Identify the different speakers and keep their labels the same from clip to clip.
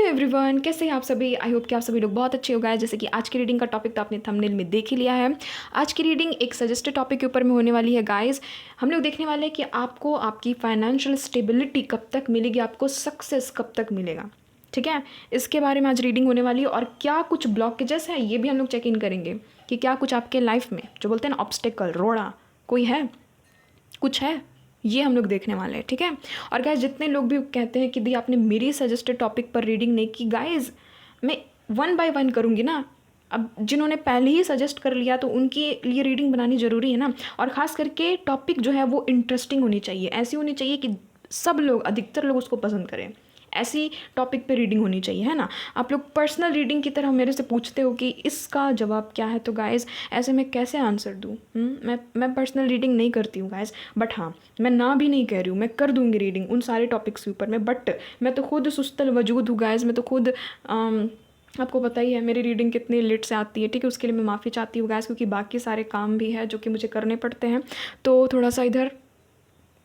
Speaker 1: Everyone, कैसे हैं आप सभी। आई होप कि आप सभी लोग बहुत अच्छे हो गए। जैसे कि आज की रीडिंग का टॉपिक तो आपने थंबनेल में देख ही लिया है। आज की रीडिंग एक सजेस्टेड टॉपिक के ऊपर में होने वाली है गाइस। हम लोग देखने वाले हैं कि आपको आपकी फाइनेंशियल स्टेबिलिटी कब तक मिलेगी, आपको सक्सेस कब तक मिलेगा। ठीक है, इसके बारे में आज रीडिंग होने वाली है। और क्या कुछ ब्लॉकेजेस हैं ये भी हम लोग चेक इन करेंगे कि क्या कुछ आपके लाइफ में जो बोलते हैं ना ऑब्स्टेकल, रोड़ा कोई है, कुछ है, ये हम लोग देखने वाले हैं। ठीक है, और गाइस जितने लोग भी कहते हैं कि दी आपने मेरी सजेस्टेड टॉपिक पर रीडिंग नहीं की, गाइस मैं 1 बाय 1 करूँगी ना। अब जिन्होंने पहले ही सजेस्ट कर लिया तो उनके लिए रीडिंग बनानी ज़रूरी है ना। और ख़ास करके टॉपिक जो है वो इंटरेस्टिंग होनी चाहिए, ऐसी होनी चाहिए कि सब लोग, अधिकतर लोग उसको पसंद करें। ऐसी टॉपिक पे रीडिंग होनी चाहिए, है ना। आप लोग पर्सनल रीडिंग की तरह मेरे से पूछते हो कि इसका जवाब क्या है, तो गाइस ऐसे मैं कैसे आंसर दूँ। मैं पर्सनल रीडिंग नहीं करती हूँ गाइस, बट हाँ मैं ना भी नहीं कह रही हूँ, मैं कर दूँगी रीडिंग उन सारे टॉपिक्स के ऊपर में। बट मैं तो खुद सुस्तल वजूद हूँ गाइस, मैं तो खुद आपको पता ही है मेरी रीडिंग कितनी लेट से आती है। ठीक है, उसके लिए मैं माफ़ी चाहती हूँ गाइस, क्योंकि बाकी सारे काम भी है जो कि मुझे करने पड़ते हैं। तो थोड़ा सा इधर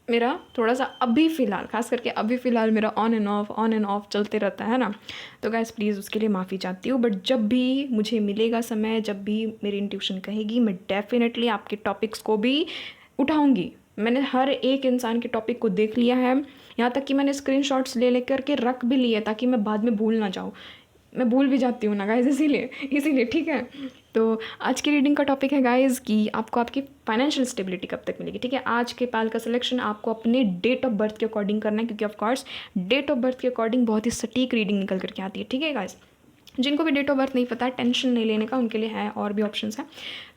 Speaker 1: मेरा थोड़ा सा अभी फ़िलहाल, खास करके अभी फ़िलहाल मेरा ऑन एंड ऑफ चलते रहता है ना। तो गाइस प्लीज़ उसके लिए माफ़ी चाहती हूँ। बट जब भी मुझे मिलेगा समय, जब भी मेरी इंट्यूशन कहेगी, मैं डेफिनेटली आपके टॉपिक्स को भी उठाऊँगी। मैंने हर एक इंसान के टॉपिक को देख लिया है, यहाँ तक कि मैंने स्क्रीनशॉट्स ले लेकर के रख भी लिए ताकि मैं बाद में भूल ना जाऊँ। मैं भूल भी जाती हूँ ना गाइज, इसीलिए ठीक है। तो आज की रीडिंग का टॉपिक है गाइज कि आपको आपकी फाइनेंशियल स्टेबिलिटी कब तक मिलेगी। ठीक है, आज के पाल का सिलेक्शन आपको अपने डेट ऑफ बर्थ के अकॉर्डिंग करना है, क्योंकि of course date of birth के अकॉर्डिंग बहुत ही सटीक रीडिंग निकल करके आती है। ठीक है गाइज, जिनको भी डेट ऑफ बर्थ नहीं पता, टेंशन नहीं लेने का, उनके लिए है और भी ऑप्शंस हैं।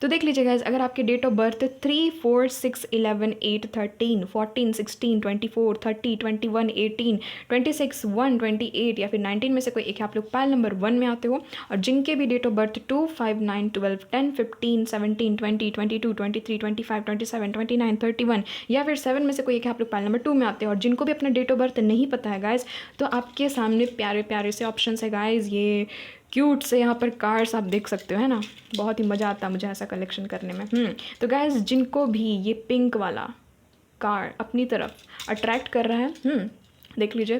Speaker 1: तो देख लीजिए गाइज, अगर आपके डेट ऑफ बर्थ 3, 4, 6, 11, 8, 13, 14, 16, 24, 30, 21, 18, 26, 1, 28 या फिर 19 में से कोई एक आप लोग पायल नंबर 1 में आते हो। और जिनके भी डेट ऑफ बर्थ 2, 5, 9, 12, 10, 15, 17, 20, 22, 23, 25, 27, 29, 31 या फिर 7 में से कोई एक आप लोग पायल नंबर 2 में आते हो। और जिनको भी अपना डेट ऑफ बर्थ नहीं पता है गाइज, तो आपके सामने प्यारे प्यारे से ऑप्शन है गाइज। ये क्यूट से यहाँ पर कार्ड्स आप देख सकते हो, है ना। बहुत ही मज़ा आता है मुझे ऐसा कलेक्शन करने में। तो गाइज जिनको भी ये पिंक वाला कार्ड अपनी तरफ अट्रैक्ट कर रहा है, देख लीजिए,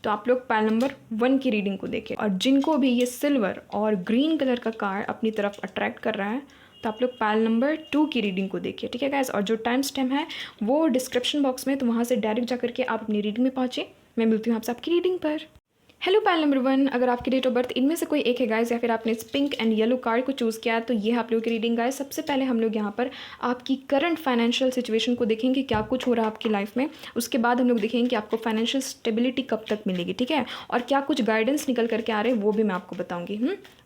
Speaker 1: तो आप लोग पायल नंबर 1 की रीडिंग को देखिए। और जिनको भी ये सिल्वर और ग्रीन कलर का कार्ड अपनी तरफ अट्रैक्ट कर रहा है, तो आप लोग पायल नंबर 2 की रीडिंग को देखिए। ठीक है गाइज, और जो टाइम स्टैम्प है वो डिस्क्रिप्शन बॉक्स में, तो वहाँ से डायरेक्ट जा करके आप अपनी रीडिंग में पहुँचे। मैं मिलती हूँ आपसे आपकी रीडिंग पर। हेलो पायल नंबर 1, अगर आपकी डेट ऑफ बर्थ इनमें से कोई एक है गाइस, या फिर आपने इस पिंक एंड येलो कार्ड को चूज़ किया, तो ये आप लोगों की रीडिंग गाइस। सबसे पहले हम लोग यहाँ पर आपकी करंट फाइनेंशियल सिचुएशन को देखेंगे, क्या कुछ हो रहा है आपकी लाइफ में। उसके बाद हम लोग देखेंगे कि आपको फाइनेंशियल स्टेबिलिटी कब तक मिलेगी। ठीक है, और क्या कुछ गाइडेंस निकल करके आ रहे हैं वो भी मैं आपको बताऊँगी।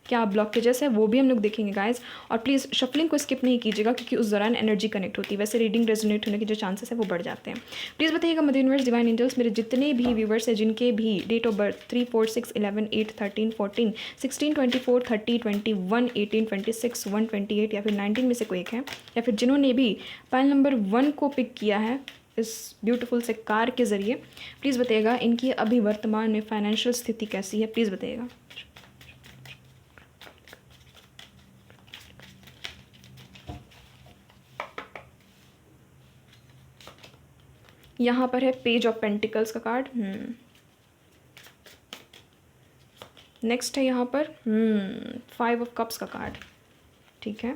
Speaker 1: क्या ब्लॉकेजेस है वो भी हम लोग देखेंगे गाइस। और प्लीज़ शफलिंग को स्किप नहीं कीजिएगा, क्योंकि उस दौरान एनर्जी कनेक्ट होती है, वैसे रीडिंग रेजोनेट होने के जो चांसेस है वो बढ़ जाते हैं। प्लीज़ बताइएगा मदर यूनिवर्स, डिवाइन एंजल्स, मेरे जितने भी व्यूवर्स हैं जिनके भी डेट ऑफ बर्थ 3, 4, 6, 11, 8, 13, 14, 16, 24, 30, 21, 18, 26, 1, 28 या फिर 19 में से कोई एक है, या फिर जिन्होंने भी पायल नंबर 1 को पिक किया है इस ब्यूटीफुल से कार के ज़रिए, प्लीज़ बताइएगा इनकी अभी वर्तमान में फाइनेंशियल स्थिति कैसी है। प्लीज़ बताइएगा। यहाँ पर है पेज ऑफ पेंटिकल्स का कार्ड। नेक्स्ट है यहाँ पर 5 ऑफ कप्स का कार्ड। ठीक है,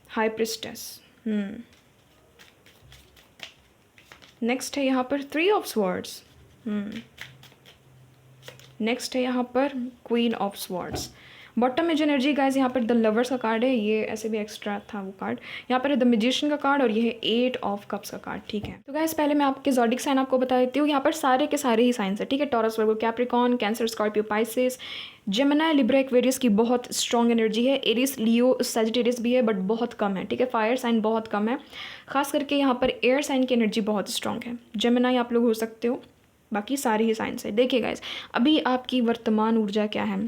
Speaker 1: हाई प्रिस्टेस। नेक्स्ट है यहाँ पर 3 ऑफ स्वॉर्ड्स। नेक्स्ट है यहाँ पर क्वीन ऑफ स्वॉर्ड्स। बॉटम में जो एनर्जी गाइज यहाँ पर द लवर्स का कार्ड है, ये ऐसे भी एक्स्ट्रा था वो कार्ड। यहाँ पर है द मैजिशियन का कार्ड और ये है 8 ऑफ कप्स का कार्ड। ठीक है, तो गाइज पहले मैं आपके ज़ोडिक साइन आपको बता देती हूँ। यहाँ पर सारे के सारे ही साइंस है। ठीक है, Taurus, Virgo, Capricorn, Cancer, Scorpio, Pisces, Gemini, Libra, Aquarius की बहुत स्ट्रॉन्ग एनर्जी है। एरिस, लियो, सजिटेरियस भी है बट बहुत कम है। ठीक है, फायर साइन बहुत कम है। खास करके यहाँ पर एयर साइन की एनर्जी बहुत स्ट्रॉन्ग है। जेमिनी आप लोग हो सकते हो, बाकी सारी ही साइंस है। देखिए गाइज, अभी आपकी वर्तमान ऊर्जा क्या है।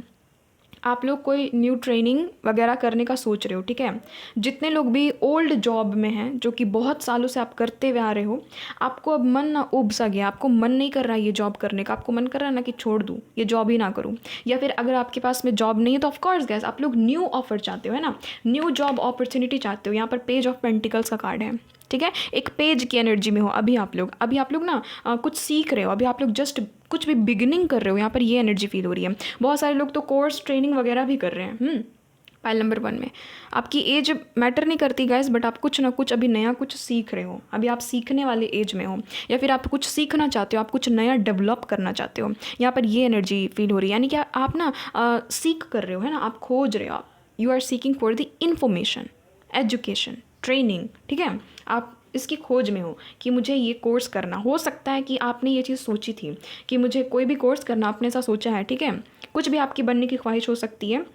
Speaker 1: आप लोग कोई न्यू ट्रेनिंग वगैरह करने का सोच रहे हो। ठीक है, जितने लोग भी ओल्ड जॉब में हैं, जो कि बहुत सालों से आप करते हुए आ रहे हो, आपको अब मन ना उब सा गया, आपको मन नहीं कर रहा है ये जॉब करने का, आपको मन कर रहा है ना कि छोड़ दूँ, ये जॉब ही ना करूँ। या फिर अगर आपके पास में जॉब नहीं है तो ऑफकोर्स गैस आप लोग न्यू ऑफर चाहते हो, है ना, न्यू जॉब अपॉर्चुनिटी चाहते हो। यहाँ पर पेज ऑफ पेंटिकल्स का कार्ड है। ठीक है, एक पेज की एनर्जी में हो अभी आप लोग ना कुछ सीख रहे हो, अभी आप लोग जस्ट कुछ भी बिगिनिंग कर रहे हो, यहाँ पर ये एनर्जी फील हो रही है। बहुत सारे लोग तो कोर्स ट्रेनिंग वगैरह भी कर रहे हैं। पाइल नंबर 1 में आपकी एज मैटर नहीं करती गाइस, बट आप कुछ ना कुछ अभी नया कुछ सीख रहे हो, अभी आप सीखने वाले एज में हो, या फिर आप कुछ सीखना चाहते हो, आप कुछ नया डेवलप करना चाहते हो। यहाँ पर ये एनर्जी फील हो रही है, यानी कि आप ना सीख कर रहे हो, है ना, आप खोज रहे हो, आप you are seeking for the information, education, training, ठीक है। आप इसकी खोज में हो कि मुझे ये कोर्स करना। हो सकता है कि आपने ये चीज़ सोची थी कि मुझे कोई भी कोर्स करना, आपने ऐसा सोचा है, ठीक है। कुछ भी आपकी बनने की ख्वाहिश हो सकती है।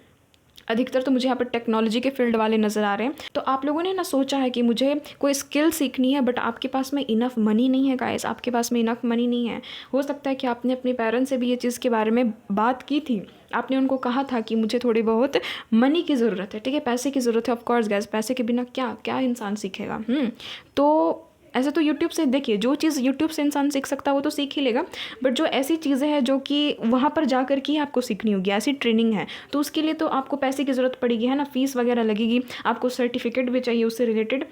Speaker 1: अधिकतर तो मुझे यहाँ पर टेक्नोलॉजी के फील्ड वाले नज़र आ रहे हैं। तो आप लोगों ने ना सोचा है कि मुझे कोई स्किल सीखनी है, बट आपके पास में इनफ मनी नहीं है गाइस, आपके पास में इनफ मनी नहीं है। हो सकता है कि आपने अपने पेरेंट्स से भी ये चीज़ के बारे में बात की थी, आपने उनको कहा था कि मुझे थोड़ी बहुत मनी की ज़रूरत है, ठीक है, पैसे की ज़रूरत है। ऑफ कोर्स गाइस, पैसे के बिना क्या क्या इंसान सीखेगा। तो ऐसे तो यूट्यूब से देखिए, जो चीज़ यूट्यूब से इंसान सीख सकता है वो तो सीख ही लेगा, बट जो ऐसी चीज़ें हैं जो कि वहाँ पर जा कर के आपको सीखनी होगी, ऐसी ट्रेनिंग है, तो उसके लिए तो आपको पैसे की ज़रूरत पड़ेगी, है ना, फीस वगैरह लगेगी, आपको सर्टिफिकेट भी चाहिए उससे रिलेटेड।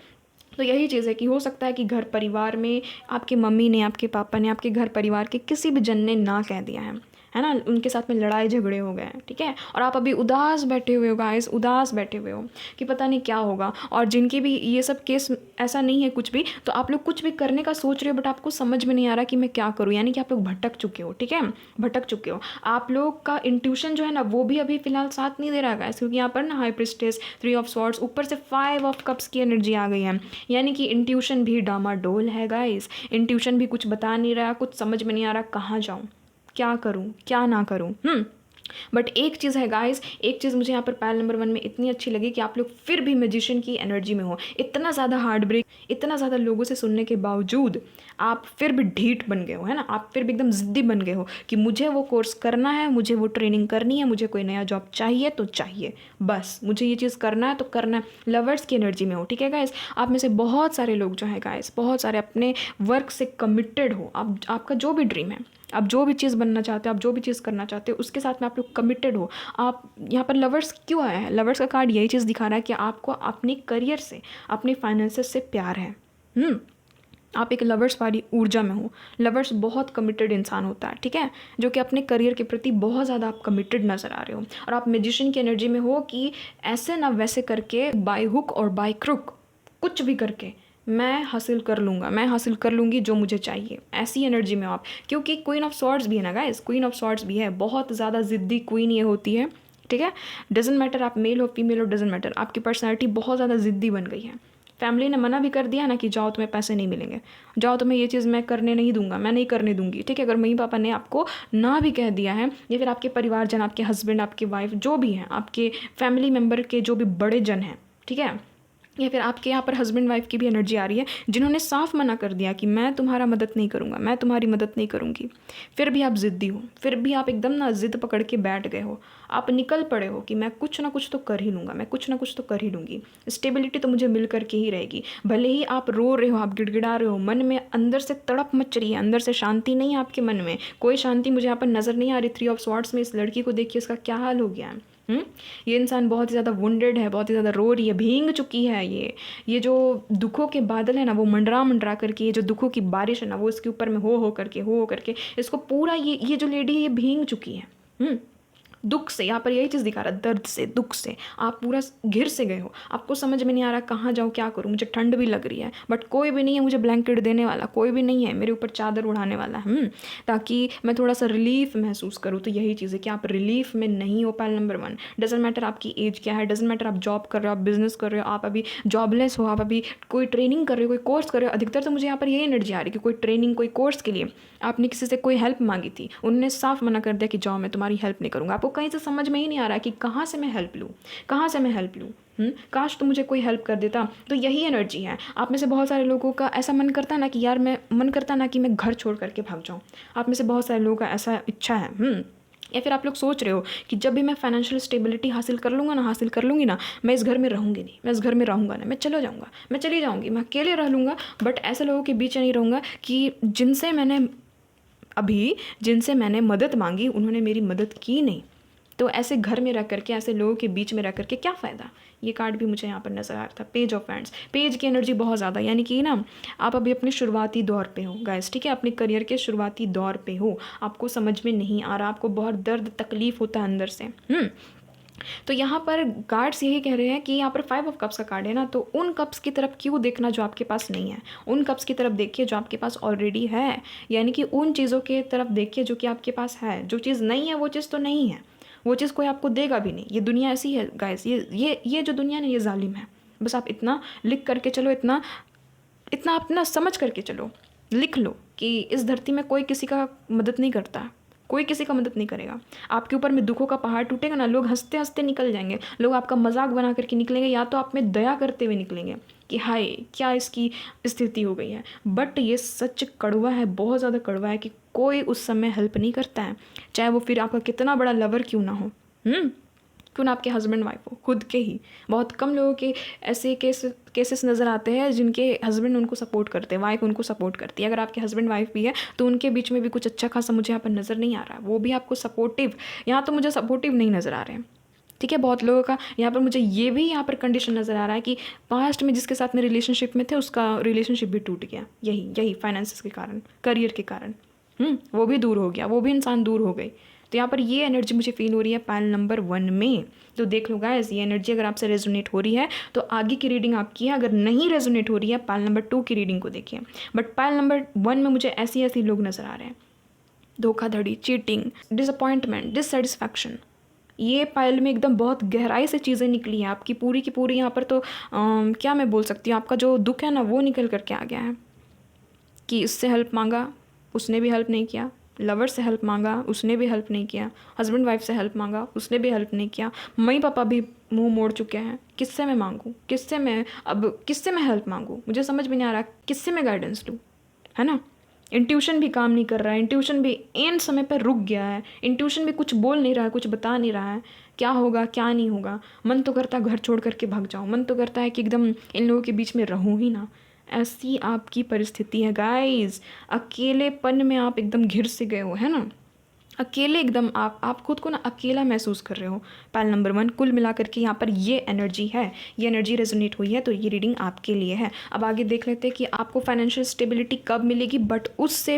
Speaker 1: तो यही चीज़ है कि हो सकता है कि घर परिवार में आपकी मम्मी ने, आपके पापा ने, आपके घर परिवार के किसी भी जन ने ना कह दिया है ना, उनके साथ में लड़ाई झगड़े हो गए, ठीक है, और आप अभी उदास बैठे हुए हो गाइस, उदास बैठे हुए हो कि पता नहीं क्या होगा। और जिनके भी ये सब केस ऐसा नहीं है कुछ भी, तो आप लोग कुछ भी करने का सोच रहे हो, बट आपको समझ में नहीं आ रहा कि मैं क्या करूँ, यानी कि आप लोग भटक चुके हो, ठीक है, भटक चुके हो। आप लोग का इंट्यूशन जो है ना, वो भी अभी फिलहाल साथ नहीं दे रहा है गाइस, क्योंकि यहाँ पर ना हाई प्रिस्टेस, 3 ऑफ स्वॉर्ड्स, ऊपर से 5 ऑफ कप्स की एनर्जी आ गई है, यानी कि इंट्यूशन भी डामाडोल है गाइस। इंट्यूशन भी कुछ बता नहीं रहा, कुछ समझ में नहीं आ रहा, कहाँ जाऊँ, क्या करूँ, क्या ना करूँ। बट एक चीज़ है गाइस, एक चीज़ मुझे यहाँ पर पाइल नंबर 1 में इतनी अच्छी लगी कि आप लोग फिर भी मैजिशियन की एनर्जी में हो। इतना ज़्यादा हार्ट ब्रेक, इतना ज़्यादा लोगों से सुनने के बावजूद आप फिर भी ढीठ बन गए हो, है ना, आप फिर भी एकदम ज़िद्दी बन गए हो कि मुझे वो कोर्स करना है, मुझे वो ट्रेनिंग करनी है, मुझे कोई नया जॉब चाहिए तो चाहिए, बस मुझे ये चीज़ करना है तो करना है। लवर्स की एनर्जी में हो, ठीक है गाइस। आप में से बहुत सारे लोग जो हैं गाइस, बहुत सारे अपने वर्क से कमिटेड हो। आपका जो भी ड्रीम है, आप जो भी चीज़ बनना चाहते हो, आप जो भी चीज़ करना चाहते हो, उसके साथ में आप लोग कमिटेड हो। आप यहाँ पर लवर्स क्यों आया है, लवर्स का कार्ड यही चीज़ दिखा रहा है कि आपको अपने करियर से, अपने फाइनेंसेस से प्यार है। आप एक लवर्स वाली ऊर्जा में हो। लवर्स बहुत कमिटेड इंसान होता है, ठीक है, जो कि अपने करियर के प्रति बहुत ज़्यादा आप कमिटेड नज़र आ रहे हो। और आप मैजिशियन की एनर्जी में हो कि ऐसे ना वैसे करके, बाय हुक और बाय क्रुक, कुछ भी करके मैं हासिल कर लूँगा, मैं हासिल कर लूँगी जो मुझे चाहिए, ऐसी एनर्जी में हो आप। क्योंकि क्वीन ऑफ स्वॉर्ड्स भी है ना गाइस, क्वीन ऑफ स्वॉर्ड्स भी है, बहुत ज़्यादा ज़िद्दी क्वीन ये होती है, ठीक है। डजेंट मैटर आप मेल हो फीमेल हो, डजेंट मैटर, आपकी पर्सनैलिटी बहुत ज़्यादा ज़िद्दी बन गई है। फैमिली ने मना भी कर दिया ना कि जाओ तुम्हें पैसे नहीं मिलेंगे, जाओ तुम्हें ये चीज़ मैं करने नहीं दूंगा, मैं नहीं करने दूंगी, ठीक है। अगर मम्मी पापा ने आपको ना भी कह दिया है, या फिर आपके परिवारजन, आपके हस्बैंड, आपके वाइफ, जो भी हैं, आपके फैमिली मेम्बर के जो भी बड़े जन हैं, ठीक है, या फिर आपके यहाँ पर हस्बैंड वाइफ की भी एनर्जी आ रही है, जिन्होंने साफ मना कर दिया कि मैं तुम्हारा मदद नहीं करूँगा, मैं तुम्हारी मदद नहीं करूँगी, फिर भी आप ज़िद्दी हो, फिर भी आप एकदम ना ज़िद पकड़ के बैठ गए हो। आप निकल पड़े हो कि मैं कुछ ना कुछ तो कर ही लूँगा, मैं कुछ ना कुछ तो कर ही लूँगी, स्टेबिलिटी तो मुझे मिल करके ही रहेगी। भले ही आप रो रहे हो, आप गिड़गिड़ा रहे हो, मन में अंदर से तड़प मच रही है, अंदर से शांति नहीं है आपके मन में, कोई शांति मुझे यहाँ पर नज़र नहीं आ रही। 3 ऑफ स्वॉर्ड्स में इस लड़की को देखिए, इसका क्या हाल हो गया है। ये इंसान बहुत ही ज़्यादा वुंडेड है, बहुत ही ज़्यादा रो रही है, भींग चुकी है। ये जो दुखों के बादल है ना, वो मंडरा करके, ये जो दुखों की बारिश है ना, वो इसके ऊपर में हो करके इसको पूरा, ये जो लेडी है ये भींग चुकी है। दुख से, यहाँ पर यही चीज़ दिखा रहा है, दर्द से, दुख से आप पूरा घिर से गए हो। आपको समझ में नहीं आ रहा कहाँ जाऊँ, क्या करूँ, मुझे ठंड भी लग रही है, बट कोई भी नहीं है मुझे ब्लैंकेट देने वाला, कोई भी नहीं है मेरे ऊपर चादर उड़ाने वाला, ताकि मैं थोड़ा सा रिलीफ महसूस करूँ। तो यही चीज़ है कि आप रिलीफ में नहीं हो। पाइल नंबर 1, डजेंट मैटर आपकी एज क्या है, डजेंट मैटर आप जॉब कर रहे हो, आप बिजनेस कर रहे हो, आप अभी जॉबलेस हो, आप अभी कोई ट्रेनिंग कर रहे हो, कोई कोर्स कर रहे हो। अधिकतर तो मुझे यहाँ पर यही एनर्जी आ रही है कि कोई ट्रेनिंग, कोई कोर्स के लिए आपने किसी से कोई हेल्प मांगी थी, उन्होंने साफ मना कर दिया कि जाओ मैं तुम्हारी हेल्प नहीं करूँगा। आपको कहीं से समझ में ही नहीं आ रहा कि कहाँ से मैं हेल्प लूँ, कहाँ से मैं हेल्प लूँ। काश तो मुझे कोई हेल्प कर देता। तो यही एनर्जी है। आप में से बहुत सारे लोगों का ऐसा मन करता ना कि यार मन करता ना कि मैं घर छोड़ करके भाग जाऊँ। आप में से बहुत सारे लोगों का ऐसा इच्छा है। या फिर आप लोग सोच रहे हो कि जब भी मैं फाइनेंशियल स्टेबिलिटी हासिल कर लूँगी ना, मैं इस घर में रहूँगी नहीं, मैं इस घर में रहूँगा ना, मैं चला जाऊँगा, मैं चली जाऊँगी, मैं अकेले रह लूँगा, बट ऐसे लोगों के बीच नहीं रहूँगा कि जिनसे मैंने मदद मांगी उन्होंने मेरी मदद की नहीं। तो ऐसे घर में रह करके, ऐसे लोगों के बीच में रह करके क्या फ़ायदा। ये कार्ड भी मुझे यहाँ पर नज़र आ रहा था, पेज ऑफ हैंड्स। पेज की एनर्जी बहुत ज़्यादा, यानी कि ना आप अभी अपने शुरुआती दौर पे हो गाइस, ठीक है, अपने करियर के शुरुआती दौर पे हो, आपको समझ में नहीं आ रहा, आपको बहुत दर्द तकलीफ़ होता है अंदर से। तो यहाँ पर कार्ड्स यही कह रहे हैं कि यहाँ पर 5 ऑफ कप्स का कार्ड है ना, तो उन कप्स की तरफ क्यों देखना जो आपके पास नहीं है, उन कप्स की तरफ देखिए जो आपके पास ऑलरेडी है, यानी कि उन चीज़ों की तरफ देखिए जो कि आपके पास है। जो चीज़ नहीं है वो चीज़ तो नहीं है, वो चीज़ कोई आपको देगा भी नहीं। ये दुनिया ऐसी है गाइस, ये जो दुनिया है ये जालिम है। बस आप इतना लिख करके चलो, इतना इतना अपना समझ करके चलो, लिख लो कि इस धरती में कोई किसी का मदद नहीं करता, कोई किसी का मदद नहीं करेगा। आपके ऊपर में दुखों का पहाड़ टूटेगा ना, लोग हंसते हंसते निकल जाएंगे, लोग आपका मजाक बना करके निकलेंगे, या तो आप में दया करते हुए निकलेंगे कि हाय क्या इसकी स्थिति हो गई है। बट ये सच कड़वा है, बहुत ज़्यादा कड़वा है कि कोई उस समय हेल्प नहीं करता है, चाहे वो फिर आपका कितना बड़ा लवर क्यों ना हो, क्यों ना आपके हस्बैंड वाइफ हो, खुद के ही। बहुत कम लोगों के ऐसे केसेस नज़र आते हैं जिनके हस्बैंड उनको सपोर्ट करते हैं, वाइफ उनको सपोर्ट करती है। अगर आपके हस्बैंड वाइफ भी है तो उनके बीच में भी कुछ अच्छा खासा मुझे यहाँ पर नज़र नहीं आ रहा, वो भी आपको सपोर्टिव, यहाँ तो मुझे सपोर्टिव नहीं नज़र आ रहे हैं, ठीक है। बहुत लोगों का यहाँ पर मुझे ये भी यहाँ पर कंडीशन नज़र आ रहा है कि पास्ट में जिसके साथ में रिलेशनशिप में थे उसका रिलेशनशिप भी टूट गया, यही फाइनेंसिस के कारण, करियर के कारण। वो भी दूर हो गया, वो भी इंसान दूर हो गई। तो यहाँ पर ये एनर्जी मुझे फील हो रही है पाइल नंबर 1 में। तो देख लो गाइस, ये एनर्जी अगर आपसे रेजोनेट हो रही है तो आगे की रीडिंग आपकी है, अगर नहीं रेजोनेट हो रही है पाइल नंबर 2 की रीडिंग को देखिए। बट पाइल नंबर 1 में मुझे ऐसी लोग नज़र आ रहे हैं, धोखाधड़ी, चीटिंग, डिसअपॉइंटमेंट, डिससेटिस्फैक्शन, ये पाइल में एकदम बहुत गहराई से चीज़ें निकली हैं आपकी पूरी की पूरी। यहाँ पर तो क्या मैं बोल सकती हूँ, आपका जो दुख है ना वो निकल करके आ गया है कि इससे हेल्प मांगा, उसने भी हेल्प नहीं किया, लवर से हेल्प मांगा, उसने भी हेल्प नहीं किया, हस्बैंड वाइफ से हेल्प मांगा, उसने भी हेल्प नहीं किया, मम्मी पापा भी मुंह मोड़ चुके हैं, किससे मैं मांगूँ, किससे मैं हेल्प मांगूँ, मुझे समझ में नहीं आ रहा किससे मैं गाइडेंस लूँ, है ना। इंट्यूशन भी काम नहीं कर रहा है, इंट्यूशन भी एन समय पर रुक गया है, इंट्यूशन भी कुछ बोल नहीं रहा है, कुछ बता नहीं रहा है, क्या होगा क्या नहीं होगा। मन तो करता है घर छोड़ करके भाग जाऊँ, मन तो करता है कि एकदम इन लोगों के बीच में रहूँ ही ना। ऐसी आपकी परिस्थिति है गाइस, अकेलेपन में आप एकदम घिर से गए हो, है ना, अकेले एकदम आप खुद को ना अकेला महसूस कर रहे हो। पाइल नंबर 1 कुल मिलाकर के यहाँ पर ये एनर्जी है, ये एनर्जी रेजोनेट हुई है, तो ये रीडिंग आपके लिए है। अब आगे देख लेते हैं कि आपको फाइनेंशियल स्टेबिलिटी कब मिलेगी, बट उससे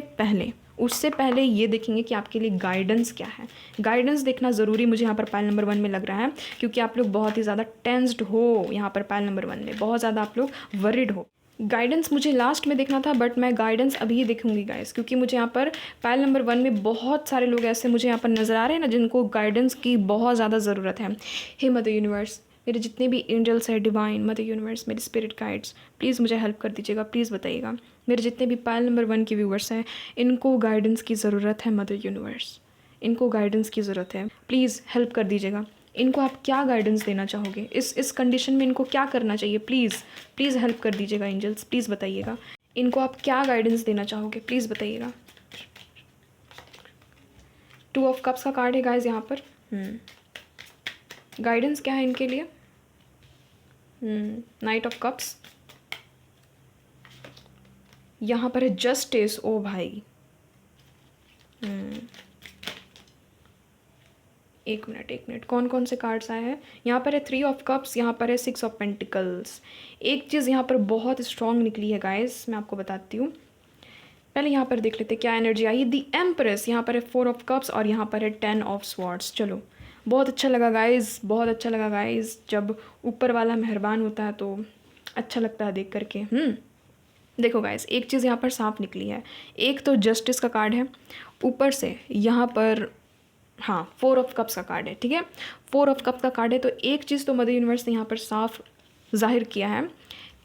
Speaker 1: पहले ये देखेंगे कि आपके लिए गाइडेंस क्या है। गाइडेंस देखना ज़रूरी मुझे यहाँ पर पाइल नंबर 1 में लग रहा है, क्योंकि आप लोग बहुत ही ज़्यादा टेंस्ड हो यहाँ पर पाइल नंबर 1 में, बहुत ज़्यादा आप लोग वरिड हो। गाइडेंस मुझे लास्ट में देखना था, बट मैं गाइडेंस अभी देखूंगी गाइस, क्योंकि मुझे यहाँ पर पाइल नंबर 1 में बहुत सारे लोग ऐसे मुझे यहाँ पर नज़र आ रहे हैं ना जिनको गाइडेंस की बहुत ज़्यादा ज़रूरत है। हे मदर यूनिवर्स, मेरे जितने भी एंजल्स है, डिवाइन मदर यूनिवर्स, मेरे स्पिरिट गाइड्स, प्लीज़ मुझे हेल्प कर दीजिएगा, प्लीज़ बताइएगा। मेरे जितने भी पाइल नंबर 1 के व्यूवर्स हैं, इनको गाइडेंस की ज़रूरत है मदर यूनिवर्स, इनको गाइडेंस की ज़रूरत है, प्लीज़ हेल्प कर दीजिएगा। इनको आप क्या गाइडेंस देना चाहोगे, इस कंडीशन में इनको क्या करना चाहिए, प्लीज़ हेल्प कर दीजिएगा एंजल्स, प्लीज़ बताइएगा। इनको आप क्या गाइडेंस देना चाहोगे, प्लीज़ बताइएगा। 2 ऑफ कप्स का कार्ड है गाइस यहाँ पर। गाइडेंस क्या है इनके लिए, नाइट ऑफ कप्स, यहाँ पर है जस्टिस। ओ भाई, एक मिनट, कौन कौन से कार्ड्स आए हैं यहाँ पर है 3 ऑफ कप्स, यहाँ पर है 6 ऑफ पेंटिकल्स। एक चीज़ यहाँ पर बहुत स्ट्रॉन्ग निकली है गाइस, मैं आपको बताती हूँ। पहले यहाँ पर देख लेते हैं क्या एनर्जी आई। दी एम्प्रेस, यहाँ पर है 4 ऑफ कप्स और यहाँ पर है 10 ऑफ स्वॉर्ड्स। चलो बहुत अच्छा लगा गाइस, बहुत अच्छा लगा गाइस, जब ऊपर वाला मेहरबान होता है तो अच्छा लगता है देख करके। देखो गाइस, एक चीज़ यहाँ पर साफ निकली है, एक तो जस्टिस का कार्ड है, ऊपर से यहाँ पर 4 ऑफ कप्स का कार्ड है, ठीक है। 4 ऑफ कप्स का कार्ड है, तो एक चीज़ तो मदर यूनिवर्स ने यहाँ पर साफ जाहिर किया है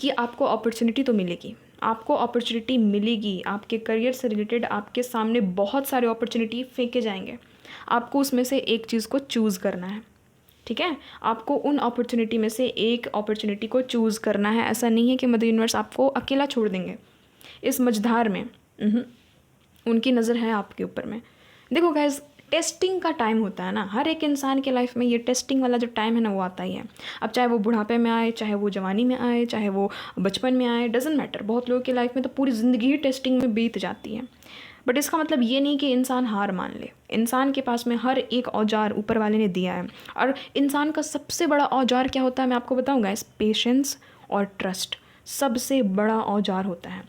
Speaker 1: कि आपको अपॉर्चुनिटी तो मिलेगी, आपको अपॉर्चुनिटी मिलेगी, आपके करियर से रिलेटेड आपके सामने बहुत सारे अपॉर्चुनिटी फेंके जाएंगे, आपको उसमें से एक चीज़ को चूज़ करना है, ठीक है। आपको उन अपॉर्चुनिटी में से एक अपॉर्चुनिटी को चूज़ करना है। ऐसा नहीं है कि मदर यूनिवर्स आपको अकेला छोड़ देंगे इस मझधार में, उनकी नज़र है आपके ऊपर में। देखो गाइस, टेस्टिंग का टाइम होता है ना, हर एक इंसान के लाइफ में ये टेस्टिंग वाला जो टाइम है ना वो आता ही है। अब चाहे वो बुढ़ापे में आए, चाहे वो जवानी में आए, चाहे वो बचपन में आए, डजेंट मैटर। बहुत लोगों की लाइफ में तो पूरी ज़िंदगी ही टेस्टिंग में बीत जाती है। बट इसका मतलब ये नहीं कि इंसान हार मान ले। इंसान के पास में हर एक औजार ऊपर वाले ने दिया है, और इंसान का सबसे बड़ा औजार क्या होता है मैं आपको बताऊँगा, इस पेशेंस और ट्रस्ट सबसे बड़ा औजार होता है।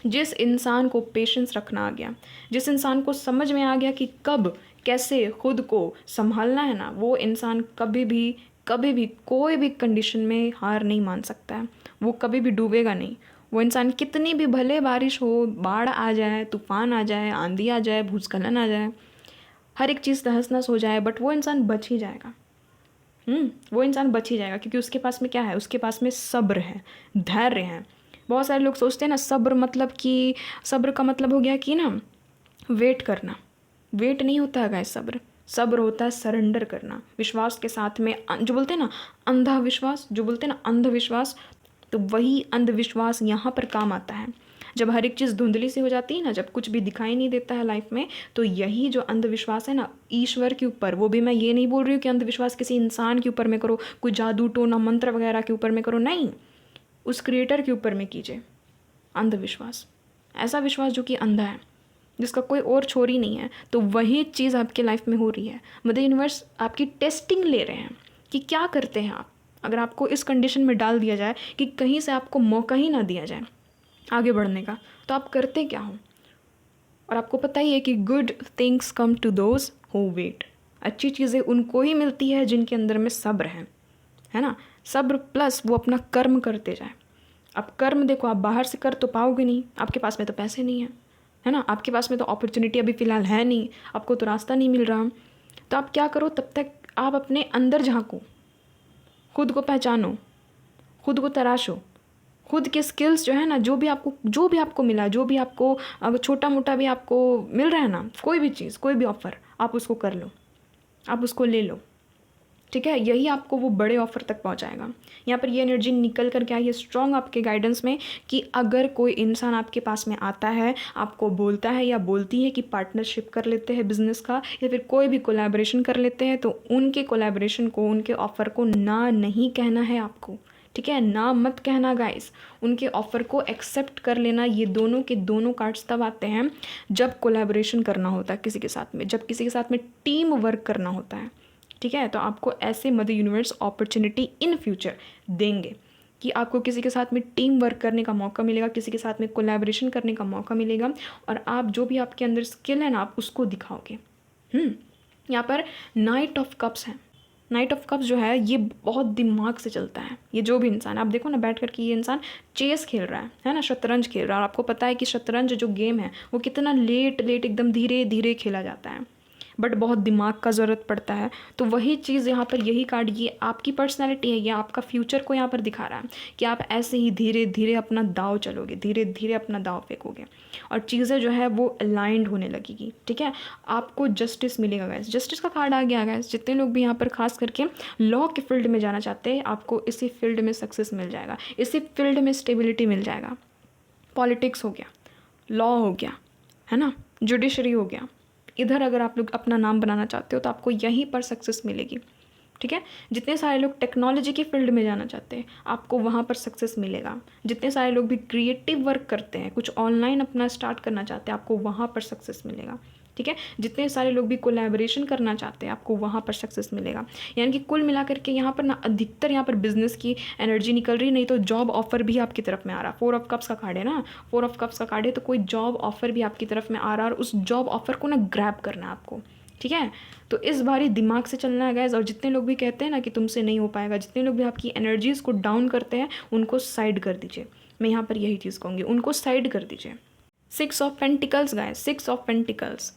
Speaker 1: जिस इंसान को पेशेंस रखना आ गया, जिस इंसान को समझ में आ गया कि कब कैसे खुद को संभालना है ना, वो इंसान कभी भी कोई भी कंडीशन में हार नहीं मान सकता है। वो कभी भी डूबेगा नहीं। वो इंसान कितनी भी भले बारिश हो, बाढ़ आ जाए, तूफान आ जाए, आंधी आ जाए, भूस्खलन आ जाए, हर एक चीज़ तहस नहस हो जाए, बट वो इंसान बच ही जाएगा। वो इंसान बच ही जाएगा, क्योंकि उसके पास में क्या है, उसके पास में सब्र है, धैर्य है। बहुत सारे लोग सोचते हैं ना सब्र मतलब कि, सब्र का मतलब हो गया कि ना वेट करना। वेट नहीं होता है गाइस सब्र। सब्र होता है सरेंडर करना, विश्वास के साथ में। जो बोलते हैं ना अंधा विश्वास, जो बोलते हैं ना अंधविश्वास, तो वही अंधविश्वास यहाँ पर काम आता है। जब हर एक चीज़ धुंधली सी हो जाती है ना, जब कुछ भी दिखाई नहीं देता है लाइफ में, तो यही जो अंधविश्वास है ना ईश्वर के ऊपर, वो भी मैं ये नहीं बोल रही हूँ कि अंधविश्वास किसी इंसान के ऊपर में करो, कोई जादू टोना मंत्र वगैरह के ऊपर में करो, नहीं, उस क्रिएटर के ऊपर में कीजिए अंधविश्वास। ऐसा विश्वास जो कि अंधा है, जिसका कोई और छोर ही नहीं है। तो वही चीज़ आपके लाइफ में हो रही है। मदर यूनिवर्स आपकी टेस्टिंग ले रहे हैं कि क्या करते हैं आप। अगर आपको इस कंडीशन में डाल दिया जाए कि कहीं से आपको मौका ही ना दिया जाए आगे बढ़ने का, तो आप करते क्या हो। और आपको पता ही है कि good things come to those who wait. अच्छी चीज़ें उनको ही मिलती है जिनके अंदर में सब्र है ना। सब्र प्लस वो अपना कर्म करते जाए। अब कर्म देखो, आप बाहर से कर तो पाओगे नहीं, आपके पास में तो पैसे नहीं है ना, आपके पास में तो अपॉर्चुनिटी अभी फ़िलहाल है नहीं, आपको तो रास्ता नहीं मिल रहा। तो आप क्या करो, तब तक आप अपने अंदर झांको, खुद को पहचानो, खुद को तराशो, खुद के स्किल्स जो है ना, जो भी आपको मिला, जो भी आपको अगर छोटा मोटा भी आपको मिल रहा है ना, कोई भी चीज़, कोई भी ऑफ़र, आप उसको कर लो, आप उसको ले लो, ठीक है। यही आपको वो बड़े ऑफर तक पहुंचाएगा। यहाँ पर ये एनर्जी निकल कर के आई है स्ट्रॉन्ग आपके गाइडेंस में कि अगर कोई इंसान आपके पास में आता है, आपको बोलता है या बोलती है कि पार्टनरशिप कर लेते हैं बिजनेस का, या फिर कोई भी कोलैबोरेशन कर लेते हैं, तो उनके कोलैबोरेशन को, उनके ऑफ़र को ना नहीं कहना है आपको, ठीक है। ना मत कहना गाइस, उनके ऑफ़र को एक्सेप्ट कर लेना। ये दोनों के दोनों कार्ड्स तब आते हैं जब कोलैबोरेशन करना होता है किसी के साथ में, जब किसी के साथ में टीम वर्क करना होता है, ठीक है। तो आपको ऐसे mother universe opportunity in future देंगे कि आपको किसी के साथ में टीम वर्क करने का मौका मिलेगा, किसी के साथ में कोलैबोरेशन करने का मौका मिलेगा, और आप जो भी आपके अंदर स्किल है ना, आप उसको दिखाओगे। यहाँ पर नाइट ऑफ कप्स है। नाइट ऑफ कप्स जो है ये बहुत दिमाग से चलता है। ये जो भी इंसान, आप देखो ना बैठ कर के ये इंसान चेस खेल रहा है ना, शतरंज खेल रहा है। और आपको पता है कि शतरंज जो गेम है वो कितना लेट एकदम धीरे धीरे खेला जाता है, बट बहुत दिमाग का ज़रूरत पड़ता है। तो वही चीज़ यहाँ पर, यही कार्ड, ये आपकी पर्सनैलिटी है, ये आपका फ्यूचर को यहाँ पर दिखा रहा है कि आप ऐसे ही धीरे धीरे अपना दाव चलोगे, धीरे धीरे अपना दाव फेंकोगे, और चीज़ें जो है वो अलाइंड होने लगेगी, ठीक है। आपको जस्टिस मिलेगा गाइस, जस्टिस का कार्ड आ गया गाइस। जितने लोग भी यहाँ पर खास करके लॉ के फील्ड में जाना चाहते हैं, आपको इसी फील्ड में सक्सेस मिल जाएगा, इसी फील्ड में स्टेबिलिटी मिल जाएगा। पॉलिटिक्स हो गया, लॉ हो गया, है ना, जुडिशरी हो गया, इधर अगर आप लोग अपना नाम बनाना चाहते हो तो आपको यहीं पर सक्सेस मिलेगी, ठीक है। जितने सारे लोग टेक्नोलॉजी के फील्ड में जाना चाहते हैं, आपको वहाँ पर सक्सेस मिलेगा। जितने सारे लोग भी क्रिएटिव वर्क करते हैं, कुछ ऑनलाइन अपना स्टार्ट करना चाहते हैं, आपको वहाँ पर सक्सेस मिलेगा, ठीक है। जितने सारे लोग भी कोलैबोरेशन करना चाहते हैं, आपको वहाँ पर सक्सेस मिलेगा। यानी कि कुल मिलाकर के यहाँ पर ना अधिकतर यहाँ पर बिजनेस की एनर्जी निकल रही, नहीं तो जॉब ऑफर भी आपकी तरफ में आ रहा। 4 ऑफ कप्स का कार्ड है ना, 4 ऑफ कप्स का कार्ड है, तो कोई जॉब ऑफर भी आपकी तरफ में आ रहा है, और उस जॉब ऑफर को ना ग्रैब करना है आपको, ठीक है। तो इस बारी दिमाग से चलना है गाइस। और जितने लोग भी कहते हैं ना कि तुमसे नहीं हो पाएगा, जितने लोग भी आपकी एनर्जीज़ को डाउन करते हैं, उनको साइड कर दीजिए। मैं यहाँ पर यही चीज़ कहूँगी, उनको साइड कर दीजिए। 6 of pentacles guys, 6 of pentacles,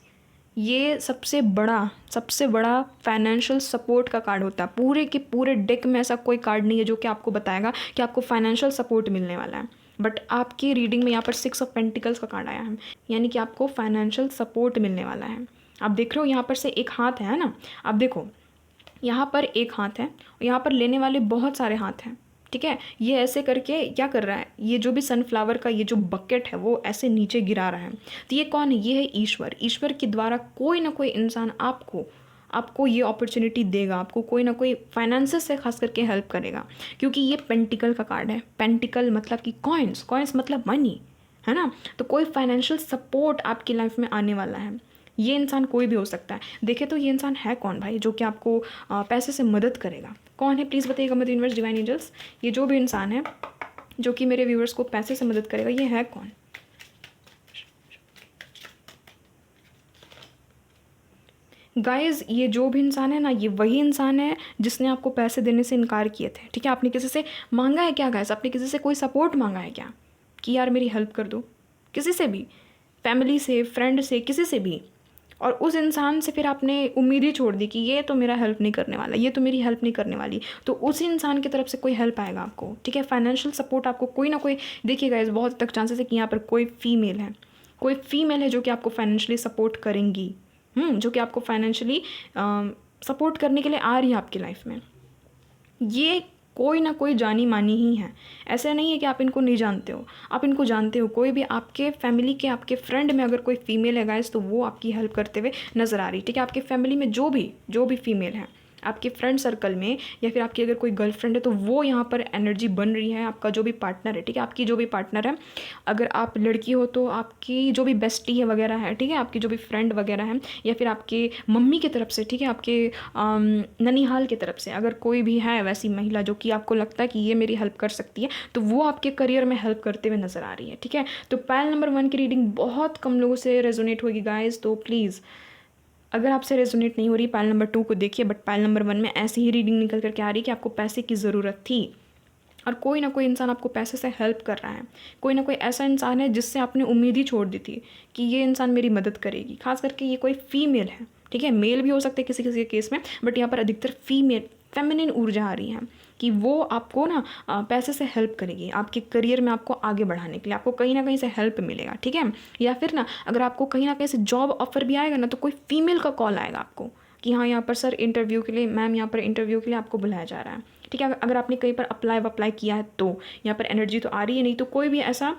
Speaker 1: ये सबसे बड़ा फाइनेंशियल सपोर्ट का कार्ड होता है। पूरे के पूरे डेक में ऐसा कोई कार्ड नहीं है जो कि आपको बताएगा कि आपको फाइनेंशियल सपोर्ट मिलने वाला है, बट आपकी रीडिंग में यहाँ पर 6 ऑफ पेंटिकल्स का कार्ड आया है, यानी कि आपको फाइनेंशियल सपोर्ट मिलने वाला है। आप देख रहे हो यहाँ पर से एक हाथ है ना, आप देखो यहाँ पर एक हाथ है, यहाँ पर लेने वाले बहुत सारे हाथ हैं, ठीक है। ये ऐसे करके क्या कर रहा है, ये जो भी सनफ्लावर का ये जो बकेट है वो ऐसे नीचे गिरा रहा है। तो ये कौन है, ये है ईश्वर। ईश्वर के द्वारा कोई ना कोई इंसान आपको ये अपॉर्चुनिटी देगा, आपको कोई ना कोई फाइनेंसेस से खास करके हेल्प करेगा, क्योंकि ये पेंटिकल का कार्ड है। पेंटिकल मतलब कि कॉइन्स मतलब मनी, है ना। तो कोई फाइनेंशियल सपोर्ट आपकी लाइफ में आने वाला है। ये इंसान कोई भी हो सकता है। देखे तो ये इंसान है कौन भाई जो कि आपको पैसे से मदद करेगा? कौन है प्लीज़ बताइएगा मदर यूनिवर्स डिवाइन एंजल्स। ये जो भी इंसान है जो कि मेरे व्यूवर्स को पैसे से मदद करेगा, ये है कौन? गाइज़ ये जो भी इंसान है ना, ये वही इंसान है जिसने आपको पैसे देने से इनकार किए थे। ठीक है, आपने किसी से मांगा है क्या गाइज़? आपने किसी से कोई सपोर्ट मांगा है क्या कि यार मेरी हेल्प कर दो? किसी से भी, फैमिली से, फ्रेंड से, किसी से भी। और उस इंसान से फिर आपने उम्मीद ही छोड़ दी कि ये तो मेरा हेल्प नहीं करने वाला, ये तो मेरी हेल्प नहीं करने वाली। तो उसी इंसान की तरफ से कोई हेल्प आएगा आपको। ठीक है, फाइनेंशियल सपोर्ट आपको कोई ना कोई, देखिएगा इस बहुत तक चांसेस है कि यहाँ पर कोई फीमेल है, कोई फीमेल है जो कि आपको फाइनेंशियली सपोर्ट करेंगी, जो कि आपको फाइनेंशियली सपोर्ट करने के लिए आ रही है आपकी लाइफ में। ये कोई ना कोई जानी मानी ही है। ऐसा नहीं है कि आप इनको नहीं जानते हो, आप इनको जानते हो। कोई भी आपके फैमिली के, आपके फ्रेंड में अगर कोई फीमेल है गाइस, तो वो आपकी हेल्प करते हुए नज़र आ रही। ठीक है, आपके फैमिली में जो भी फीमेल है, आपके फ्रेंड सर्कल में, या फिर आपकी अगर कोई गर्लफ्रेंड है, तो वो यहाँ पर एनर्जी बन रही है। आपका जो भी पार्टनर है, ठीक है, आपकी जो भी पार्टनर है, अगर आप लड़की हो तो आपकी जो भी बेस्टी है वगैरह है, ठीक है, आपकी जो भी फ्रेंड वगैरह है, या फिर आपके मम्मी की तरफ से, ठीक है, आपके ननिहाल की तरफ से अगर कोई भी है वैसी महिला जो कि आपको लगता है कि ये मेरी हेल्प कर सकती है, तो वो आपके करियर में हेल्प करते हुए नज़र आ रही है। ठीक है, तो पायल नंबर 1 की रीडिंग बहुत कम लोगों से रेजोनेट होगी गाइज। तो प्लीज़ अगर आपसे रेजोनेट नहीं हो रही, पायल नंबर 2 को देखिए। बट पायल नंबर 1 में ऐसी ही रीडिंग निकल करके आ रही कि आपको पैसे की ज़रूरत थी और कोई ना कोई इंसान आपको पैसे से हेल्प कर रहा है। कोई ना कोई ऐसा इंसान है जिससे आपने उम्मीद ही छोड़ दी थी कि ये इंसान मेरी मदद करेगी। खास करके ये कोई फीमेल है, ठीक है, मेल भी हो सकते हैं किसी किसी के केस में, बट यहाँ पर अधिकतर फीमेल फेमिनिन ऊर्जा आ रही है कि वो आपको ना पैसे से हेल्प करेगी, आपके करियर में आपको आगे बढ़ाने के लिए आपको कहीं ना कहीं से हेल्प मिलेगा। ठीक है, या फिर ना अगर आपको कहीं ना कहीं से जॉब ऑफर भी आएगा ना, तो कोई फीमेल का कॉल आएगा आपको कि हाँ यहाँ पर सर इंटरव्यू के लिए, मैम यहाँ पर इंटरव्यू के लिए आपको बुलाया जा रहा है। ठीक है, अगर आपने कहीं पर अप्लाई किया है तो यहाँ पर एनर्जी तो आ रही है। नहीं तो कोई भी ऐसा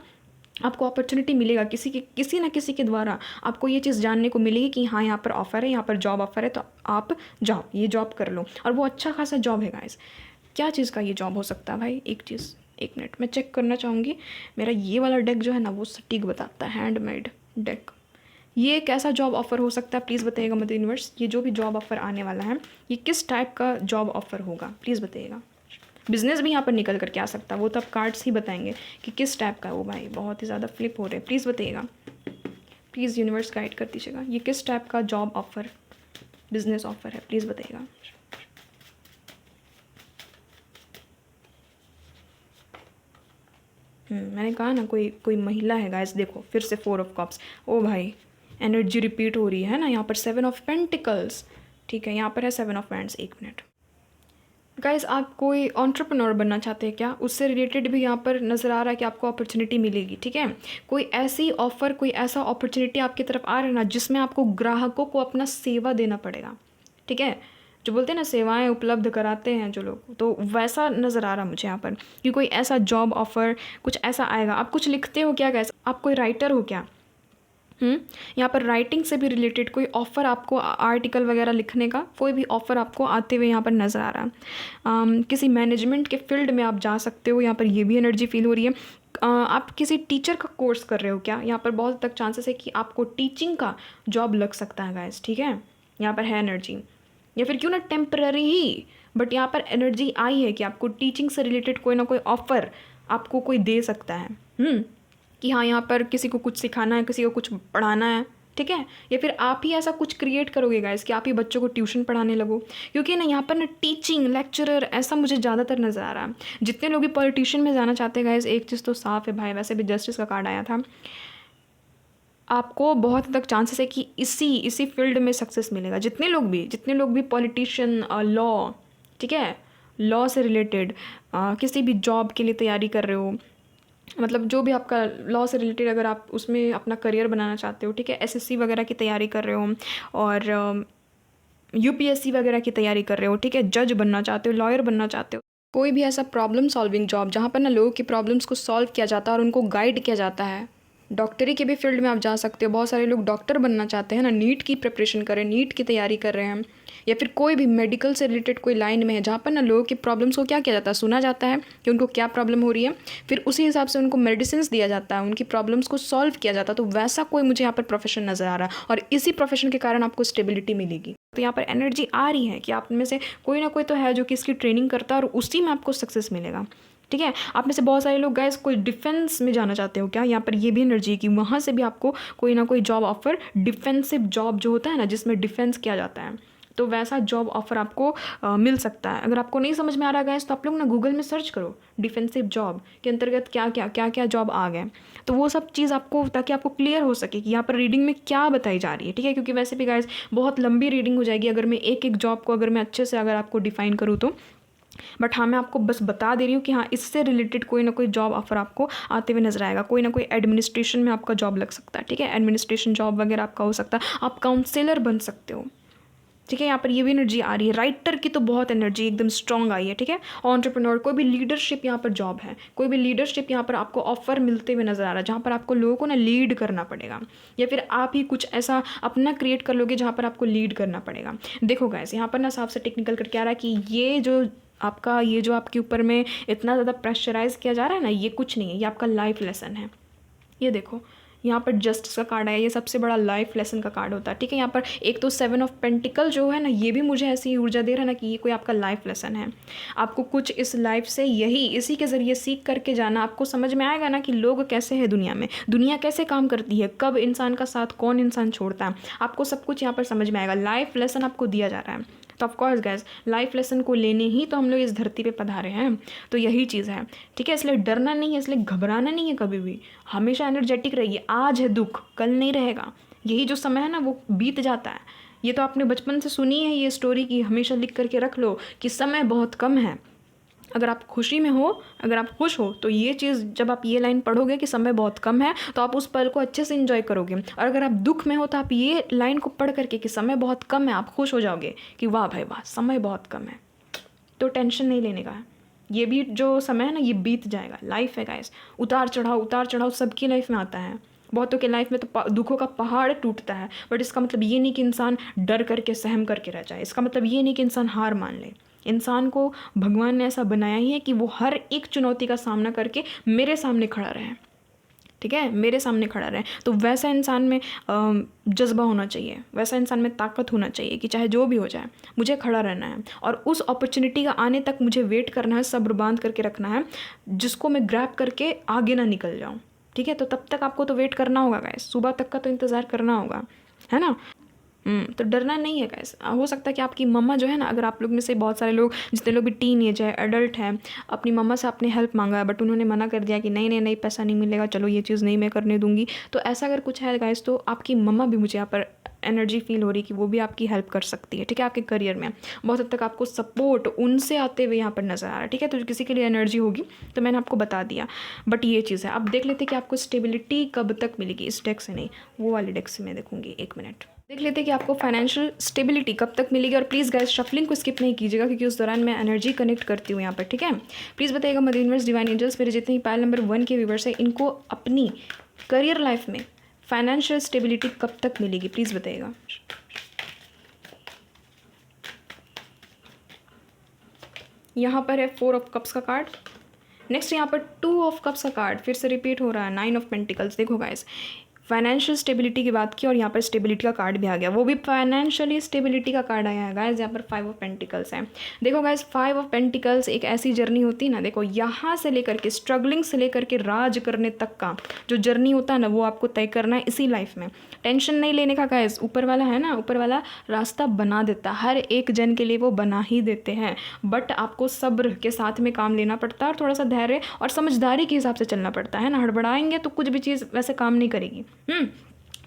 Speaker 1: आपको अपॉर्चुनिटी मिलेगा किसी ना किसी के द्वारा आपको ये चीज़ जानने को मिलेगी कि हाँ यहाँ पर ऑफ़र है, यहाँ पर जॉब ऑफ़र है, तो आप जाओ ये जॉब कर लो। और वो अच्छा खासा जॉब है गाइस। क्या चीज़ का ये जॉब हो सकता है भाई? एक मिनट मैं चेक करना चाहूँगी। मेरा ये वाला डेक जो है ना वो सटीक बताता है, हैंडमेड डेक। ये कैसा जॉब ऑफ़र हो सकता है प्लीज़ बताइएगा मदर यूनिवर्स। ये जो भी जॉब ऑफ़र आने वाला है ये किस टाइप का जॉब ऑफ़र होगा प्लीज़ बताइएगा। बिजनेस भी यहाँ पर निकल करके आ सकता है, वो तो अब कार्ड्स ही बताएंगे कि किस टाइप का है वो। भाई बहुत ही ज़्यादा फ्लिप हो रहे हैं, प्लीज़ बताइएगा, प्लीज़ यूनिवर्स गाइड कर दीजिएगा। ये किस टाइप का जॉब ऑफ़र, बिजनेस ऑफ़र है, प्लीज़ बताइएगा। मैंने कहा ना कोई महिला है गाइस। देखो फिर से 4 ऑफ कप्स। ओ भाई एनर्जी रिपीट हो रही है ना यहाँ पर। 7 ऑफ पेंटिकल्स, ठीक है, यहाँ पर है 7 ऑफ वैंड्स। एक मिनट गाइस, आप कोई एंटरप्रेन्योर बनना चाहते हैं क्या? उससे रिलेटेड भी यहाँ पर नज़र आ रहा है कि आपको अपॉर्चुनिटी मिलेगी। ठीक है, कोई ऐसी ऑफ़र, कोई ऐसा अपॉर्चुनिटी आपकी तरफ आ रहा है ना जिसमें आपको ग्राहकों को अपना सेवा देना पड़ेगा। ठीक है, जो बोलते हैं ना सेवाएं उपलब्ध कराते हैं जो लोग, तो वैसा नज़र आ रहा मुझे यहाँ पर कि कोई ऐसा जॉब ऑफ़र कुछ ऐसा आएगा। आप कुछ लिखते हो क्या गाइस? आप कोई राइटर हो क्या? यहाँ पर राइटिंग से भी रिलेटेड कोई ऑफ़र आपको, आर्टिकल वगैरह लिखने का कोई भी ऑफ़र आपको आते हुए यहाँ पर नज़र आ रहा है। किसी मैनेजमेंट के फील्ड में आप जा सकते हो, यहाँ पर ये भी एनर्जी फील हो रही है। आप किसी टीचर का कोर्स कर रहे हो क्या? यहाँ पर बहुत तक चांसेस है कि आपको टीचिंग का जॉब लग सकता है गाइस। ठीक है, यहाँ पर है एनर्जी, या फिर क्यों ना टेम्पररी ही, बट यहाँ पर एनर्जी आई है कि आपको टीचिंग से रिलेटेड कोई ना कोई ऑफ़र आपको कोई दे सकता है। कि हाँ यहाँ पर किसी को कुछ सिखाना है, किसी को कुछ पढ़ाना है। ठीक है, या फिर आप ही ऐसा कुछ क्रिएट करोगे गाइस कि आप ही बच्चों को ट्यूशन पढ़ाने लगो। क्योंकि ना यहाँ पर ना टीचिंग लेक्चरर ऐसा मुझे ज़्यादातर नज़र आ रहा है। जितने लोग भी पॉलिटिशियन में जाना चाहते हैं गाइस, एक चीज़ तो साफ़ है भाई, वैसे भी जस्टिस का कार्ड आया था, आपको बहुत हद तक चांसेस है कि इसी फील्ड में सक्सेस मिलेगा। जितने लोग भी पॉलिटिशियन, लॉ, ठीक है, लॉ से रिलेटेड किसी भी जॉब के लिए तैयारी कर रहे हो, मतलब जो भी आपका लॉ से रिलेटेड अगर आप उसमें अपना करियर बनाना चाहते हो, ठीक है, एसएससी वगैरह की तैयारी कर रहे हो और यूपीएससी वगैरह की तैयारी कर रहे हो, ठीक है, जज बनना चाहते हो, लॉयर बनना चाहते हो, कोई भी ऐसा प्रॉब्लम सॉल्विंग जॉब जहाँ पर ना लोगों की प्रॉब्लम्स को सॉल्व किया जाता है और उनको गाइड किया जाता है डॉक्टरी के भी फील्ड में आप जा सकते हो। बहुत सारे लोग डॉक्टर बनना चाहते हैं ना, नीट की प्रिपरेशन कर रहे हैं, नीट की तैयारी कर रहे हैं, या फिर कोई भी मेडिकल से रिलेटेड कोई लाइन में है जहाँ पर ना लोगों की प्रॉब्लम्स को क्या किया जाता है, सुना जाता है कि उनको क्या प्रॉब्लम हो रही है, फिर उसी हिसाब से उनको मेडिसिन दिया जाता है, उनकी प्रॉब्लम्स को सॉल्व किया जाता है। तो वैसा कोई मुझे यहाँ पर प्रोफेशन नज़र आ रहा है, और इसी प्रोफेशन के कारण आपको स्टेबिलिटी मिलेगी। तो यहाँ पर एनर्जी आ रही है कि आप में से कोई ना कोई तो है जो कि इसकी ट्रेनिंग करता है और उसी में आपको सक्सेस मिलेगा। ठीक है, आप में से बहुत सारे लोग गाइस कोई डिफेंस में जाना चाहते हो क्या, यहाँ पर ये भी एनर्जी कि वहाँ से भी आपको कोई ना कोई जॉब ऑफर, डिफेंसिव जॉब जो होता है ना जिसमें डिफेंस किया जाता है, तो वैसा जॉब ऑफर आपको मिल सकता है। अगर आपको नहीं समझ में आ रहा गाइस तो आप लोग ना गूगल में सर्च करो डिफेंसिव जॉब के अंतर्गत क्या जॉब आ गए, तो वो सब चीज़ आपको, ताकि आपको क्लियर हो सके कि यहाँ पर रीडिंग में क्या बताई जा रही है। ठीक है, क्योंकि वैसे भी गाइस बहुत लंबी रीडिंग हो जाएगी अगर मैं एक एक जॉब को अगर मैं अच्छे से अगर आपको डिफाइन करूँ तो। बट हाँ, मैं आपको बस बता दे रही हूँ कि हाँ, इससे रिलेटेड कोई ना कोई जॉब ऑफर आपको आते हुए नजर आएगा। कोई ना कोई एडमिनिस्ट्रेशन में आपका जॉब लग सकता है। ठीक है, एडमिनिस्ट्रेशन जॉब वगैरह आपका हो सकता है, आप काउंसलर बन सकते हो। ठीक है, यहाँ पर ये भी एनर्जी आ रही है। राइटर की तो बहुत एनर्जी एकदम स्ट्रॉन्ग आई है। ठीक है, एंटरप्रेन्योर, कोई भी लीडरशिप यहाँ पर जॉब है, कोई भी लीडरशिप यहाँ पर आपको ऑफर मिलते हुए नजर आ रहा है, जहाँ पर आपको लोगों को ना लीड करना पड़ेगा, या फिर आप ही कुछ ऐसा अपना क्रिएट कर लोगे जहाँ पर आपको लीड करना पड़ेगा। देखो गाइस, यहाँ पर ना साफ से टेक्निकल करके आ रहा है कि ये जो आपके ऊपर में इतना ज़्यादा प्रेशराइज किया जा रहा है ना, ये कुछ नहीं है, ये आपका लाइफ लेसन है। ये देखो, यहाँ पर जस्टिस का कार्ड है, ये सबसे बड़ा लाइफ लेसन का कार्ड होता है। ठीक है, यहाँ पर एक तो 7 ऑफ पेंटिकल जो है ना, ये भी मुझे ऐसी ऊर्जा दे रहा है ना कि ये कोई आपका लाइफ लेसन है। आपको कुछ इस लाइफ से इसी के ज़रिए सीख करके जाना, आपको समझ में आएगा ना कि लोग कैसे हैं दुनिया में, दुनिया कैसे काम करती है, कब इंसान का साथ कौन इंसान छोड़ता है, आपको सब कुछ यहाँ पर समझ में आएगा। लाइफ लेसन आपको दिया जा रहा है। तो ऑफकोर्स गैस, लाइफ लेसन को लेने ही तो हम लोग इस धरती पे पधारे हैं, तो यही चीज़ है। ठीक है, इसलिए डरना नहीं है, इसलिए घबराना नहीं है कभी भी, हमेशा एनर्जेटिक रहिए। आज है दुख, कल नहीं रहेगा। यही जो समय है ना वो बीत जाता है। ये तो आपने बचपन से सुनी है ये स्टोरी की, हमेशा लिख करके रख लो कि समय बहुत कम है। अगर आप खुशी में हो, अगर आप खुश हो, तो ये चीज़ जब आप ये लाइन पढ़ोगे कि समय बहुत कम है, तो आप उस पल को अच्छे से एंजॉय करोगे। और अगर आप दुख में हो तो आप ये लाइन को पढ़ करके कि समय बहुत कम है, आप खुश हो जाओगे कि वाह भाई वाह, समय बहुत कम है, तो टेंशन नहीं लेने का है। ये भी जो समय है ना ये बीत जाएगा। लाइफ है गाइस, उतार चढ़ाव सबकी लाइफ में आता है। बहुतों के लाइफ में तो दुखों का पहाड़ टूटता है, बट इसका मतलब ये नहीं कि इंसान डर करके सहम करके रह जाए। इसका मतलब ये नहीं कि इंसान हार मान ले। इंसान को भगवान ने ऐसा बनाया ही है कि वो हर एक चुनौती का सामना करके मेरे सामने खड़ा रहे। ठीक है, मेरे सामने खड़ा रहे। तो वैसा इंसान में जज्बा होना चाहिए, वैसा इंसान में ताकत होना चाहिए कि चाहे जो भी हो जाए मुझे खड़ा रहना है, और उस अपॉर्चुनिटी का आने तक मुझे वेट करना है, सब्र बांध करके रखना है, जिसको मैं ग्रैब करके आगे ना निकल जाऊँ। ठीक है, तो तब तक आपको तो वेट करना होगा गाइस, सुबह तक का तो इंतज़ार करना होगा, है ना। तो डरना नहीं है गाइस। हो सकता है कि आपकी मम्मा जो है ना, अगर आप लोग में से बहुत सारे लोग, जितने लोग भी टीन एज है, एडल्ट है, अपनी मम्मा से आपने हेल्प मांगा है बट उन्होंने मना कर दिया कि नहीं पैसा नहीं मिलेगा, चलो ये चीज़ नहीं मैं करने दूंगी, तो ऐसा अगर कुछ है गाइस, तो आपकी मम्मा भी, मुझे यहाँ पर एनर्जी फील हो रही कि वो भी आपकी हेल्प कर सकती है। ठीक है, आपके करियर में बहुत हद तक आपको सपोर्ट उनसे आते हुए यहाँ पर नज़र आ रहा है। ठीक है, तो किसी के लिए एनर्जी होगी तो मैंने आपको बता दिया, बट ये चीज़ है। अब देख लेते कि आपको स्टेबिलिटी कब तक मिलेगी, इस डेक से नहीं, वो वाले डेक से मैं देखूंगी। 1 मिनट देख लेते हैं कि आपको फाइनेंशियल स्टेबिलिटी कब तक मिलेगी। और प्लीज़ गाइस, शफलिंग को स्किप नहीं कीजिएगा, क्योंकि उस दौरान मैं एनर्जी कनेक्ट करती हूँ यहाँ पर। ठीक है, प्लीज़ बताइएगा मदर यूनिवर्स, डिवाइन एंजल्स, मेरे जितने ही पायल नंबर 1 के व्यूवर्स हैं, इनको अपनी करियर लाइफ में फाइनेंशियल स्टेबिलिटी कब तक मिलेगी, प्लीज़ बताइएगा। यहाँ पर है 4 ऑफ कप्स का कार्ड। नेक्स्ट यहाँ पर 2 ऑफ कप्स का कार्ड फिर से रिपीट हो रहा है, 9 ऑफ पेंटिकल्स। देखो गाइस, फाइनेंशियल स्टेबिलिटी की बात की और यहाँ पर स्टेबिलिटी का कार्ड भी आ गया, वो भी फाइनेंशियली स्टेबिलिटी का कार्ड आया है गाइस। यहाँ पर 5 ऑफ पेंटिकल्स है। देखो गाइस, 5 ऑफ पेंटिकल्स एक ऐसी जर्नी होती है ना, देखो यहाँ से लेकर के स्ट्रगलिंग से लेकर के राज करने तक का जो जर्नी होता है ना, वो आपको तय करना है इसी लाइफ में। टेंशन नहीं लेने का गाइस, ऊपर वाला है ना, ऊपर वाला रास्ता बना देता है, हर एक जन के लिए वो बना ही देते हैं, बट आपको सब्र के साथ में काम लेना पड़ता है और थोड़ा सा धैर्य और समझदारी के हिसाब से चलना पड़ता है ना। हड़बड़ाएंगे तो कुछ भी चीज़ वैसे काम नहीं करेगी।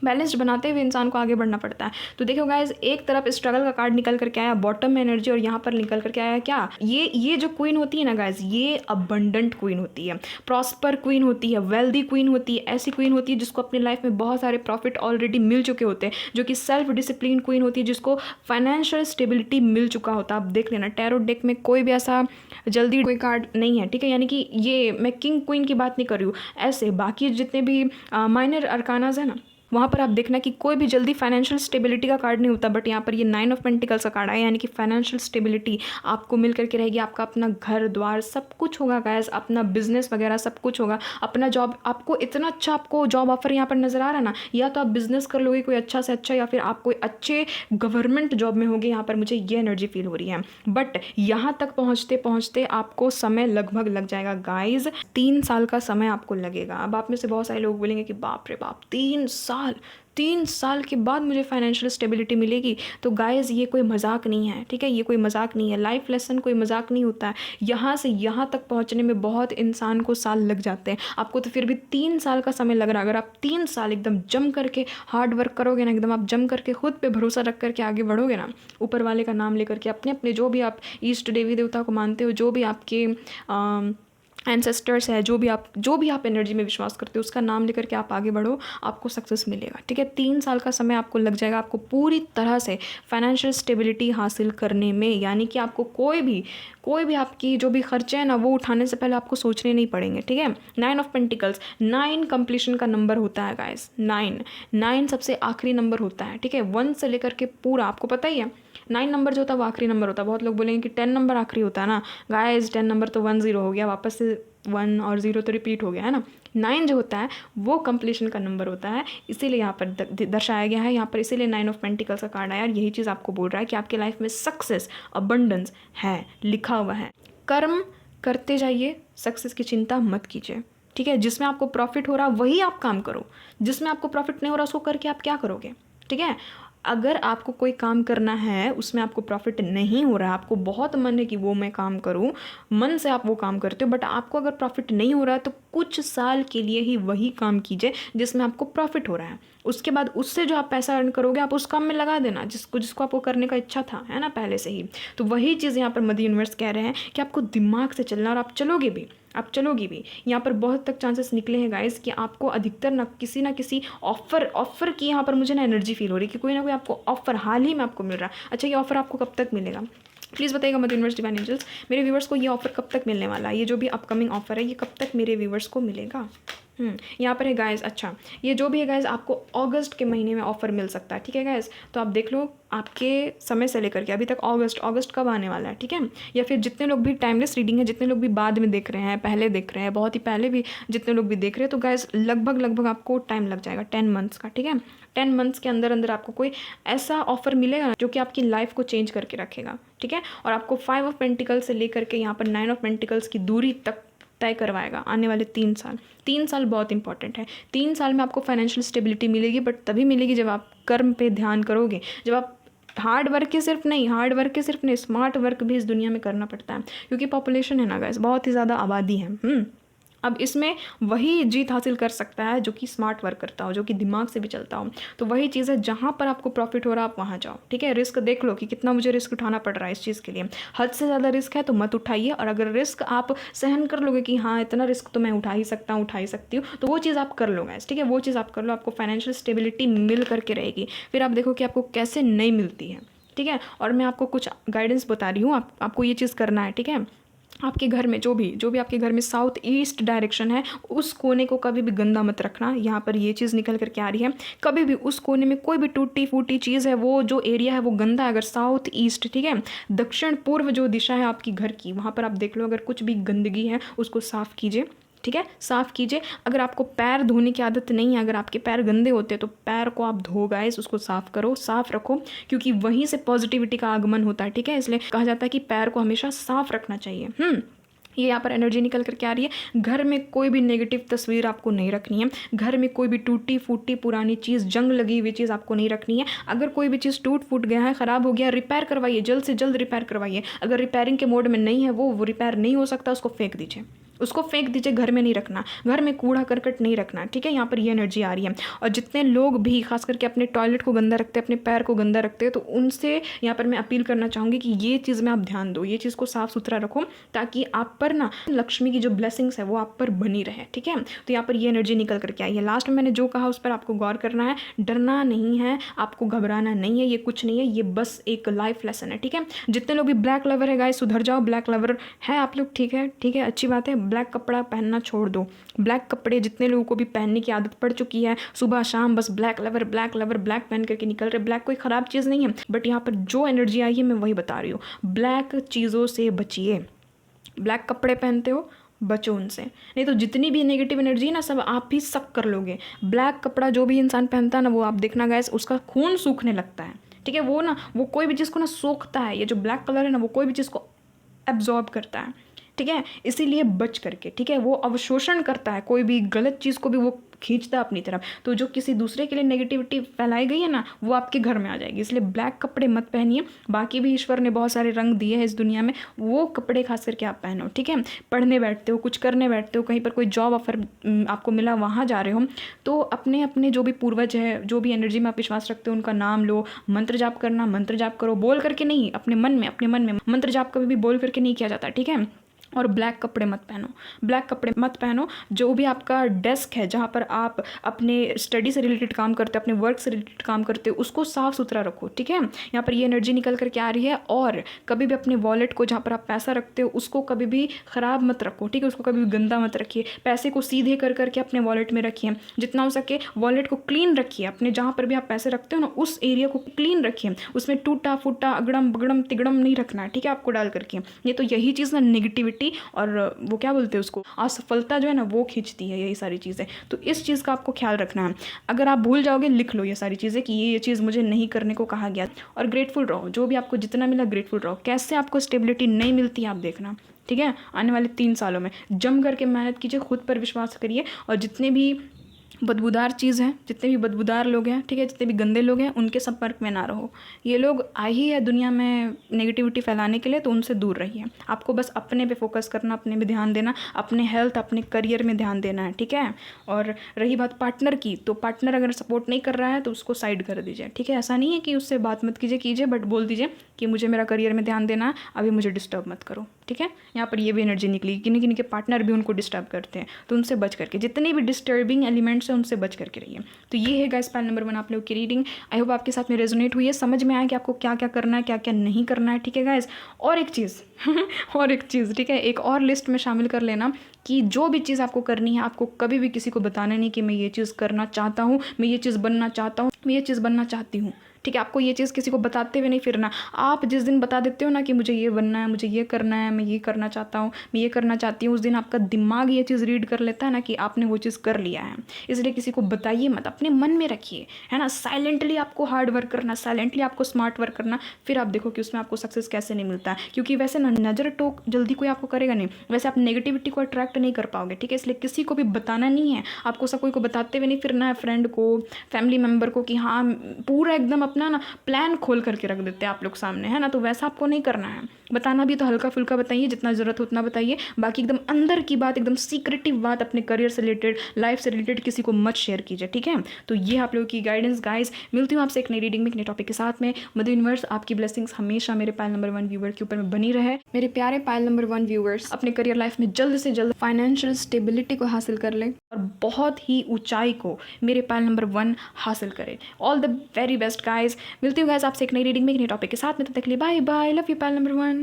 Speaker 1: बैलेंस्ड बनाते हुए इंसान को आगे बढ़ना पड़ता है। तो देखो गाइज, एक तरफ स्ट्रगल का कार्ड निकल करके आया बॉटम में एनर्जी, और यहाँ पर निकल करके आया क्या, ये जो क्वीन होती है ना गाइज, ये अबंडेंट क्वीन होती है, प्रॉस्पर क्वीन होती है, वेल्दी क्वीन होती है, ऐसी क्वीन होती है जिसको अपनी लाइफ में बहुत सारे प्रॉफिट ऑलरेडी मिल चुके होते हैं, जो कि सेल्फ डिसिप्लिन क्वीन होती है, जिसको फाइनेंशियल स्टेबिलिटी मिल चुका होता है। आप देख लेना टैरो डेक में कोई भी ऐसा जल्दी कोई कार्ड नहीं है, ठीक है। यानी कि ये मैं किंग क्वीन की बात नहीं कर रही हूँ, ऐसे बाकी जितने भी माइनर अरकानाज है ना, वहाँ पर आप देखना कि कोई भी जल्दी फाइनेंशियल स्टेबिलिटी का कार्ड नहीं होता। बट यहाँ पर ये 9 ऑफ पेंटिकल्स का कार्ड आया, यानी कि फाइनेंशियल स्टेबिलिटी आपको मिल करके रहेगी। आपका अपना घर द्वार सब कुछ होगा गाइस, अपना बिजनेस वगैरह सब कुछ होगा, अपना जॉब, आपको इतना अच्छा आपको जॉब ऑफर यहाँ पर नजर आ रहा है ना, या तो आप बिजनेस कर लोगे कोई अच्छा से अच्छा, या फिर आप कोई अच्छे गवर्नमेंट जॉब में होगे। यहाँ पर मुझे ये एनर्जी फील हो रही है। बट यहाँ तक पहुँचते पहुँचते आपको समय लगभग लग जाएगा गाइज, 3 साल का समय आपको लगेगा। अब आप में से बहुत सारे लोग बोलेंगे कि बाप रे बाप 3 साल के बाद मुझे फाइनेंशियल स्टेबिलिटी मिलेगी। तो गाइज ये कोई मजाक नहीं है, ठीक है, ये कोई मजाक नहीं है। लाइफ लेसन कोई मजाक नहीं होता है। यहाँ से यहाँ तक पहुँचने में बहुत इंसान को साल लग जाते हैं, आपको तो फिर भी 3 साल का समय लग रहा है। अगर आप 3 साल एकदम जम करके हार्ड वर्क करोगे ना, एकदम आप जम करके खुद पे भरोसा रख करके आगे बढ़ोगे ना, ऊपर वाले का नाम लेकर के, अपने अपने जो भी आप ईष्ट देवी देवता को मानते हो, जो भी आपके एंसेस्टर्स है, जो भी आप एनर्जी में विश्वास करते हो, उसका नाम लेकर के आप आगे बढ़ो, आपको सक्सेस मिलेगा, ठीक है। 3 साल का समय आपको लग जाएगा, आपको पूरी तरह से फाइनेंशियल स्टेबिलिटी हासिल करने में। यानी कि आपको कोई भी आपकी जो भी खर्चे हैं ना, वो उठाने से पहले आपको सोचने नहीं पड़ेंगे, ठीक है। 9 ऑफ पेंटिकल्स, 9 कंप्लीशन का नंबर होता है गाइस, 9 सबसे आखिरी नंबर होता है, ठीक है। 1 से लेकर के पूरा, आपको पता ही है 9 नंबर जो होता है वो आखिरी नंबर होता है। बहुत लोग बोलेंगे कि 10 नंबर आखिरी होता है ना, गाइस 10 नंबर तो 1 0 हो गया, वापस से 1 और 0 तो रिपीट हो गया है ना। 9 जो होता है वो कंप्लीशन का नंबर होता है, इसीलिए यहाँ पर दर्शाया गया है यहाँ पर, इसीलिए 9 ऑफ पेंटिकल्स का कार्ड आया। और यही चीज़ आपको बोल रहा है कि आपके लाइफ में सक्सेस, अबंडेंस है, लिखा हुआ है। कर्म करते जाइए, सक्सेस की चिंता मत कीजिए, ठीक है। जिसमें आपको प्रॉफिट हो रहा है वही आप काम करो, जिसमें आपको प्रॉफिट नहीं हो रहा उसको करके आप क्या करोगे, ठीक है। अगर आपको कोई काम करना है, उसमें आपको प्रॉफिट नहीं हो रहा है, आपको बहुत मन है कि वो मैं काम करूं, मन से आप वो काम करते हो, बट आपको अगर प्रॉफिट नहीं हो रहा है तो कुछ साल के लिए ही वही काम कीजिए जिसमें आपको प्रॉफिट हो रहा है। उसके बाद उससे जो आप पैसा अर्न करोगे आप उस काम में लगा देना जिसको आपको करने का इच्छा था, है ना, पहले से ही। तो वही चीज़ यहाँ पर मदर यूनिवर्स कह रहे हैं कि आपको दिमाग से चलना, और आप चलोगे भी। यहाँ पर बहुत तक चांसेस निकले हैं गाइस कि आपको अधिकतर ना किसी ऑफर की यहाँ पर मुझे ना एनर्जी फील हो रही है कि कोई ना कोई आपको ऑफर हाल ही में आपको मिल रहा है। अच्छा, ये ऑफर आपको कब तक मिलेगा, प्लीज़ बताइएगा मदर यूनिवर्स डिवाइन एंजल्स, मेरे व्यूवर्स को ये ऑफर कब तक मिलने वाला है, ये जो भी अपकमिंग ऑफर है ये कब तक मेरे व्यूवर्स को मिलेगा। यहाँ पर है गाइस, अच्छा ये जो भी है गाइस आपको अगस्त के महीने में ऑफर मिल सकता है, ठीक है गाइस। तो आप देख लो आपके समय से लेकर के अभी तक अगस्त कब आने वाला है, ठीक है। या फिर जितने लोग भी टाइमलेस रीडिंग है, जितने लोग भी बाद में देख रहे हैं, पहले देख रहे हैं, बहुत ही पहले भी जितने लोग भी देख रहे हैं, तो गाइस लगभग आपको टाइम लग जाएगा 10 मंथ्स का, ठीक है। 10 मंथ्स के अंदर आपको कोई ऐसा ऑफर मिलेगा जो कि आपकी लाइफ को चेंज करके रखेगा, ठीक है। और आपको 5 ऑफ पेंटिकल्स से लेकर के यहाँ पर 9 ऑफ पेंटिकल्स की दूरी तक तय करवाएगा आने वाले 3 साल बहुत इंपॉर्टेंट है। 3 साल में आपको फाइनेंशियल स्टेबिलिटी मिलेगी, बट तभी मिलेगी जब आप कर्म पे ध्यान करोगे, जब आप हार्ड वर्क के सिर्फ नहीं स्मार्ट वर्क भी इस दुनिया में करना पड़ता है, क्योंकि पॉपुलेशन है ना गाइस, बहुत ही ज़्यादा आबादी है। अब इसमें वही जीत हासिल कर सकता है जो कि स्मार्ट वर्क करता हो, जो कि दिमाग से भी चलता हो। तो वही चीज़ है, जहाँ पर आपको प्रॉफिट हो रहा है आप वहाँ जाओ, ठीक है। रिस्क देख लो कि कितना मुझे रिस्क उठाना पड़ रहा है इस चीज़ के लिए। हद से ज़्यादा रिस्क है तो मत उठाइए, और अगर रिस्क आप सहन कर लोगे कि हाँ इतना रिस्क तो मैं उठा ही सकता हूँ, उठा ही सकती हूँ, तो वो चीज़ आप कर लो गाइस, ठीक है। वो चीज़ आप कर लो, आपको फाइनेंशियल स्टेबिलिटी मिल करके रहेगी। फिर आप देखो कि आपको कैसे नहीं मिलती है, ठीक है। और मैं आपको कुछ गाइडेंस बता रही हूँ, आपको ये चीज़ करना है, ठीक है। आपके घर में जो भी आपके घर में साउथ ईस्ट डायरेक्शन है, उस कोने को कभी भी गंदा मत रखना। यहाँ पर ये चीज़ निकल करके आ रही है, कभी भी उस कोने में कोई भी टूटी फूटी चीज़ है, वो जो एरिया है वो गंदा है, अगर साउथ ईस्ट, ठीक है, दक्षिण पूर्व जो दिशा है आपकी घर की, वहाँ पर आप देख लो अगर कुछ भी गंदगी है उसको साफ़ कीजिए, ठीक है, साफ़ कीजिए। अगर आपको पैर धोने की आदत नहीं है, अगर आपके पैर गंदे होते हैं तो पैर को आप धो गाइस, उसको साफ़ करो, साफ़ रखो, क्योंकि वहीं से पॉजिटिविटी का आगमन होता है, ठीक है। इसलिए कहा जाता है कि पैर को हमेशा साफ़ रखना चाहिए। ये यहाँ पर एनर्जी निकल करके आ रही है। घर में कोई भी नेगेटिव तस्वीर आपको नहीं रखनी है, घर में कोई भी टूटी फूटी पुरानी चीज़, जंग लगी हुई चीज़ आपको नहीं रखनी है। अगर कोई भी चीज़ टूट फूट गया है, ख़राब हो गया, रिपेयर करवाइए, जल्द से जल्द रिपेयर करवाइए। अगर रिपेयरिंग के मोड में नहीं है वो रिपेयर नहीं हो सकता, उसको फेंक दीजिए, उसको फेंक दीजिए, घर में नहीं रखना, घर में कूड़ा करकट नहीं रखना, ठीक है। यहाँ पर ये एनर्जी आ रही है। और जितने लोग भी खास करके अपने टॉयलेट को गंदा रखते हैं, अपने पैर को गंदा रखते हैं, तो उनसे यहाँ पर मैं अपील करना चाहूँगी कि ये चीज़ में आप ध्यान दो, ये चीज़ को साफ़ सुथरा रखो, ताकि आप पर ना लक्ष्मी की जो ब्लेसिंग्स है वो आप पर बनी रहे, ठीक है। तो यहाँ पर ये एनर्जी निकल करके आई है। लास्ट में मैंने जो कहा उस पर आपको गौर करना है, डरना नहीं है, आपको घबराना नहीं है, ये कुछ नहीं है, ये बस एक लाइफ लेसन है, ठीक है। जितने लोग भी ब्लैक लवर है गाइस, सुधर जाओ, ब्लैक लवर है आप लोग, ठीक है, ठीक है, अच्छी बात है। ब्लैक कपड़ा पहनना छोड़ दो, ब्लैक कपड़े जितने लोगों को भी पहनने की आदत पड़ चुकी है, सुबह शाम बस black lover black lover black पहन करके निकल रहे। ब्लैक कोई ख़राब चीज़ नहीं है, बट यहाँ पर जो एनर्जी आई है मैं वही बता रही हूँ, ब्लैक चीज़ों से बचिए। ब्लैक कपड़े पहनते हो, बचो उनसे, नहीं तो जितनी भी नेगेटिव एनर्जी है ना सब आप ही सक कर लोगे। ब्लैक कपड़ा जो भी इंसान पहनता है ना, वो आप देखना गाइस, उसका खून सूखने लगता है, ठीक है। वो ना, वो कोई भी चीज़ को ना सोखता है, ये जो ब्लैक कलर है ना वो कोई भी चीज़ को एब्जॉर्ब करता है, ठीक है। इसीलिए बच करके, ठीक है, वो अवशोषण करता है, कोई भी गलत चीज़ को भी वो खींचता है अपनी तरफ। तो जो किसी दूसरे के लिए नेगेटिविटी फैलाई गई है ना, वो आपके घर में आ जाएगी। इसलिए ब्लैक कपड़े मत पहनिए। बाकी भी ईश्वर ने बहुत सारे रंग दिए हैं इस दुनिया में, वो कपड़े खास करके आप पहनो, ठीक है। पढ़ने बैठते हो, कुछ करने बैठते हो, कहीं पर कोई जॉब ऑफर आपको मिला, वहाँ जा रहे हो, तो अपने अपने जो भी पूर्वज है, जो भी एनर्जी में आप विश्वास रखते हो, उनका नाम लो, मंत्र जाप करना, मंत्र जाप करो, बोल करके नहीं, अपने मन में, अपने मन में। मंत्र जाप कभी भी बोल करके नहीं किया जाता, ठीक है। और ब्लैक कपड़े मत पहनो, ब्लैक कपड़े मत पहनो। जो भी आपका डेस्क है, जहाँ पर आप अपने स्टडी से रिलेटेड काम करते हो, अपने वर्क से रिलेटेड काम करते हो, उसको साफ़ सुथरा रखो, ठीक है। यहाँ पर ये एनर्जी निकल करके आ रही है। और कभी भी अपने वॉलेट को, जहाँ पर आप पैसा रखते हो, उसको कभी भी ख़राब मत रखो, ठीक है। उसको कभी भी गंदा मत रखिए। पैसे को सीधे कर करके अपने वॉलेट में रखिए, जितना हो सके वॉलेट को क्लीन रखिए। अपने जहाँ पर भी आप पैसे रखते हो ना, उस एरिया को क्लीन रखिए, उसमें टूटा फूटा अगड़म बगड़म तिगड़म नहीं रखना है, ठीक है, आपको डाल करके। ये तो यही चीज़ ना नेगेटिविटी और वो क्या बोलते हैं उसको, असफलता जो है ना वो खींचती है, यही सारी चीज़ें। तो इस चीज़ का आपको ख्याल रखना है। अगर आप भूल जाओगे, लिख लो ये सारी चीज़ें कि ये चीज़ मुझे नहीं करने को कहा गया। और ग्रेटफुल रहो, जो भी आपको जितना मिला ग्रेटफुल रहो। कैसे आपको स्टेबिलिटी नहीं मिलती है आप देखना, ठीक है। आने वाले 3 सालों में जम करके मेहनत कीजिए, खुद पर विश्वास करिए। और जितने भी बदबूदार चीज़ हैं, जितने भी बदबूदार लोग हैं, ठीक है, जितने भी गंदे लोग हैं, उनके संपर्क में ना रहो। ये लोग आए ही है दुनिया में नेगेटिविटी फैलाने के लिए, तो उनसे दूर रहिए। आपको बस अपने पे फोकस करना, अपने पे ध्यान देना, अपने हेल्थ, अपने करियर में ध्यान देना है, ठीक है। और रही बात पार्टनर की, तो पार्टनर अगर सपोर्ट नहीं कर रहा है तो उसको साइड कर दीजिए, ठीक है। ऐसा नहीं है कि उससे बात मत कीजिए, बट बोल दीजिए कि मुझे मेरा करियर में ध्यान देना है, अभी मुझे डिस्टर्ब मत करो, ठीक है। यहाँ पर ये भी एनर्जी निकली, किन्हीं किन्हीं के पार्टनर भी उनको डिस्टर्ब करते हैं, तो उनसे बच करके, जितने भी डिस्टर्बिंग एलिमेंट्स हैं उनसे बच करके रहिए। तो ये है गाइस पाइल नंबर 1 आप लोग की रीडिंग। आई होप आपके साथ में रेजोनेट हुई है, समझ में आया कि आपको क्या क्या करना है, क्या क्या नहीं करना है, ठीक है गाइस। और एक चीज़ और एक चीज़, ठीक है, एक और लिस्ट में शामिल कर लेना कि जो भी चीज़ आपको करनी है, आपको कभी भी किसी को बताना नहीं कि मैं ये चीज़ करना चाहता हूँ, मैं ये चीज़ बनना चाहता हूँ, मैं ये चीज़ बनना चाहती हूँ, ठीक है। आपको ये चीज़ किसी को बताते हुए नहीं फिरना। आप जिस दिन बता देते हो ना कि मुझे ये बनना है, मुझे ये करना है, मैं ये करना चाहता हूँ, मैं ये करना चाहती हूँ, उस दिन आपका दिमाग ये चीज़ रीड कर लेता है ना कि आपने वो चीज़ कर लिया है। इसलिए किसी को बताइए मत, अपने मन में रखिए, है ना। साइलेंटली आपको हार्ड वर्क करना, साइलेंटली आपको स्मार्ट वर्क करना, फिर आप देखो कि उसमें आपको सक्सेस कैसे नहीं मिलता है। क्योंकि वैसे ना नज़र टोक जल्दी कोई आपको करेगा नहीं, वैसे आप नेगेटिविटी को अट्रैक्ट नहीं कर पाओगे, ठीक है। इसलिए किसी को भी बताना नहीं है आपको, सब कोई को बताते हुए नहीं फिरना है, फ्रेंड को, फैमिली मेम्बर को, कि हाँ पूरा एकदम अपना ना प्लान खोल करके रख देते हैं आप लोग सामने, है ना। तो वैसा आपको नहीं करना है। बताना भी तो हल्का फुल्का बताइए, जितना ज़रूरत हो उतना बताइए। बाकी एकदम अंदर की बात, एकदम सीक्रेटिव बात, अपने करियर से रिलेटेड, लाइफ से रिलेटेड किसी को मत शेयर कीजिए, ठीक है। तो ये आप लोगों की गाइडेंस गाइस। मिलती हूँ आपसे एक नई रीडिंग में, एक नए टॉपिक के साथ में। मदर यूनिवर्स आपकी ब्लेसिंग्स हमेशा मेरे पाइल नंबर 1 व्यूअर के ऊपर में बनी रहे। मेरे प्यारे पाइल नंबर 1 व्यूअर्स अपने करियर लाइफ में जल्द से जल्द फाइनेंशियल स्टेबिलिटी को हासिल कर लें और बहुत ही ऊंचाई को मेरे पाइल नंबर 1 हासिल करें। All the very best guys. मिलती हूँ गाइज आपसे एक नई रीडिंग में, एक नए टॉपिक के साथ में। तब तक के लिए bye bye, love you pile number 1।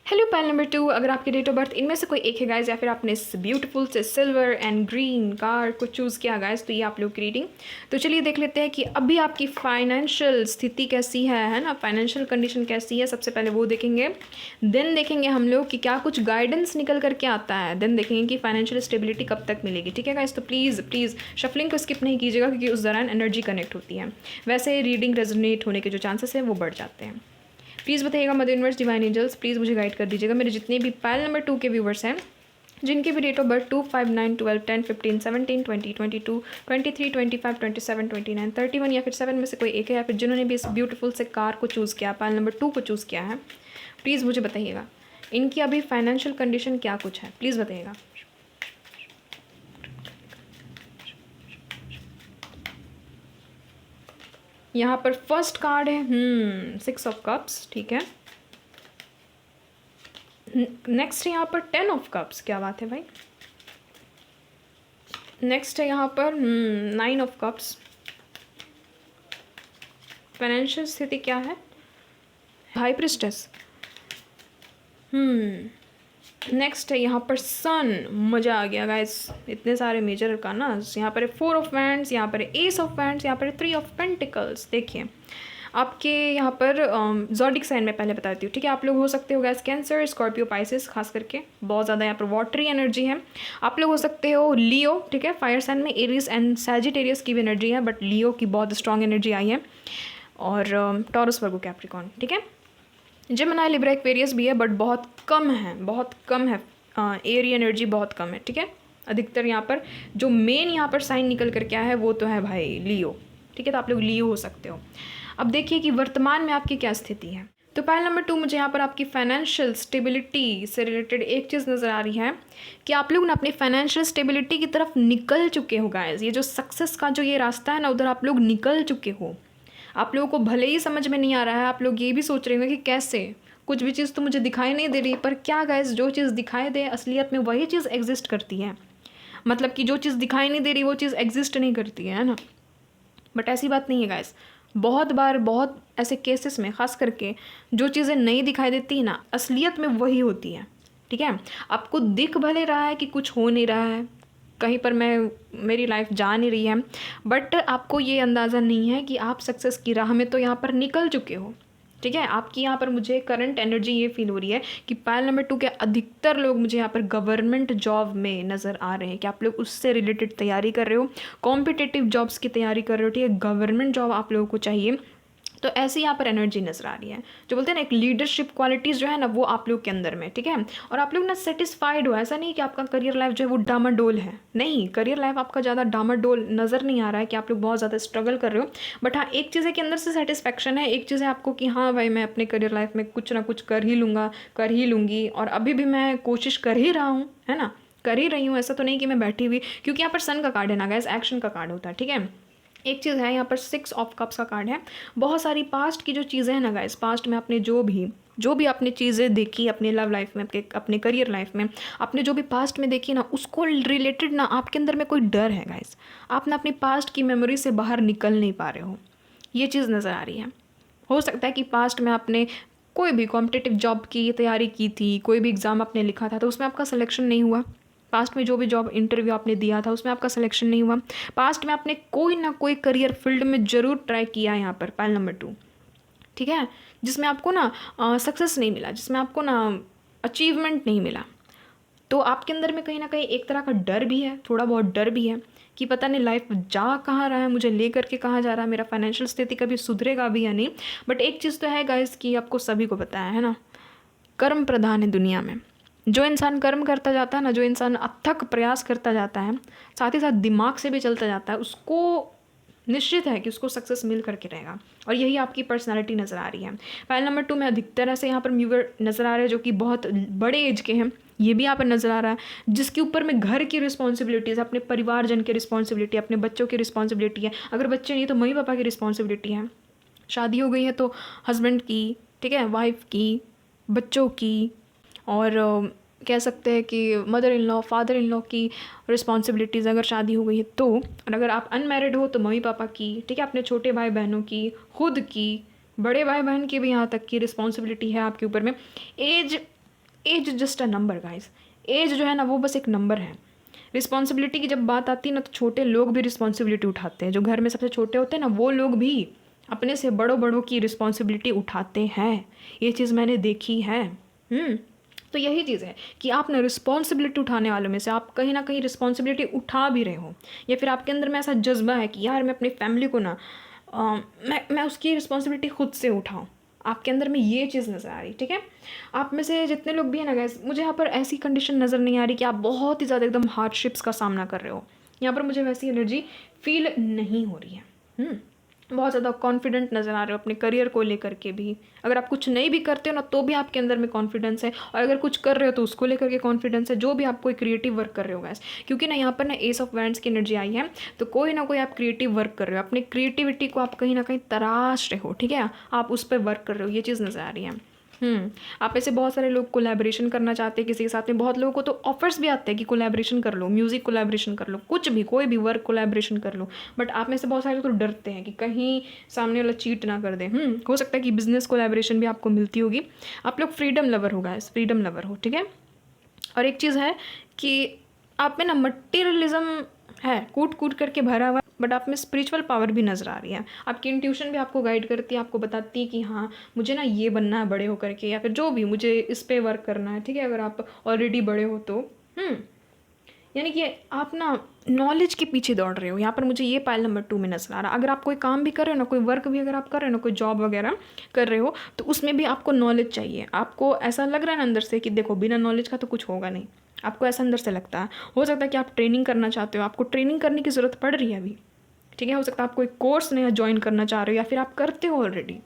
Speaker 1: Hello pile number 2, अगर आपकी डेट ऑफ बर्थ इनमें से कोई एक है गाइज, या फिर आपने इस ब्यूटीफुल से सिल्वर एंड ग्रीन कार को चूज़ किया गाइज, तो ये आप लोग की रीडिंग। तो चलिए देख लेते हैं कि अभी आपकी फाइनेंशियल स्थिति कैसी है ना, फाइनेंशियल कंडीशन कैसी है। सबसे पहले वो देखेंगे, देन देखेंगे हम लोग कि क्या कुछ गाइडेंस निकल करके आता है, देन देखेंगे कि फाइनेंशियल स्टेबिलिटी कब तक मिलेगी, ठीक है गाइज। तो प्लीज़ शफलिंग को स्किप नहीं कीजिएगा, क्योंकि उस दौरान एनर्जी कनेक्ट होती है, वैसे रीडिंग रेजोनेट होने के जो चांसेस हैं वो बढ़ जाते हैं। प्लीज़ बताइएगा mother universe, divine angels, please मुझे गाइड कर दीजिएगा। मेरे जितने भी पाइल नंबर 2 के व्यूवर्स हैं, जिनकी भी डेट ऑफ बर्थ 2, 5, 9, 12, 10, 15, 17, 20, 22, 23, 25, 27, 29, 31 या फिर 7 में से कोई एक है, या फिर जिन्होंने भी इस ब्यूटीफुल से कार को चूज़ किया, पाइल नंबर 2 को चूज़ किया है, प्लीज़ मुझे बताइएगा इनकी अभी फाइनेंशियल कंडीशन क्या कुछ है, प्लीज़ बताइएगा। यहाँ पर फर्स्ट कार्ड है 6 ऑफ कप्स, ठीक है। नेक्स्ट है यहाँ पर 10 ऑफ कप्स, क्या बात है भाई। नेक्स्ट है यहाँ पर 9 ऑफ कप्स। फाइनेंशियल स्थिति क्या है, हाई प्रिस्टेस। नेक्स्ट है यहाँ पर सन, मज़ा आ गया गाइस, इतने सारे मेजर अरकानास। यहाँ पर है 4 ऑफ वैंड्स, यहाँ पर है एस ऑफ वैंड्स, यहाँ पर है 3 ऑफ पेंटिकल्स। देखिए आपके यहाँ पर ज़ोडिक साइन में पहले बताती हूँ, ठीक है। आप लोग हो सकते हो गैस कैंसर, स्कॉर्पियो, पाइसेस, खास करके बहुत ज़्यादा यहाँ पर वाटरी एनर्जी है। आप लोग हो सकते हो लियो, ठीक है। फायर साइन में एरीज एंड सैजिटेरियस की भी एनर्जी है, बट लियो की बहुत स्ट्रॉन्ग एनर्जी आई है। और टॉरस, वर्गो, कैप्रिकॉर्न, ठीक है। जेमिनी, लिब्रा, एक्वेरियस भी है, बट बहुत कम है, बहुत कम है। एरी एनर्जी बहुत कम है, ठीक है। अधिकतर यहाँ पर जो मेन यहाँ पर साइन निकल कर क्या है वो तो है भाई लियो, ठीक है। तो आप लोग लियो हो सकते हो। अब देखिए कि वर्तमान में आपकी क्या स्थिति है। तो पॉइंट नंबर 2 मुझे यहाँ पर आपकी फाइनेंशियल स्टेबिलिटी से रिलेटेड एक चीज़ नज़र आ रही है कि आप लोग ना अपनी फाइनेंशियल स्टेबिलिटी की तरफ निकल चुके हो गाइस। ये जो सक्सेस का जो ये रास्ता है ना, उधर आप लोग निकल चुके हो। आप लोगों को भले ही समझ में नहीं आ रहा है, आप लोग ये भी सोच रहे होंगे कि कैसे, कुछ भी चीज़ तो मुझे दिखाई नहीं दे रही। पर क्या गाइस, जो चीज़ दिखाई दे असलियत में वही चीज़ एग्जिस्ट करती है। मतलब कि जो चीज़ दिखाई नहीं दे रही वो चीज़ एग्जिस्ट नहीं करती है ना। बट ऐसी बात नहीं है गाइस। बहुत बार बहुत ऐसे केसेस में ख़ास करके जो चीज़ें नहीं दिखाई देती ना, असलियत में वही होती है, ठीक है। आपको दिख भले रहा है कि कुछ हो नहीं रहा है, कहीं पर मेरी लाइफ जा नहीं रही है, बट आपको ये अंदाज़ा नहीं है कि आप सक्सेस की राह में तो यहाँ पर निकल चुके हो, ठीक है। आपकी यहाँ पर मुझे करंट एनर्जी ये फील हो रही है कि पायल नंबर 2 के अधिकतर लोग मुझे यहाँ पर गवर्नमेंट जॉब में नज़र आ रहे हैं कि आप लोग उससे रिलेटेड तैयारी कर रहे हो, कॉम्पिटिटिव जॉब्स की तैयारी कर रहे हो, ठीक है। गवर्नमेंट जॉब आप लोगों को चाहिए, तो ऐसी यहाँ पर एनर्जी नज़र आ रही है। जो बोलते हैं ना एक लीडरशिप क्वालिटीज़ जो है ना वो आप लोग के अंदर में, ठीक है। और आप लोग ना सेटिस्फाइड हो, ऐसा नहीं कि आपका करियर लाइफ जो है वो डामाडोल है, नहीं। करियर लाइफ आपका ज़्यादा डामाडोल नज़र नहीं आ रहा है कि आप लोग बहुत ज़्यादा स्ट्रगल कर रहे हो। बट हाँ, एक चीज़ है कि अंदर से सेटिस्फैक्शन है, एक चीज़ है आपको कि हाँ भाई मैं अपने करियर लाइफ में कुछ ना कुछ कर ही लूँगा, कर ही लूँगी, और अभी भी मैं कोशिश कर ही रहा हूँ, है ना, कर ही रही हूँ। ऐसा तो नहीं कि मैं बैठी हुई, क्योंकि यहाँ पर सन का कार्ड है ना गाइस, एक्शन का कार्ड होता है, ठीक है। एक चीज़ है यहाँ पर 6 ऑफ कप्स का कार्ड है। बहुत सारी पास्ट की जो चीज़ें हैं ना गाइस, पास्ट में आपने जो भी आपने चीज़ें देखी अपने लव लाइफ में, अपने करियर लाइफ में, आपने जो भी पास्ट में देखी ना, उसको रिलेटेड ना आपके अंदर में कोई डर है गाइस। आप ना अपनी पास्ट की मेमोरी से बाहर निकल नहीं पा रहे हो, ये चीज़ नज़र आ रही है। हो सकता है कि पास्ट में आपने कोई भी कॉम्पिटिटिव जॉब की तैयारी की थी, कोई भी एग्ज़ाम आपने लिखा था तो उसमें आपका सिलेक्शन नहीं हुआ। पास्ट में जो भी जॉब इंटरव्यू आपने दिया था उसमें आपका सिलेक्शन नहीं हुआ। पास्ट में आपने कोई ना कोई करियर फील्ड में ज़रूर ट्राई किया है यहाँ पर पाइल नंबर 2, ठीक है, जिसमें आपको ना सक्सेस नहीं मिला, जिसमें आपको ना अचीवमेंट नहीं मिला। तो आपके अंदर में कहीं ना कहीं एक तरह का डर भी है, थोड़ा बहुत डर भी है कि पता नहीं लाइफ जा कहाँ रहा है, मुझे ले करके कहाँ जा रहा है, मेरा फाइनेंशियल स्थिति कभी सुधरेगा भी या नहीं। बट एक चीज़ तो है गाइस कि आपको सभी को पता है ना, कर्म प्रधान है दुनिया में। जो इंसान कर्म करता जाता है ना, जो इंसान अथक प्रयास करता जाता है, साथ ही साथ दिमाग से भी चलता जाता है, उसको निश्चित है कि उसको सक्सेस मिल करके रहेगा। और यही आपकी पर्सनालिटी नज़र आ रही है। फाइल नंबर 2 में अधिकतर ऐसे यहाँ पर म्यूवर नज़र आ रहे हैं जो कि बहुत बड़े एज के हैं, ये भी यहाँ पर नज़र आ रहा है, जिसके ऊपर में घर की रिस्पॉन्सिबिलिटीज़, अपने परिवारजन की रिस्पॉन्सिबिलिटी, अपने बच्चों की रिस्पॉन्सिबिलिटी है। अगर बच्चे नहीं तो मम्मी पापा की रिस्पॉन्सिबिलिटी है। शादी हो गई है तो हस्बैंड की, ठीक है, वाइफ की, बच्चों की, और कह सकते हैं कि mother in law, father in law की रिस्पॉन्सिबिलिटीज़ अगर शादी हो गई है तो। और अगर आप अनमैरिड हो तो मम्मी पापा की, ठीक है, अपने छोटे भाई बहनों की, खुद की, बड़े भाई बहन की भी यहाँ तक की रिस्पॉन्सिबिलिटी है आपके ऊपर में। Age just a number guys, age जो है ना वो बस एक नंबर है। रिस्पॉन्सिबिलिटी की जब बात आती है ना तो छोटे लोग भी रिस्पॉन्सिबिलिटी उठाते हैं। जो घर में सबसे छोटे होते हैं ना वो लोग भी अपने से बड़ों की रिस्पॉन्सिबिलिटी उठाते हैं, ये चीज़ मैंने देखी है। तो यही चीज़ है कि आप ना रिस्पॉन्सिबिलिटी उठाने वालों में से आप कहीं ना कहीं रिस्पॉन्सिबिलिटी उठा भी रहे हो, या फिर आपके अंदर में ऐसा जज्बा है कि यार मैं अपनी फैमिली को ना मैं उसकी रिस्पॉन्सिबिलिटी खुद से उठाऊँ। आपके अंदर में ये चीज़ नज़र आ रही, ठीक है। आप में से जितने लोग भी हैं ना गाइस, मुझे यहाँ पर ऐसी कंडीशन नज़र नहीं आ रही कि आप बहुत ही ज़्यादा एकदम हार्डशिप्स का सामना कर रहे हो। यहाँ पर मुझे वैसी एनर्जी फील नहीं हो रही है। बहुत ज़्यादा कॉन्फिडेंट नज़र आ रहे हो अपने करियर को लेकर के भी। अगर आप कुछ नहीं भी करते हो ना तो भी आपके अंदर में कॉन्फिडेंस है, और अगर कुछ कर रहे हो तो उसको लेकर के कॉन्फिडेंस है, जो भी आप कोई क्रिएटिव वर्क कर रहे हो गैस। क्योंकि ना यहाँ पर ना एस ऑफ वैंड्स की एनर्जी आई है, तो कोई ना कोई आप क्रिएटिव वर्क कर रहे हो, अपनी क्रिएटिविटी को आप कहीं ना कहीं तराश रहे हो, ठीक है, आप उस पर वर्क कर रहे हो, ये चीज़ नज़र आ रही है। आप ऐसे बहुत सारे लोग कोलैबोरेशन करना चाहते हैं किसी के साथ में। बहुत लोगों को तो ऑफर्स भी आते हैं कि कोलैबोरेशन कर लो, म्यूज़िक कोलैबोरेशन कर लो, कुछ भी, कोई भी वर्क कोलैबोरेशन कर लो। बट आप में से बहुत सारे तो डरते हैं कि कहीं सामने वाला चीट ना कर दे। हो सकता है कि बिजनेस कोलैबोरेशन भी आपको मिलती होगी। आप लोग फ्रीडम लवर हो गाइस, फ्रीडम लवर हो, ठीक है। और एक चीज़ है कि आप में ना मटेरियलिज्म है, कूट कूट करके भरा हुआ, बट आप में स्पिरिचुअल पावर भी नज़र आ रही है। आपकी इंट्यूशन भी आपको गाइड करती है, आपको बताती है कि हाँ मुझे ना ये बनना है बड़े होकर के, या फिर जो भी मुझे इस पे वर्क करना है, ठीक है। अगर आप ऑलरेडी बड़े हो तो यानी कि आप ना नॉलेज के पीछे दौड़ रहे हो। यहाँ पर मुझे ये पाइल नंबर 2 में नजर आ रहा है। अगर आप कोई काम भी कर रहे हो ना, कोई वर्क भी अगर आप कर रहे हो ना, कोई जॉब वगैरह कर रहे हो, तो उसमें भी आपको नॉलेज चाहिए। आपको ऐसा लग रहा है ना अंदर से कि देखो बिना नॉलेज का तो कुछ होगा नहीं, आपको ऐसा अंदर से लगता है। हो सकता है कि आप ट्रेनिंग करना चाहते हो, आपको ट्रेनिंग करने की ज़रूरत पड़ रही है अभी, ठीक है। हो सकता है आप कोई कोर्स नया ज्वाइन करना चाह रहे हो, या फिर आप करते हो ऑलरेडी,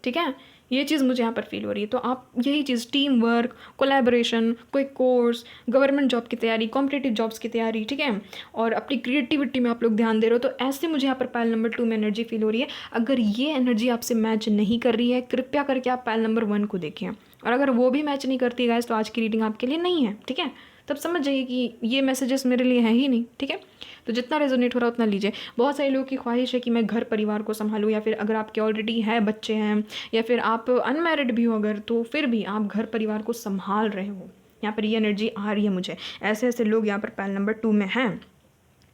Speaker 1: ठीक है। ये चीज़ मुझे यहाँ पर फील हो रही है। तो आप यही चीज़, टीम वर्क, कोलैबोरेशन, कोई कोर्स, गवर्नमेंट जॉब की तैयारी, कॉम्पिटिटिव जॉब्स की तैयारी, ठीक है, और अपनी क्रिएटिविटी में आप लोग ध्यान दे रहे हो। तो ऐसे मुझे यहाँ पर पाइल नंबर 2 में एनर्जी फील हो रही है। अगर ये एनर्जी आपसे मैच नहीं कर रही है, कृपया करके आप पाइल नंबर 1 को देखें, और अगर वो भी मैच नहीं करती गाइस तो आज की रीडिंग आपके लिए नहीं है, ठीक है। तब समझ जाइए कि ये मैसेजेस मेरे लिए हैं ही नहीं, ठीक है। तो जितना रेजोनेट हो रहा है उतना लीजिए। बहुत सारे लोगों की ख्वाहिश है कि मैं घर परिवार को संभालूँ, या फिर अगर आपके ऑलरेडी है बच्चे हैं, या फिर आप अनमैरिड भी हो अगर, तो फिर भी आप घर परिवार को संभाल रहे हो। यहाँ पर ये एनर्जी आ रही है मुझे। ऐसे ऐसे लोग यहाँ पर पाइल नंबर 2 में हैं,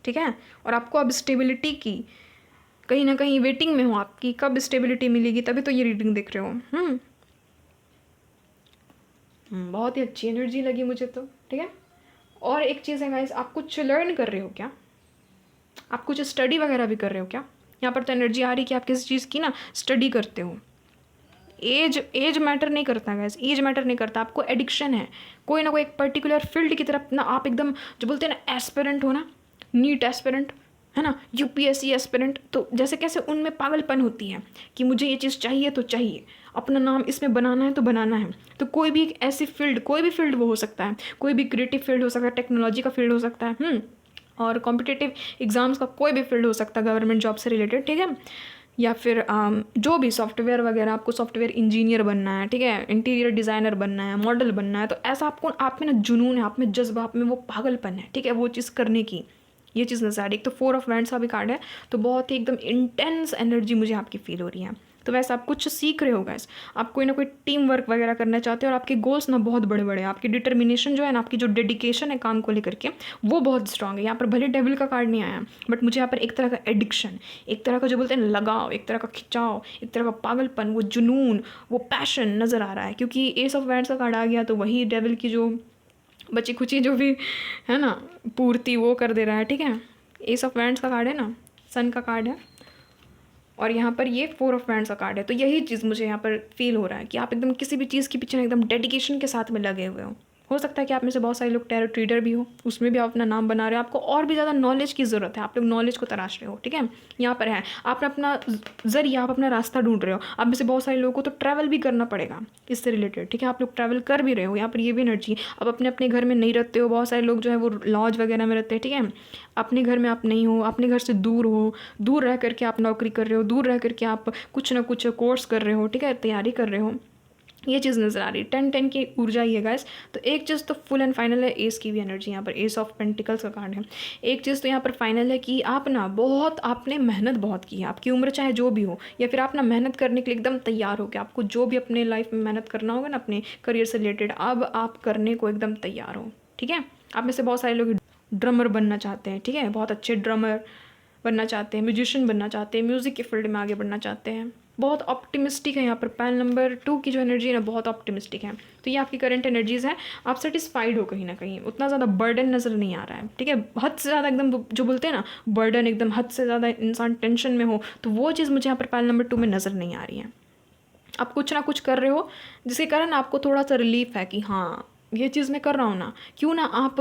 Speaker 1: ठीक है। और आपको अब स्टेबिलिटी की कहीं ना कहीं वेटिंग में हो, आपकी कब स्टेबिलिटी मिलेगी, तभी तो ये रीडिंग देख रहे हो। बहुत ही अच्छी एनर्जी लगी मुझे तो, ठीक है। और एक चीज़ है गाइस, आप कुछ लर्न कर रहे हो क्या, आप कुछ स्टडी वगैरह भी कर रहे हो क्या। यहाँ पर तो एनर्जी आ रही कि आप किसी चीज़ की ना स्टडी करते हो। एज मैटर नहीं करता गैस, एज मैटर नहीं करता। आपको एडिक्शन है कोई ना कोई एक पर्टिकुलर फील्ड की तरफ ना, आप एकदम जो बोलते हैं ना एस्पिरेंट हो ना, नीट एस्पिरेंट है ना, यूपीएससी एस्पिरेंट, तो जैसे कैसे उनमें पागलपन होती है कि मुझे ये चीज़ चाहिए तो चाहिए, अपना नाम इसमें बनाना है तो बनाना है। तो कोई भी एक ऐसी फील्ड, कोई भी फील्ड वो हो सकता है, कोई भी क्रिएटिव फील्ड हो सकता है, टेक्नोलॉजी का फील्ड हो सकता है, और कॉम्पिटिटिव एग्ज़ाम्स का कोई भी फील्ड हो सकता है गवर्नमेंट जॉब से रिलेटेड, ठीक है। या फिर जो भी सॉफ्टवेयर वगैरह, आपको सॉफ्टवेयर इंजीनियर बनना है, ठीक है, इंटीरियर डिज़ाइनर बनना है, मॉडल बनना है, तो ऐसा आपको, आप में ना जुनून है, आप में जज्बा, आप में वो पागलपन है, ठीक है, वो चीज़ करने की। ये चीज़ नजर आ रही है। एक तो 4 ऑफ वैंड्स का भी कार्ड है, तो बहुत ही एकदम इंटेंस एनर्जी मुझे आपकी फील हो रही है। तो वैसे आप कुछ सीख रहे हो गाइस, आप कोई ना कोई टीम वर्क वगैरह करना चाहते हो, और आपके गोल्स ना बहुत बड़े बड़े हैं। आपकी डिटर्मिनेशन जो है ना, आपकी जो डेडिकेशन है काम को लेकर के, वो बहुत स्ट्रांग है। यहाँ पर भले डेविल का कार्ड नहीं आया, बट मुझे यहाँ पर एक तरह का एडिक्शन, एक तरह का जो बोलते हैं लगाव, एक तरह का खिंचाव, एक तरह का पागलपन, वो जुनून, वो पैशन नज़र आ रहा है। क्योंकि एस ऑफ वैंड्स का कार्ड आ गया, तो वही डेविल की जो बची खुची जो भी है ना पूर्ति, वो कर दे रहा है, ठीक है। एस ऑफ वैंड्स का कार्ड है ना, सन का कार्ड है, और यहाँ पर ये 4 ऑफ वैंड्स का कार्ड है। तो यही चीज़ मुझे यहाँ पर फील हो रहा है कि आप एकदम किसी भी चीज़ के पीछे एकदम डेडिकेशन के साथ में लगे हुए हो सकता है कि आप में से बहुत सारे लोग टैरो ट्रेडर भी हो, उसमें भी आप अपना नाम बना रहे हो। आपको और भी ज़्यादा नॉलेज की ज़रूरत है, आप लोग नॉलेज को तराश रहे हो, ठीक है। यहाँ पर है आप अपना ज़रिया, आप अपना रास्ता ढूंढ रहे हो। आप में से बहुत सारे लोगों को तो ट्रैवल भी करना पड़ेगा इससे रिलेटेड, ठीक है। आप लोग ट्रैवल कर भी रहे हो, यहाँ पर ये भी एनर्जी। आप अपने अपने घर में नहीं रहते हो, बहुत सारे लोग जो है वो लॉज वगैरह में रहते हैं, ठीक है। अपने घर में आप नहीं हो, अपने घर से दूर हो, दूर रह करके आप नौकरी कर रहे हो, दूर रह करके आप कुछ ना कुछ कोर्स कर रहे हो, ठीक है, तैयारी कर रहे हो। ये चीज़ नज़र आ रही है। 10-10 की ऊर्जा ही है गाइस। तो एक चीज़ तो फुल एंड फाइनल है, एस की भी एनर्जी यहाँ पर, एस ऑफ पेंटिकल्स का कार्ड है। एक चीज़ तो यहाँ पर फाइनल है कि आप ना बहुत, आपने मेहनत बहुत की है। आपकी उम्र चाहे जो भी हो, या फिर आप ना मेहनत करने के लिए एकदम तैयार हो कि आपको जो भी अपने लाइफ में मेहनत करना होगा ना अपने करियर से रिलेटेड, अब आप करने को एकदम तैयार हो, ठीक है। आप में से बहुत सारे लोग ड्रमर बनना चाहते हैं, ठीक है, बहुत अच्छे ड्रमर बनना चाहते हैं, म्यूजिशियन बनना चाहते हैं, म्यूज़िक के फील्ड में आगे बढ़ना चाहते हैं। बहुत ऑप्टिमिस्टिक है यहाँ पर। पाइल नंबर 2 की जो एनर्जी है ना, बहुत ऑप्टिमिस्टिक है। तो ये आपकी करंट एनर्जीज़ हैं। आप सेटिस्फाइड हो कहीं ना कहीं, उतना ज़्यादा बर्डन नज़र नहीं आ रहा है, ठीक है। हद से ज़्यादा एकदम जो बोलते हैं ना बर्डन, एकदम हद से ज़्यादा इंसान टेंशन में हो, तो वो चीज़ मुझे यहाँ पर पाइल नंबर 2 में नज़र नहीं आ रही है। आप कुछ ना कुछ कर रहे हो जिसके कारण आपको थोड़ा सा रिलीफ है कि हाँ ये चीज़ मैं कर रहा हूँ ना, क्यों ना आप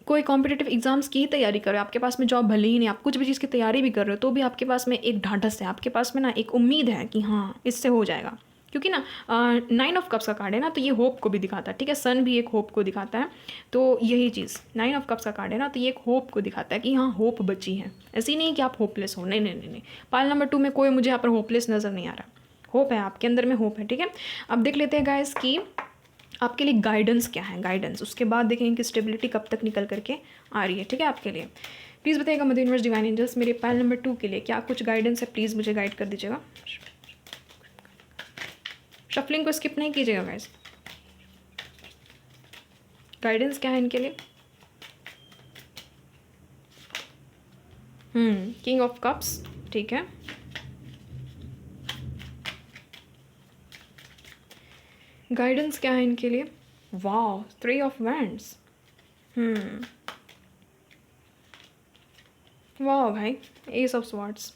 Speaker 1: कोई कॉम्पिटिटिव एग्जाम्स की तैयारी कर रहे हो, आपके पास में जॉब भले ही नहीं, आप कुछ भी चीज़ की तैयारी भी कर रहे हो, तो भी आपके पास में एक ढाढ़स है, आपके पास में ना एक उम्मीद है कि हाँ इससे हो जाएगा। क्योंकि ना 9 ऑफ कप्स का कार्ड है ना, तो ये होप को भी दिखाता है, ठीक है। सन भी एक होप को दिखाता है, तो यही चीज़ 9 ऑफ कप्स का कार्ड है ना, तो ये एक होप को दिखाता है कि हाँ होप बची है। ऐसी नहीं कि आप होपलेस हो, नहीं नहीं नहीं नहीं। पाइल नंबर 2 में कोई मुझे यहाँ पर होपलेस नज़र नहीं आ रहा, होप है, आपके अंदर में होप है, ठीक है। अब देख लेते हैं गाइस कि आपके लिए गाइडेंस क्या है, गाइडेंस। उसके बाद देखेंगे कि स्टेबिलिटी कब तक निकल करके आ रही है, ठीक है। आपके लिए प्लीज़ बताइएगा मदर यूनिवर्स डिवाइन एंजल्स, मेरे पाइल नंबर 2 के लिए क्या कुछ गाइडेंस है, प्लीज़ मुझे गाइड कर दीजिएगा। शफलिंग को स्किप नहीं कीजिएगा गाइस। गाइडेंस क्या है इनके लिए? किंग ऑफ कप्स, ठीक है। गाइडेंस क्या है इनके लिए? वाह, 3 ऑफ वैंड्स। वाह भाई, एस ऑफ स्वॉर्ड्स।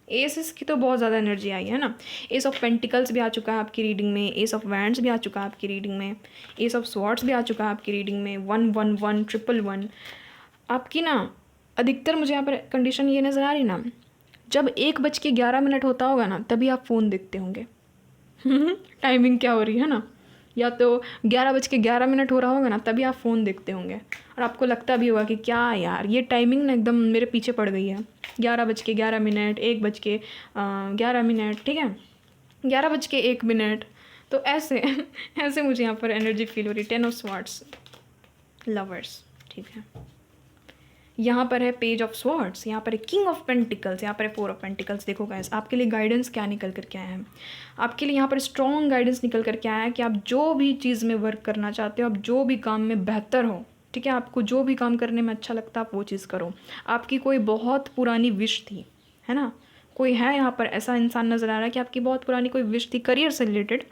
Speaker 1: एसेस की तो बहुत ज़्यादा एनर्जी आई है ना। एस ऑफ पेंटिकल्स भी आ चुका है आपकी रीडिंग में, एस ऑफ वैंड्स भी आ चुका है आपकी रीडिंग में, एस ऑफ स्वॉर्ड्स भी आ चुका है आपकी रीडिंग में, 111 111। आपकी ना अधिकतर मुझे यहाँ पर कंडीशन ये नज़र आ रही ना, जब 1:11 होता होगा ना तभी आप फ़ोन देखते होंगे। टाइमिंग क्या हो रही है ना, या तो 11:11 हो रहा होगा ना तभी आप फ़ोन देखते होंगे, और आपको लगता भी होगा कि क्या यार ये टाइमिंग ना एकदम मेरे पीछे पड़ गई है। 11:11, 1:11, ठीक है, 11:01। तो ऐसे ऐसे मुझे यहाँ पर एनर्जी फील हो रही। 10 ऑफ स्वॉर्ड्स, लवर्स, ठीक है। यहाँ पर है पेज ऑफ स्वॉर्ड्स, यहाँ पर है किंग ऑफ पेंटिकल्स, यहाँ पर है 4 ऑफ पेंटिकल्स। देखो गाइस, आपके लिए गाइडेंस क्या निकल करके आया है? आपके लिए यहाँ पर स्ट्रॉन्ग गाइडेंस निकल करके आया है कि आप जो भी चीज़ में वर्क करना चाहते हो, आप जो भी काम में बेहतर हो, ठीक है, आपको जो भी काम करने में अच्छा लगता है आप वो चीज़ करो। आपकी कोई बहुत पुरानी विश थी, है ना, कोई है यहाँ पर ऐसा इंसान नज़र आ रहा है कि आपकी बहुत पुरानी कोई विश थी करियर से रिलेटेड,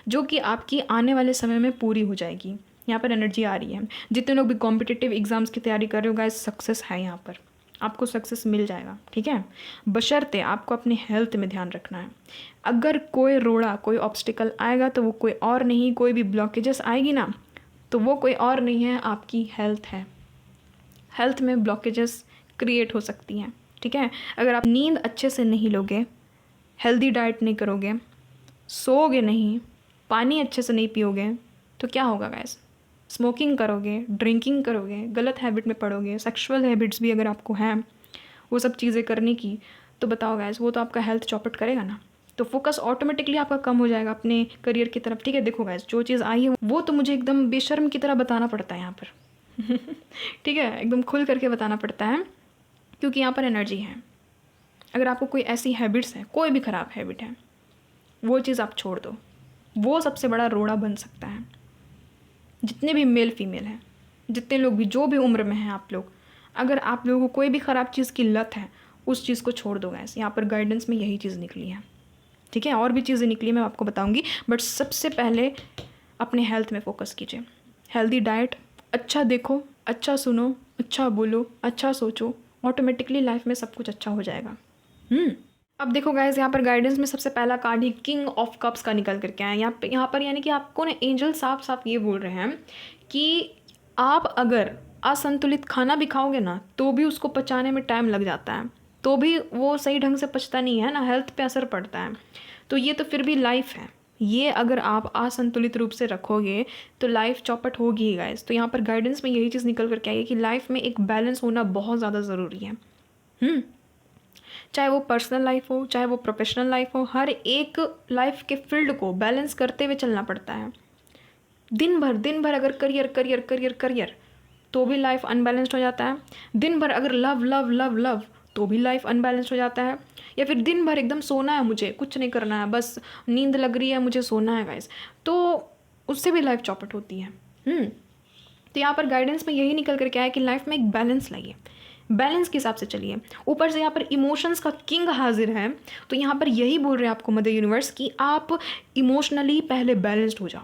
Speaker 1: जो कि आपकी आने वाले समय में पूरी हो जाएगी। यहाँ पर एनर्जी आ रही है। जितने लोग भी कॉम्पिटिटिव एग्जाम्स की तैयारी कर रहे हो गाइस, सक्सेस है यहाँ पर, आपको सक्सेस मिल जाएगा, ठीक है। बशर्ते आपको अपनी हेल्थ में ध्यान रखना है। अगर कोई रोड़ा, कोई ऑब्स्टिकल आएगा तो वो कोई और नहीं, कोई भी ब्लॉकेजेस आएगी ना तो वो कोई और नहीं है, आपकी हेल्थ है। हेल्थ में ब्लॉकेजेस क्रिएट हो सकती हैं, ठीक है। अगर आप नींद अच्छे से नहीं लोगे, हेल्दी डाइट नहीं करोगे, सोओगे नहीं, पानी अच्छे से नहीं पियोगे, तो क्या होगा गाइस? स्मोकिंग करोगे, ड्रिंकिंग करोगे, गलत हैबिट में पड़ोगे, सेक्सुअल हैबिट्स भी अगर आपको हैं वो सब चीज़ें करने की, तो बताओ गाइस, वो तो आपका हेल्थ चौपट करेगा ना। तो फोकस ऑटोमेटिकली आपका कम हो जाएगा अपने करियर की तरफ, ठीक है। देखो गाइस, जो चीज़ आई है वो तो मुझे एकदम बेशर्म की तरह बताना पड़ता है यहाँ पर ठीक है, एकदम खुल करके बताना पड़ता है, क्योंकि यहाँ पर एनर्जी है। अगर आपको कोई ऐसी हैबिट्स है, कोई भी ख़राब हैबिट है, वो चीज़ आप छोड़ दो, वो सबसे बड़ा रोड़ा बन सकता है। जितने भी मेल फीमेल हैं, जितने लोग भी जो भी उम्र में हैं आप लोग, अगर आप लोगों को कोई भी ख़राब चीज़ की लत है, उस चीज़ को छोड़ दो गाइस। यहाँ पर गाइडेंस में यही चीज़ निकली है, ठीक है। और भी चीज़ें निकली मैं आपको बताऊंगी, बट सबसे पहले अपने हेल्थ में फोकस कीजिए। हेल्दी डाइट, अच्छा देखो, अच्छा सुनो, अच्छा बोलो, अच्छा सोचो, ऑटोमेटिकली लाइफ में सब कुछ अच्छा हो जाएगा। अब देखो गाइस, यहाँ पर गाइडेंस में सबसे पहला card he king of cups का निकल करके आया यहाँ पर यानी कि आपको ना एंजल साफ साफ ये बोल रहे हैं कि आप अगर असंतुलित खाना भी खाओगे ना तो भी उसको पचाने में टाइम लग जाता है, तो भी वो सही ढंग से पचता नहीं है ना, हेल्थ पे असर पड़ता है। तो ये तो फिर भी लाइफ है, ये अगर आप असंतुलित रूप से रखोगे तो लाइफ चौपट होगी ही गाइस। तो यहाँ पर गाइडेंस में यही चीज़ निकल करके आई है कि लाइफ में एक बैलेंस होना बहुत ज़्यादा ज़रूरी है। चाहे वो पर्सनल लाइफ हो, चाहे वो प्रोफेशनल लाइफ हो, हर एक लाइफ के फील्ड को बैलेंस करते हुए चलना पड़ता है। दिन भर अगर करियर करियर करियर करियर तो भी लाइफ अनबैलेंस्ड हो जाता है। दिन भर अगर लव लव लव लव तो भी लाइफ अनबैलेंस्ड हो जाता है। या फिर दिन भर एकदम सोना है, मुझे कुछ नहीं करना है, बस नींद लग रही है, मुझे सोना है गाइस, तो उससे भी लाइफ चौपट होती है। तो यहाँ पर गाइडेंस में यही निकल कर क्या है कि लाइफ में एक बैलेंस लाइए, बैलेंस के हिसाब से चलिए। ऊपर से यहाँ पर इमोशंस का किंग हाजिर है, तो यहाँ पर यही बोल रहे हैं आपको मदर यूनिवर्स कि आप इमोशनली पहले बैलेंस्ड हो जाओ,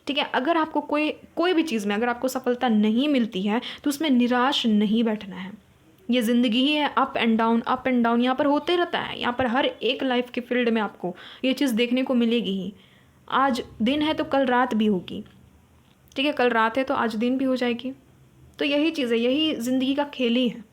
Speaker 1: ठीक है। अगर आपको कोई भी चीज़ में अगर आपको सफलता नहीं मिलती है तो उसमें निराश नहीं बैठना है। ये ज़िंदगी ही है, अप एंड डाउन यहाँ पर होते रहता है। यहाँ पर हर एक लाइफ के फील्ड में आपको ये चीज़ देखने को मिलेगी ही। आज दिन है तो कल रात भी होगी, ठीक है, कल रात है तो आज दिन भी हो जाएगी, तो यही चीज़ है, यही ज़िंदगी का खेल ही है,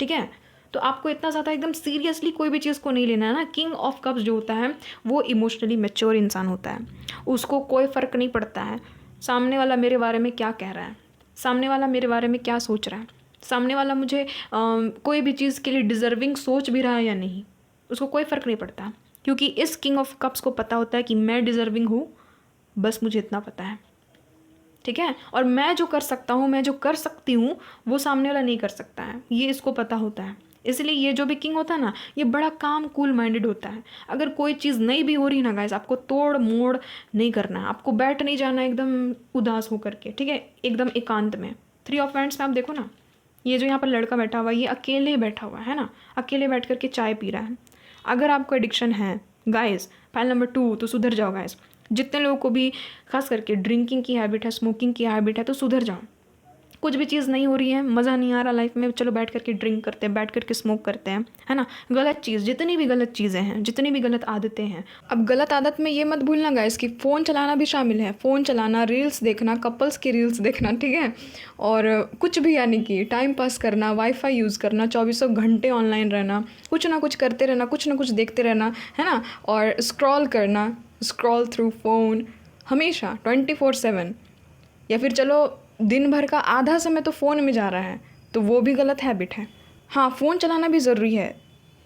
Speaker 1: ठीक है। तो आपको इतना ज़्यादा एकदम सीरियसली कोई भी चीज़ को नहीं लेना है ना। किंग ऑफ कप्स जो होता है वो इमोशनली मैच्योर इंसान होता है, उसको कोई फ़र्क नहीं पड़ता है सामने वाला मेरे बारे में क्या कह रहा है, सामने वाला मेरे बारे में क्या सोच रहा है, सामने वाला मुझे कोई भी चीज़ के लिए डिज़र्विंग सोच भी रहा है या नहीं, उसको कोई फ़र्क नहीं पड़ता, क्योंकि इस किंग ऑफ कप्स को पता होता है कि मैं डिज़र्विंग हूँ, बस मुझे इतना पता है, ठीक है। और मैं जो कर सकता हूँ, मैं जो कर सकती हूँ, वो सामने वाला नहीं कर सकता है, ये इसको पता होता है। इसलिए ये जो भी किंग होता है ना, ये बड़ा काम कूल माइंडेड होता है। अगर कोई चीज़ नहीं भी हो रही ना गाइस, आपको तोड़ मोड़ नहीं करना है, आपको बैठ नहीं जाना एकदम उदास होकर के, ठीक है, एकदम एकांत में। 3 ऑफ वांड्स में आप देखो ना, ये जो यहाँ पर लड़का बैठा हुआ है, ये अकेले बैठा हुआ है ना, अकेले बैठ करके चाय पी रहा है। अगर आपको एडिक्शन है गाइस, फाइल नंबर 2, तो सुधर जाओ गाइस। जितने लोगों को भी खास करके ड्रिंकिंग की हैबिट है, स्मोकिंग की हैबिट है, तो सुधर जाओ। कुछ भी चीज़ नहीं हो रही है, मज़ा नहीं आ रहा लाइफ में, चलो बैठ करके ड्रिंक करते हैं, बैठ करके स्मोक करते हैं, है ना। गलत चीज़, जितनी भी गलत चीज़ें हैं, जितनी भी गलत आदतें हैं। अब गलत आदत में ये मत भूलना गाइस कि फ़ोन चलाना भी शामिल है। फ़ोन चलाना, रील्स देखना, कपल्स की रील्स देखना, ठीक है, और कुछ भी यानी कि टाइम पास करना, वाईफाई यूज़ करना, 24 घंटे ऑनलाइन रहना, कुछ ना कुछ करते रहना, कुछ ना कुछ देखते रहना, है ना, और स्क्रॉल करना, स्क्रॉल थ्रू फ़ोन हमेशा 24/7, या फिर चलो दिन भर का आधा समय तो फ़ोन में जा रहा है, तो वो भी गलत हैबिट है। हाँ, फ़ोन चलाना भी ज़रूरी है,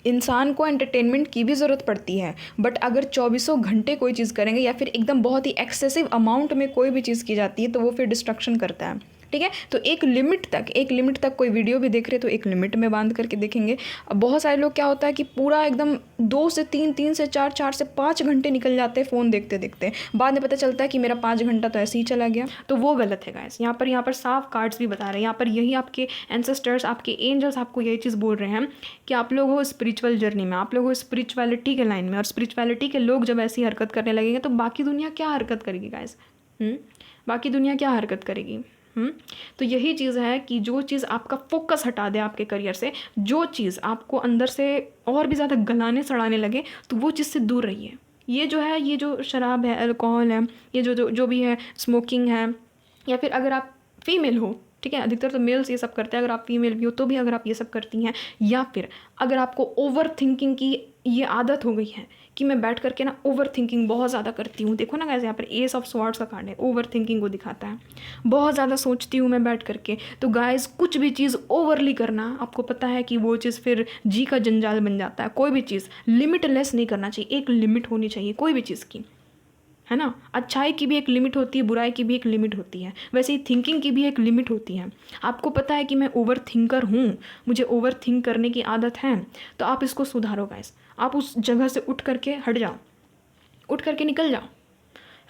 Speaker 1: इंसान को एंटरटेनमेंट की भी ज़रूरत पड़ती है, बट अगर 24 घंटे कोई चीज़ करेंगे या फिर एकदम बहुत ही एक्सेसिव अमाउंट में कोई भी चीज़ की जाती है, तो वो फिर डिस्ट्रक्शन करता है, ठीक है। तो एक लिमिट तक कोई वीडियो भी देख रहे तो एक लिमिट में बांध करके देखेंगे। अब बहुत सारे लोग क्या होता है कि पूरा एकदम 2 से 3, 3 से 4, 4 से 5 घंटे निकल जाते हैं फ़ोन देखते देखते, बाद में पता चलता है कि मेरा 5 घंटा तो ऐसे ही चला गया। तो वो गलत है गाइस। यहाँ पर साफ कार्ड्स भी बता रहे हैं, यहाँ पर यही आपके एंसेस्टर्स, आपके एंजल्स आपको यही चीज़ बोल रहे हैं कि आप लोग हो स्पिरिचुअल जर्नी में, आप लोग हो स्पिरिचुअलिटी के लाइन में, और स्पिरिचुअलिटी के लोग जब ऐसी हरकत करने लगेंगे तो बाकी दुनिया क्या हरकत करेगी गाइस? बाकी दुनिया क्या हरकत करेगी? तो यही चीज़ है कि जो चीज़ आपका फोकस हटा दे आपके करियर से, जो चीज़ आपको अंदर से और भी ज़्यादा गलाने सड़ाने लगे, तो वो चीज़ से दूर रहिए। ये जो है, ये जो शराब है, अल्कोहल है, ये जो भी है, स्मोकिंग है, या फिर अगर आप फीमेल हो, ठीक है, अधिकतर तो मेल्स ये सब करते हैं, अगर आप फीमेल भी हो तो भी अगर आप ये सब करती हैं, या फिर अगर आपको ओवर थिंकिंग की ये आदत हो गई है कि मैं बैठ करके ना ओवर थिंकिंग बहुत ज़्यादा करती हूँ। देखो ना गाइस, यहाँ पर एस ऑफ स्वॉर्ड्स का कार्ड है, ओवर थिंकिंग को दिखाता है, बहुत ज़्यादा सोचती हूँ मैं बैठ करके। तो गाइस, कुछ भी चीज़ ओवरली करना, आपको पता है कि वो चीज़ फिर जी का जंजाल बन जाता है। कोई भी चीज़ लिमिटलेस नहीं करना चाहिए, एक लिमिट होनी चाहिए कोई भी चीज़ की, है ना। अच्छाई की भी एक लिमिट होती है, बुराई की भी एक लिमिट होती है, वैसे ही थिंकिंग की भी एक लिमिट होती है। आपको पता है कि मैं ओवर थिंकर हूँ, मुझे ओवर थिंक करने की आदत है, तो आप इसको सुधारो गाइस। आप उस जगह से उठ करके हट जाओ, उठ करके निकल जाओ।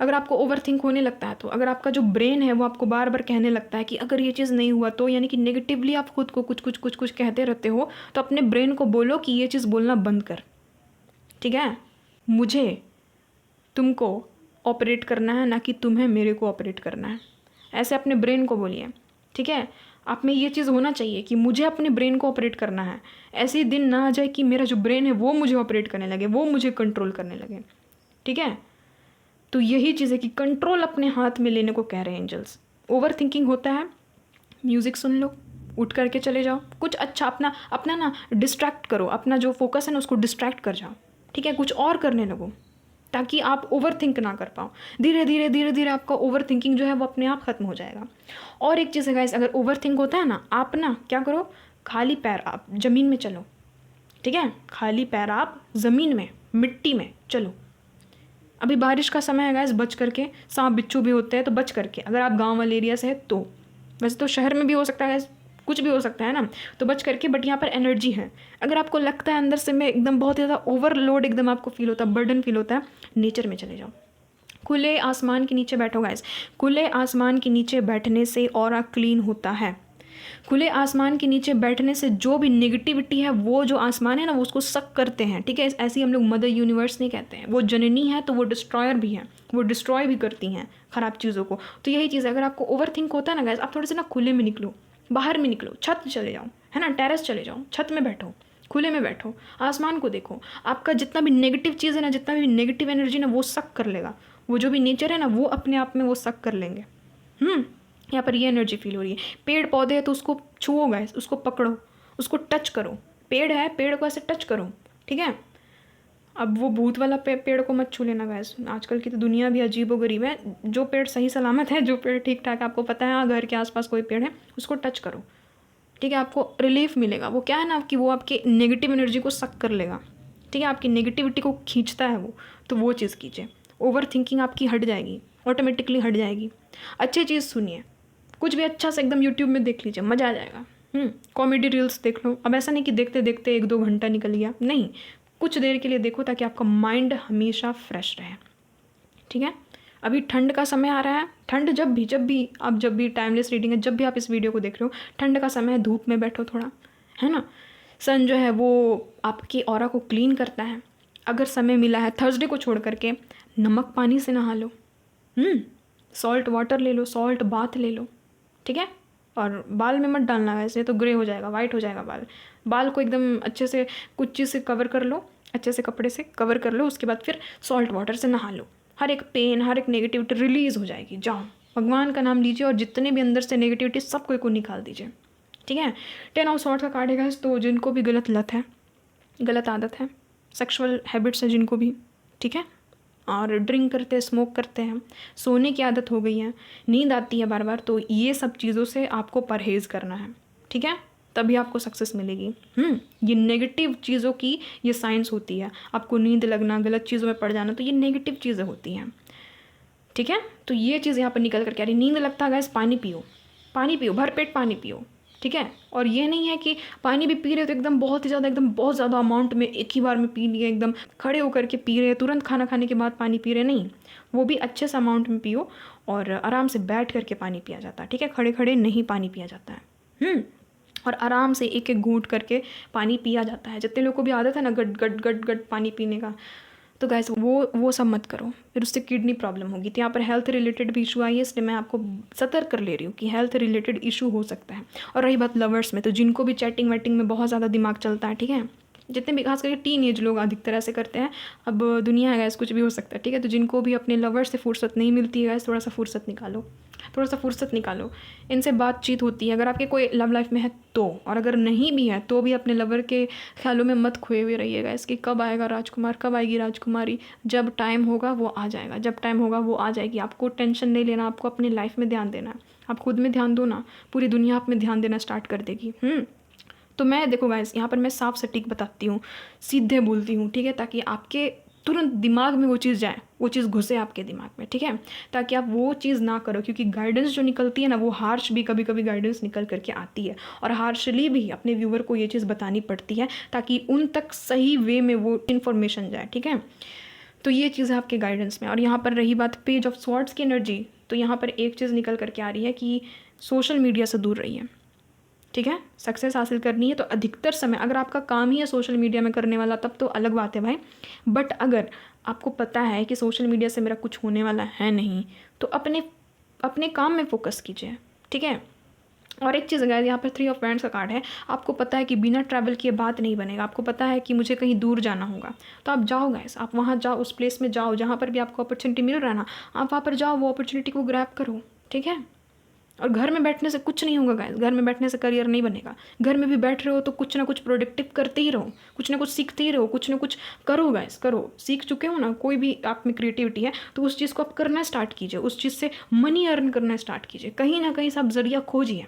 Speaker 1: अगर आपको ओवर थिंक होने लगता है, तो अगर आपका जो ब्रेन है वो आपको बार बार कहने लगता है कि अगर ये चीज़ नहीं हुआ तो, यानी कि नेगेटिवली आप खुद को कुछ कहते रहते हो, तो अपने ब्रेन को बोलो कि ये चीज़ बोलना बंद कर, ठीक है। मुझे तुमको ऑपरेट करना है, ना कि तुम्हें मेरे को ऑपरेट करना है। ऐसे अपने ब्रेन को बोलिए, ठीक है। आप में ये चीज़ होना चाहिए कि मुझे अपने ब्रेन को ऑपरेट करना है। ऐसे दिन ना आ जाए कि मेरा जो ब्रेन है वो मुझे ऑपरेट करने लगे, वो मुझे कंट्रोल करने लगे, ठीक है। तो यही चीज़ है कि कंट्रोल अपने हाथ में लेने को कह रहे हैं एंजल्स। ओवर थिंकिंग होता है, म्यूज़िक सुन लो, उठ करके चले जाओ, कुछ अच्छा अपना ना डिस्ट्रैक्ट करो, अपना जो फोकस है ना उसको डिस्ट्रैक्ट कर जाओ, ठीक है, कुछ और करने लगो, ताकि आप ओवर थिंक ना कर पाओ। धीरे धीरे आपका ओवर थिंकिंग जो है वो अपने आप ख़त्म हो जाएगा। और एक चीज़ है गाइस, अगर ओवर थिंक होता है ना, आप ना क्या करो, खाली पैर आप ज़मीन में चलो, ठीक है, खाली पैर आप ज़मीन में, मिट्टी में चलो। अभी बारिश का समय है गाइस, बच करके, सांप बिच्छू भी होते हैं तो बच करके, अगर आप गाँव वाले एरिया से है तो, वैसे तो शहर में भी हो सकता है गाइस, कुछ भी हो सकता है ना, तो बच करके। बट यहाँ पर एनर्जी है, अगर आपको लगता है अंदर से मैं एकदम बहुत ज़्यादा ओवरलोड एकदम आपको फील होता है, बर्डन फील होता है, नेचर में चले जाओ, खुले आसमान के नीचे बैठो गाइस। खुले आसमान के नीचे बैठने से ऑरा क्लीन होता है। खुले आसमान के नीचे बैठने से जो भी नेगेटिविटी है, वो जो आसमान है ना, वो उसको सक करते हैं, ठीक है। ऐसे ही हम लोग मदर यूनिवर्स नहीं कहते हैं, वो जननी है तो वो डिस्ट्रॉयर भी है, वो डिस्ट्रॉय भी करती हैं ख़राब चीज़ों को। तो यही चीज़ है, अगर आपको ओवर थिंक होता है ना गाइस, आप थोड़े से ना खुले में निकलो, बाहर में निकलो, छत चले जाओ, है ना, टेरेस चले जाओ, छत में बैठो, खुले में बैठो, आसमान को देखो। आपका जितना भी नेगेटिव चीज़ है ना, जितना भी नेगेटिव एनर्जी ना, वो सक कर लेगा। वो जो भी नेचर है ना, वो अपने आप में वो सक कर लेंगे। यहाँ पर ये एनर्जी फील हो रही है। पेड़ पौधे है तो उसको छुओ गाइस, उसको पकड़ो, उसको टच करो। पेड़ है, पेड़ को ऐसे टच करो, ठीक है। अब वो भूत वाला पेड़ को मत छू लेना गाइस, आजकल की तो दुनिया भी अजीब व गरीब है। जो पेड़ सही सलामत है, जो पेड़ ठीक ठाक आपको पता है, हाँ घर के आसपास कोई पेड़ है, उसको टच करो, ठीक है। आपको रिलीफ मिलेगा। वो क्या है ना कि वो आपके नेगेटिव एनर्जी को सक कर लेगा, ठीक है। आपकी नेगेटिविटी को खींचता है वो, तो वो चीज़ कीजिए। ओवर थिंकिंग आपकी हट जाएगी, ऑटोमेटिकली हट जाएगी। अच्छी चीज़ सुनिए, कुछ भी अच्छा सा एकदम यूट्यूब में देख लीजिए, मज़ा आ जाएगा। कॉमेडी रील्स देख लो। अब ऐसा नहीं कि देखते देखते 1-2 घंटा निकल गया, नहीं, कुछ देर के लिए देखो ताकि आपका माइंड हमेशा फ्रेश रहे, ठीक है। अभी ठंड का समय आ रहा है। ठंड जब भी टाइमलेस रीडिंग है, जब भी आप इस वीडियो को देख रहे हो, ठंड का समय है, धूप में बैठो थोड़ा, है ना। सन जो है वो आपकी ऑरा को क्लीन करता है। अगर समय मिला है थर्सडे को छोड़ करके, नमक पानी से नहा लो, सॉल्ट वाटर ले लो, सॉल्ट बाथ ले लो, ठीक है। और बाल में मत डालना, वैसे तो ग्रे हो जाएगा, वाइट हो जाएगा बाल को एकदम अच्छे से कुछ चीज़ से कवर कर लो, अच्छे से कपड़े से कवर कर लो। उसके बाद फिर सॉल्ट वाटर से नहा लो, हर एक पेन, हर एक नेगेटिविटी रिलीज़ हो जाएगी। जाओ भगवान का नाम लीजिए और जितने भी अंदर से नेगेटिविटी सब को निकाल दीजिए, ठीक है। 10 ऑफ सॉर्ट्स का कार्ड है गाइस। तो जिनको भी गलत लत है, गलत आदत है, सेक्सुअल हैबिट्स है जिनको भी, ठीक है, और ड्रिंक करते हैं, स्मोक करते हैं, सोने की आदत हो गई है, नींद आती है बार बार, तो ये सब चीज़ों से आपको परहेज़ करना है, ठीक है। तभी आपको सक्सेस मिलेगी। ये नेगेटिव चीज़ों की ये साइंस होती है। आपको नींद लगना, गलत चीज़ों में पड़ जाना, तो ये नेगेटिव चीज़ें होती हैं, ठीक है। तो ये चीज़ यहाँ पर निकल करके आ रही। नींद लगता है गैस, पानी पियो, पानी पियो, भरपेट पानी पियो, ठीक है। और ये नहीं है कि पानी भी पी रहे हो तो एकदम बहुत बहुत ज़्यादा अमाउंट में एक ही बार में पी लिए, एकदम खड़े होकर के पी रहे, तुरंत खाना खाने के बाद पानी पी रहे, नहीं। वो भी अच्छे से अमाउंट में पियो और आराम से बैठ करके पानी पिया जाता है, ठीक है। खड़े खड़े नहीं पानी पिया जाता है। और आराम से एक एक घूंट करके पानी पिया जाता है। जितने लोगों को भी आदत है ना गट गट गट गट पानी पीने का, तो गैस वो सब मत करो, फिर उससे किडनी प्रॉब्लम होगी। तो यहाँ पर हेल्थ रिलेटेड भी इशू आई है, इसलिए मैं आपको सतर्क कर ले रही हूँ कि हेल्थ रिलेटेड इशू हो सकता है। और रही बात लवर्स में, तो जिनको भी चैटिंग वैटिंग में बहुत ज़्यादा दिमाग चलता है, ठीक है, जितने भी खास करके टीन एज लोग अधिकतर ऐसे करते हैं। अब दुनिया है गैस, कुछ भी हो सकता है, ठीक है। तो जिनको भी अपने लवर से फुर्सत नहीं मिलती है गैस, थोड़ा सा फुर्सत निकालो, इनसे बातचीत होती है। अगर आपके कोई लव लाइफ में है तो, और अगर नहीं भी है तो भी अपने लवर के ख्यालों में मत खोए हुए रहिएगा इसकी, कब आएगा राजकुमार, कब आएगी राजकुमारी। जब टाइम होगा वो आ जाएगा, जब टाइम होगा वो आ जाएगी। आपको टेंशन नहीं लेना, आपको अपनी लाइफ में ध्यान देना है। आप खुद में ध्यान दो ना, पूरी दुनिया आप में ध्यान देना स्टार्ट कर देगी। तो मैं देखो गाइस, यहाँ पर मैं साफ सटीक बताती हूँ, सीधे बोलती हूँ, ठीक है, ताकि आपके तुरंत दिमाग में वो चीज़ जाए, वो चीज़ घुसे आपके दिमाग में, ठीक है, ताकि आप वो चीज़ ना करो। क्योंकि गाइडेंस जो निकलती है ना, वो हार्श भी कभी कभी गाइडेंस निकल करके आती है, और हार्शली भी अपने व्यूअर को ये चीज़ बतानी पड़ती है ताकि उन तक सही वे में वो इन्फॉर्मेशन जाए, ठीक है। तो ये चीज़ है आपके गाइडेंस में। और यहाँ पर रही बात पेज ऑफ स्वॉर्ड्स की एनर्जी, तो यहाँ पर एक चीज़ निकल करके आ रही है कि सोशल मीडिया से दूर रहिए, ठीक है। सक्सेस हासिल करनी है तो अधिकतर समय, अगर आपका काम ही है सोशल मीडिया में करने वाला, तब तो अलग बात है भाई। बट अगर आपको पता है कि सोशल मीडिया से मेरा कुछ होने वाला है नहीं, तो अपने काम में फोकस कीजिए, ठीक है। और एक चीज़ अगर यहाँ पर 3 ऑफ वैंड्स का कार्ड है, आपको पता है कि बिना ट्रैवल किए बात नहीं बनेगा। आपको पता है कि मुझे कहीं दूर जाना होगा, तो आप जाओ गाइस, आप वहाँ जाओ, उस प्लेस में जाओ जहाँ पर भी आपको अपॉर्चुनिटी मिल रहा है ना, आप वहाँ पर जाओ, वो अपॉर्चुनिटी को ग्रैब करो, ठीक है। और घर में बैठने से कुछ नहीं होगा गाइस, घर में बैठने से करियर नहीं बनेगा। घर में भी बैठ रहे हो तो कुछ ना कुछ प्रोडक्टिव करते ही रहो, कुछ ना कुछ सीखते ही रहो, कुछ ना कुछ करो गाइस, करो। सीख चुके हो ना, कोई भी आप में क्रिएटिविटी है तो उस चीज़ को आप करना स्टार्ट कीजिए, उस चीज़ से मनी अर्न करना स्टार्ट कीजिए। कहीं ना कहीं से आप जरिया खोजिए।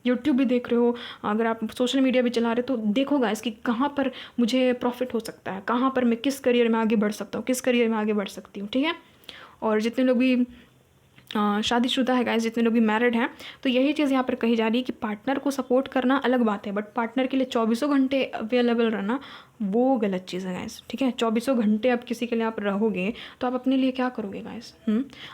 Speaker 1: यूट्यूब भी देख रहे हो, अगर आप सोशल मीडिया भी चला रहे हो, तो देखो गाइस कि कहाँ पर मुझे प्रॉफिट हो सकता है, कहाँ पर मैं किस करियर में आगे बढ़ सकता हूँ, किस करियर में आगे बढ़ सकती हूँ, ठीक है। और जितने लोग भी शादीशुदा है गाइस, जितने लोग भी मैरिड हैं, तो यही चीज़ यहाँ पर कही जा रही है कि पार्टनर को सपोर्ट करना अलग बात है, बट पार्टनर के लिए 24 घंटे अवेलेबल रहना वो गलत चीज़ है गाइस, ठीक है। 24 घंटे आप किसी के लिए आप रहोगे तो आप अपने लिए क्या करोगे गाइस।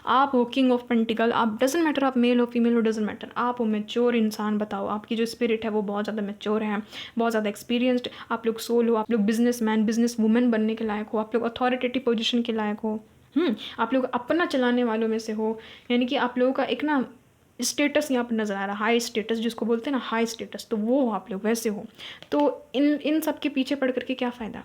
Speaker 1: आप हो किंग ऑफ पेंटिकल, आप डजेंट मैटर आप मेल हो फीमेल हो, डजेंट मैटर, आप हो मैच्योर इंसान। बताओ, आपकी जो स्पिरिट है वो बहुत ज़्यादा मैच्योर है, बहुत ज़्यादा एक्सपीरियंस्ड। आप लोग सोल हो, आप लोग बिजनेस मैन, बिजनेस वुमेन बनने के लायक हो, आप लोग अथॉरिटेटिव पोजिशन के लायक हो। आप लोग अपना चलाने वालों में से हो, यानी कि आप लोगों का एक ना स्टेटस यहाँ पर नज़र आ रहा है, हाई स्टेटस जिसको बोलते हैं ना, हाई स्टेटस, तो वो आप लोग वैसे हो। तो इन सब के पीछे पड़ करके क्या फ़ायदा।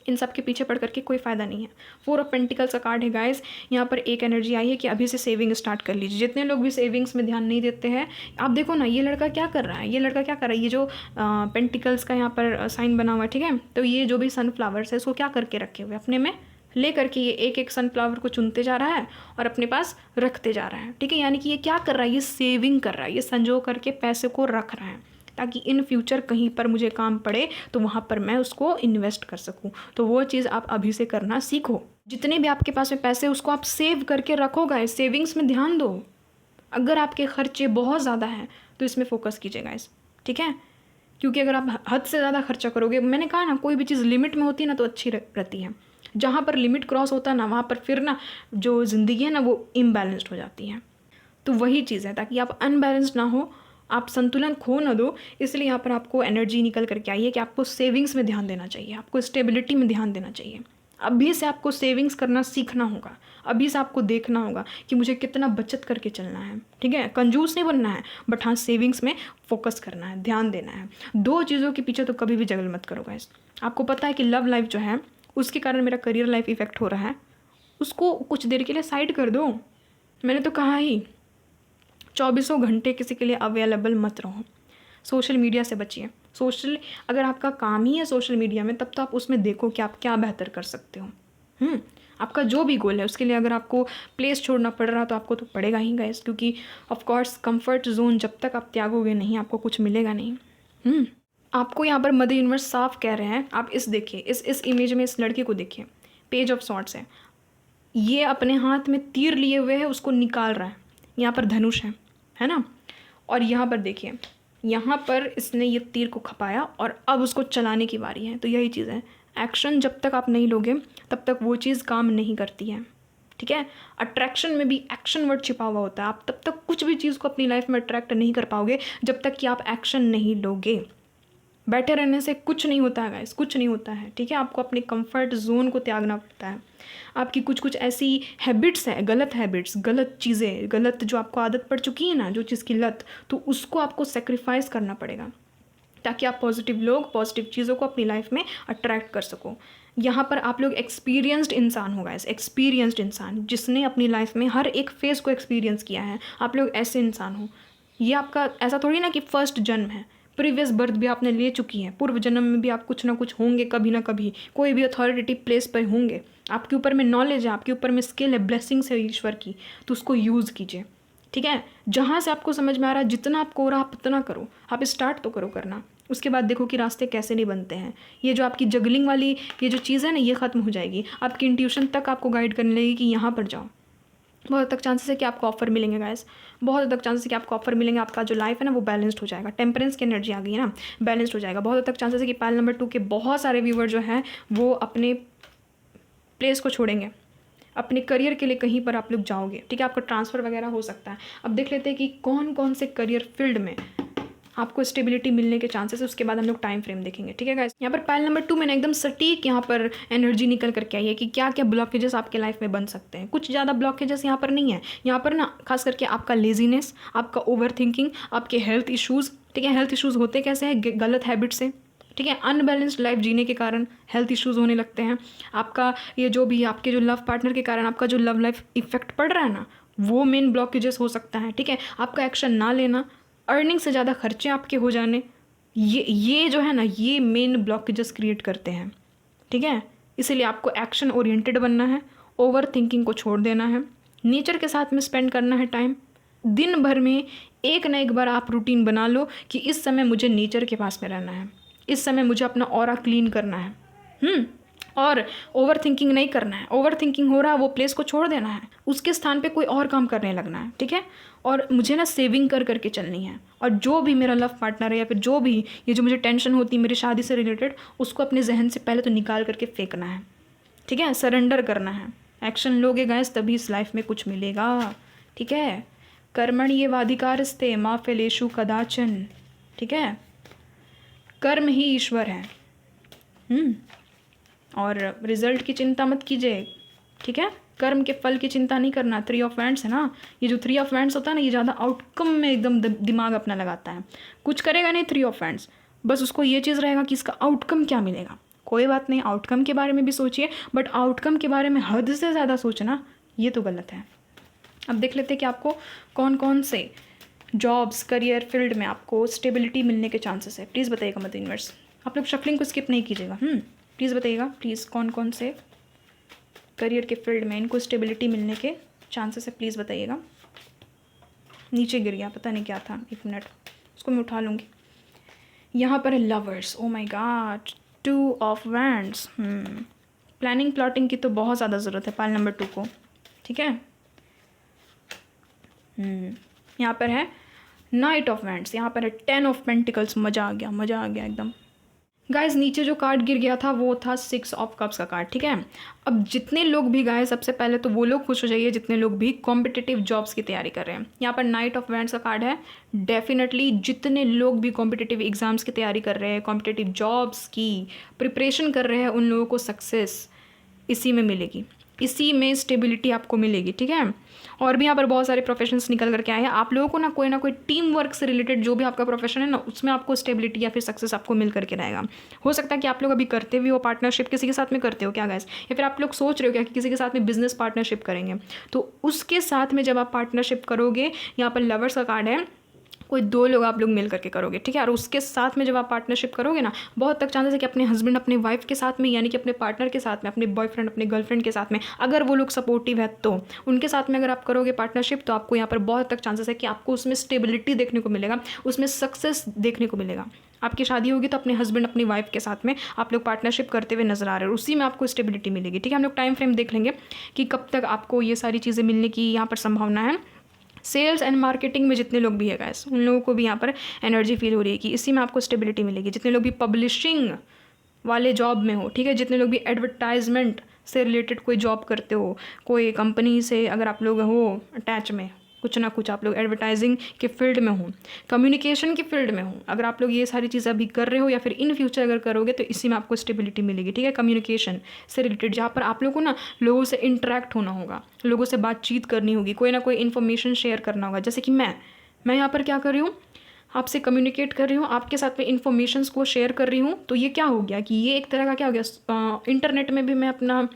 Speaker 1: इन सब के पीछे पड़ करके कोई फ़ायदा नहीं है। 4 ऑफ पेंटिकल्स का कार्ड है गाइस। यहाँ पर एक एनर्जी आई है कि अभी से सेविंग स्टार्ट कर लीजिए। जितने लोग भी सेविंग्स में ध्यान नहीं देते हैं, आप देखो ना, ये लड़का क्या कर रहा है, ये लड़का क्या कर रहा है, ये जो पेंटिकल्स का यहाँ पर साइन बना हुआ है, ठीक है, तो ये जो भी सनफ्लावर्स है इसको क्या करके रखे हुए अपने में ले करके, ये एक एक सनफ्लावर को चुनते जा रहा है और अपने पास रखते जा रहा है, ठीक है। यानी कि ये क्या कर रहा है, ये सेविंग कर रहा है, ये संजो करके पैसे को रख रहा है ताकि इन फ्यूचर कहीं पर मुझे काम पड़े तो वहाँ पर मैं उसको इन्वेस्ट कर सकूँ। तो वो चीज़ आप अभी से करना सीखो। जितने भी आपके पास में पैसे उसको आप सेव करके रखो गाइस, सेविंग्स में ध्यान दो। अगर आपके खर्चे बहुत ज़्यादा हैं तो इसमें फोकस कीजिए गाइस, ठीक है, क्योंकि अगर आप हद से ज़्यादा खर्चा करोगे, मैंने कहा ना, कोई भी चीज़ लिमिट में होती है ना तो अच्छी रहती है। जहाँ पर लिमिट क्रॉस होता है ना, वहाँ पर फिर ना जो ज़िंदगी है ना वो इम्बैलेंस्ड हो जाती है। तो वही चीज़ है, ताकि आप अनबैलेंस्ड ना हो, आप संतुलन खो ना दो, इसलिए यहाँ पर आपको एनर्जी निकल करके आई है कि आपको सेविंग्स में ध्यान देना चाहिए, आपको स्टेबिलिटी में ध्यान देना चाहिए। अभी से आपको सेविंग्स करना सीखना होगा, अभी से आपको देखना होगा कि मुझे कितना बचत करके चलना है, ठीक है। कंजूस नहीं बनना है, बट हाँ सेविंग्स में फोकस करना है, ध्यान देना है। 2 चीज़ों के पीछे तो कभी भी जगल मत करो गाइस। आपको पता है कि लव लाइफ जो है उसके कारण मेरा करियर लाइफ इफेक्ट हो रहा है, उसको कुछ देर के लिए साइड कर दो। मैंने तो कहा ही 24 घंटे किसी के लिए अवेलेबल मत रहो। सोशल मीडिया से बचिए। अगर आपका काम ही है सोशल मीडिया में, तब तो आप उसमें देखो कि आप क्या बेहतर कर सकते हो। आपका जो भी गोल है उसके लिए अगर आपको प्लेस छोड़ना पड़ रहा तो आपको तो पड़ेगा ही गाइस, क्योंकि ऑफकोर्स कंफर्ट जोन जब तक आप त्यागोगे नहीं आपको कुछ मिलेगा नहीं। आपको यहाँ पर मदर यूनिवर्स साफ कह रहे हैं, आप इस देखिए, इस इमेज में इस लड़के को देखिए, पेज ऑफ सॉर्ड्स है, ये अपने हाथ में तीर लिए हुए है, उसको निकाल रहा है। यहाँ पर धनुष है ना, और यहाँ पर देखिए, यहाँ पर इसने ये तीर को खपाया और अब उसको चलाने की बारी है। तो यही चीज़ है, एक्शन जब तक आप नहीं लोगे तब तक वो चीज़ काम नहीं करती है, ठीक है। अट्रैक्शन में भी एक्शन वर्ड छिपा हुआ होता है। आप तब तक कुछ भी चीज़ को अपनी लाइफ में अट्रैक्ट नहीं कर पाओगे जब तक कि आप एक्शन नहीं लोगे। बैठे रहने से कुछ नहीं होता है गाइस, कुछ नहीं होता है, ठीक है। आपको अपने कंफर्ट जोन को त्यागना पड़ता है। आपकी कुछ ऐसी हैबिट्स हैं, गलत हैबिट्स, गलत चीज़ें, गलत जो आपको आदत पड़ चुकी है ना, जो चीज़ की लत, तो उसको आपको सेक्रीफाइस करना पड़ेगा ताकि आप पॉजिटिव लोग, पॉजिटिव चीज़ों को अपनी लाइफ में अट्रैक्ट कर सको। यहाँ पर आप लोग एक्सपीरियंस्ड इंसान हो गाइस, एक्सपीरियंस्ड इंसान जिसने अपनी लाइफ में हर एक फेज़ को एक्सपीरियंस किया है। आप लोग ऐसे इंसान हो। ये आपका ऐसा थोड़ी ना कि फर्स्ट जन्म है, प्रीवियस बर्थ भी आपने ले चुकी हैं, पूर्व जन्म में भी आप कुछ ना कुछ होंगे, कभी ना कभी कोई भी अथॉरिटेटिव प्लेस पर होंगे। आपके ऊपर में नॉलेज है, आपके ऊपर में स्किल है, ब्लेसिंग्स है ईश्वर की, तो उसको यूज़ कीजिए, ठीक है। जहाँ से आपको समझ में आ रहा है, जितना आपको हो रहा आप उतना करो, आप स्टार्ट तो करो करना, उसके बाद देखो कि रास्ते कैसे नहीं बनते हैं। ये जो आपकी जगलिंग वाली ये जो चीज़ है ना, ये ख़त्म हो जाएगी। आपकी इंट्यूशन तक आपको गाइड करने लगेगी कि यहाँ पर जाओ। बहुत हद तक चांसेस है कि आपको ऑफर मिलेंगे गाइस, बहुत हद तक चांसेस है कि आपको ऑफर मिलेंगे। आपका जो लाइफ है ना वो बैलेंस्ड हो जाएगा, टेम्परेंस की एनर्जी आ गई है ना, बैलेंस्ड हो जाएगा। बहुत हद तक चांसेस है कि पाइल नंबर 2 के बहुत सारे व्यूअर जो हैं वो अपने प्लेस को छोड़ेंगे, अपने करियर के लिए कहीं पर आप लोग जाओगे, ठीक है। आपका ट्रांसफ़र वगैरह हो सकता है। अब देख लेते हैं कि कौन कौन से करियर फील्ड में आपको स्टेबिलिटी मिलने के चांसेस है, उसके बाद हम लोग टाइम फ्रेम देखेंगे, ठीक है गाइस। यहाँ पर पाइल नंबर 2 में ना एकदम सटीक यहाँ पर एनर्जी निकल करके आई है कि क्या क्या ब्लॉकेजेस आपके लाइफ में बन सकते हैं। कुछ ज़्यादा ब्लॉकेजेस यहाँ पर नहीं है। यहाँ पर ना खास करके आपका लेजीनेस, आपका ओवर थिंकिंग, आपके हेल्थ इशूज़, ठीक है। हेल्थ इशूज़ होते कैसे हैं, गलत हैबिट से, ठीक है। अनबैलेंस्ड लाइफ जीने के कारण हेल्थ इश्यूज़ होने लगते हैं। आपका ये जो भी आपके जो लव पार्टनर के कारण आपका जो लव लाइफ इफेक्ट पड़ रहा है ना, वो मेन ब्लॉकेजेस हो सकता है, ठीक है। आपका एक्शन ना लेना, अर्निंग से ज़्यादा खर्चे आपके हो जाने, ये जो है ना, ये मेन ब्लॉकेजेस क्रिएट करते हैं, ठीक है। इसीलिए आपको एक्शन ओरिएंटेड बनना है, ओवर थिंकिंग को छोड़ देना है, नेचर के साथ में स्पेंड करना है टाइम। दिन भर में एक ना एक बार आप रूटीन बना लो कि इस समय मुझे नेचर के पास में रहना है, इस समय मुझे अपना ऑरा क्लीन करना है, और ओवर थिंकिंग नहीं करना है। ओवर थिंकिंग हो रहा है वो प्लेस को छोड़ देना है, उसके स्थान पे कोई और काम करने लगना है, ठीक है। और मुझे ना सेविंग कर करके चलनी है, और जो भी मेरा लव पार्टनर है या फिर जो भी ये जो मुझे टेंशन होती है मेरी शादी से रिलेटेड, उसको अपने जहन से पहले तो निकाल करके फेंकना है, ठीक है। सरेंडर करना है। एक्शन लोगे गाइस तभी इस लाइफ में कुछ मिलेगा, ठीक है। कर्मण्येवाधिकारस्ते मा फलेषु कदाचन, ठीक है। कर्म ही ईश्वर है, और रिजल्ट की चिंता मत कीजिए, ठीक है। कर्म के फल की चिंता नहीं करना। 3 ऑफ वैंड्स है ना, ये जो 3 ऑफ वैंड्स होता है ना, ये ज़्यादा आउटकम में एकदम दिमाग अपना लगाता है। कुछ करेगा नहीं 3 ऑफ वैंड्स, बस उसको ये चीज़ रहेगा कि इसका आउटकम क्या मिलेगा, कोई बात नहीं, आउटकम के बारे में भी सोचिए, बट आउटकम के बारे में हद से ज़्यादा सोचना ये तो गलत है। अब देख लेते हैं कि आपको कौन कौन से जॉब्स करियर फील्ड में आपको स्टेबिलिटी मिलने के चांसेस है। प्लीज़ बताइएगा मत यूनिवर्स, आप लोग शफलिंग को स्किप नहीं कीजिएगा। प्लीज़ बताइएगा प्लीज़, कौन कौन से करियर के फील्ड में इनको स्टेबिलिटी मिलने के चांसेस है, प्लीज़ बताइएगा। नीचे गिर गया, पता नहीं क्या था, 1 मिनट, उसको मैं उठा लूँगी। यहाँ पर है lovers, oh my God, 2 of wands. Planning plotting की तो बहुत ज़्यादा ज़रूरत है पाल नंबर 2 को, ठीक है। यहाँ पर है नाइट ऑफ वैंड्स, यहाँ पर है 10 ऑफ पेंटिकल्स। मज़ा आ गया, मज़ा आ गया एकदम। गाइस नीचे जो कार्ड गिर गया था वो था 6 ऑफ कप्स का कार्ड, ठीक है। अब जितने लोग भी गाइस, सबसे पहले तो वो लोग खुश हो जाइए जितने लोग भी कॉम्पिटिटिव जॉब्स की तैयारी कर रहे हैं। यहाँ पर नाइट ऑफ वैंड्स का कार्ड है। डेफिनेटली जितने लोग भी कॉम्पिटिटिव एग्जाम्स की तैयारी कर रहे हैं, कॉम्पिटिटिव जॉब्स की प्रिपरेशन कर रहे हैं, उन लोगों को सक्सेस इसी में मिलेगी, इसी में स्टेबिलिटी आपको मिलेगी, ठीक है। और भी यहाँ पर बहुत सारे प्रोफेशंस निकल करके आए हैं। आप लोगों को ना कोई टीम वर्क से रिलेटेड जो भी आपका प्रोफेशन है ना, उसमें आपको स्टेबिलिटी या फिर सक्सेस आपको मिल करके रहेगा। हो सकता है कि आप लोग अभी करते भी हो पार्टनरशिप, किसी के साथ में करते हो क्या गाइस, या फिर आप लोग सोच रहे हो क्या कि किसी के साथ में बिजनेस पार्टनरशिप करेंगे, तो उसके साथ में जब आप पार्टनरशिप करोगे, यहाँ पर लवर्स का कार्ड है, कोई 2 लोग आप लोग मिल करके करोगे, ठीक है। और उसके साथ में जब आप पार्टनरशिप करोगे ना, बहुत तक चांसेस है कि अपने हस्बैंड अपने वाइफ के साथ में, यानी कि अपने पार्टनर के साथ में, अपने बॉयफ्रेंड अपने गर्लफ्रेंड के साथ में, अगर वो लोग सपोर्टिव है तो उनके साथ में अगर आप करोगे पार्टनरशिप, तो आपको यहाँ पर बहुत तक चांसेस है कि आपको उसमें स्टेबिलिटी देखने को मिलेगा, उसमें सक्सेस देखने को मिलेगा। आपकी शादी होगी तो अपने हस्बैंड अपनी वाइफ के साथ में आप लोग पार्टनरशिप करते हुए नजर आ रहे हो, उसी में आपको स्टेबिलिटी मिलेगी, ठीक है। हम लोग टाइम फ्रेम देख लेंगे कि कब तक आपको ये सारी चीज़ें मिलने की यहाँ पर संभावना है। सेल्स एंड मार्केटिंग में जितने लोग भी है गाइस, उन लोगों को भी यहाँ पर एनर्जी फील हो रही है कि इसी में आपको स्टेबिलिटी मिलेगी। जितने लोग भी पब्लिशिंग वाले जॉब में हो, ठीक है, जितने लोग भी एडवर्टाइजमेंट से रिलेटेड कोई जॉब करते हो, कोई कंपनी से अगर आप लोग हो अटैच में, कुछ ना कुछ आप लोग एडवर्टाइजिंग के फील्ड में हो, कम्युनिकेशन के फील्ड में हो, अगर आप लोग ये सारी चीज़ें अभी कर रहे हो या फिर इन फ्यूचर अगर करोगे, तो इसी में आपको स्टेबिलिटी मिलेगी, ठीक है। कम्युनिकेशन से रिलेटेड जहाँ पर आप लोगों को ना लोगों से इंटरेक्ट होना होगा, लोगों से बातचीत करनी होगी, कोई ना कोई इन्फॉर्मेशन शेयर करना होगा। जैसे कि मैं यहाँ पर क्या कर रही हूँ, आपसे कम्युनिकेट कर रही हूँ, आपके साथ में इन्फॉर्मेशंस को शेयर कर रही हूँ, तो ये क्या हो गया कि ये एक तरह का क्या हो गया, इंटरनेट में भी मैं अपना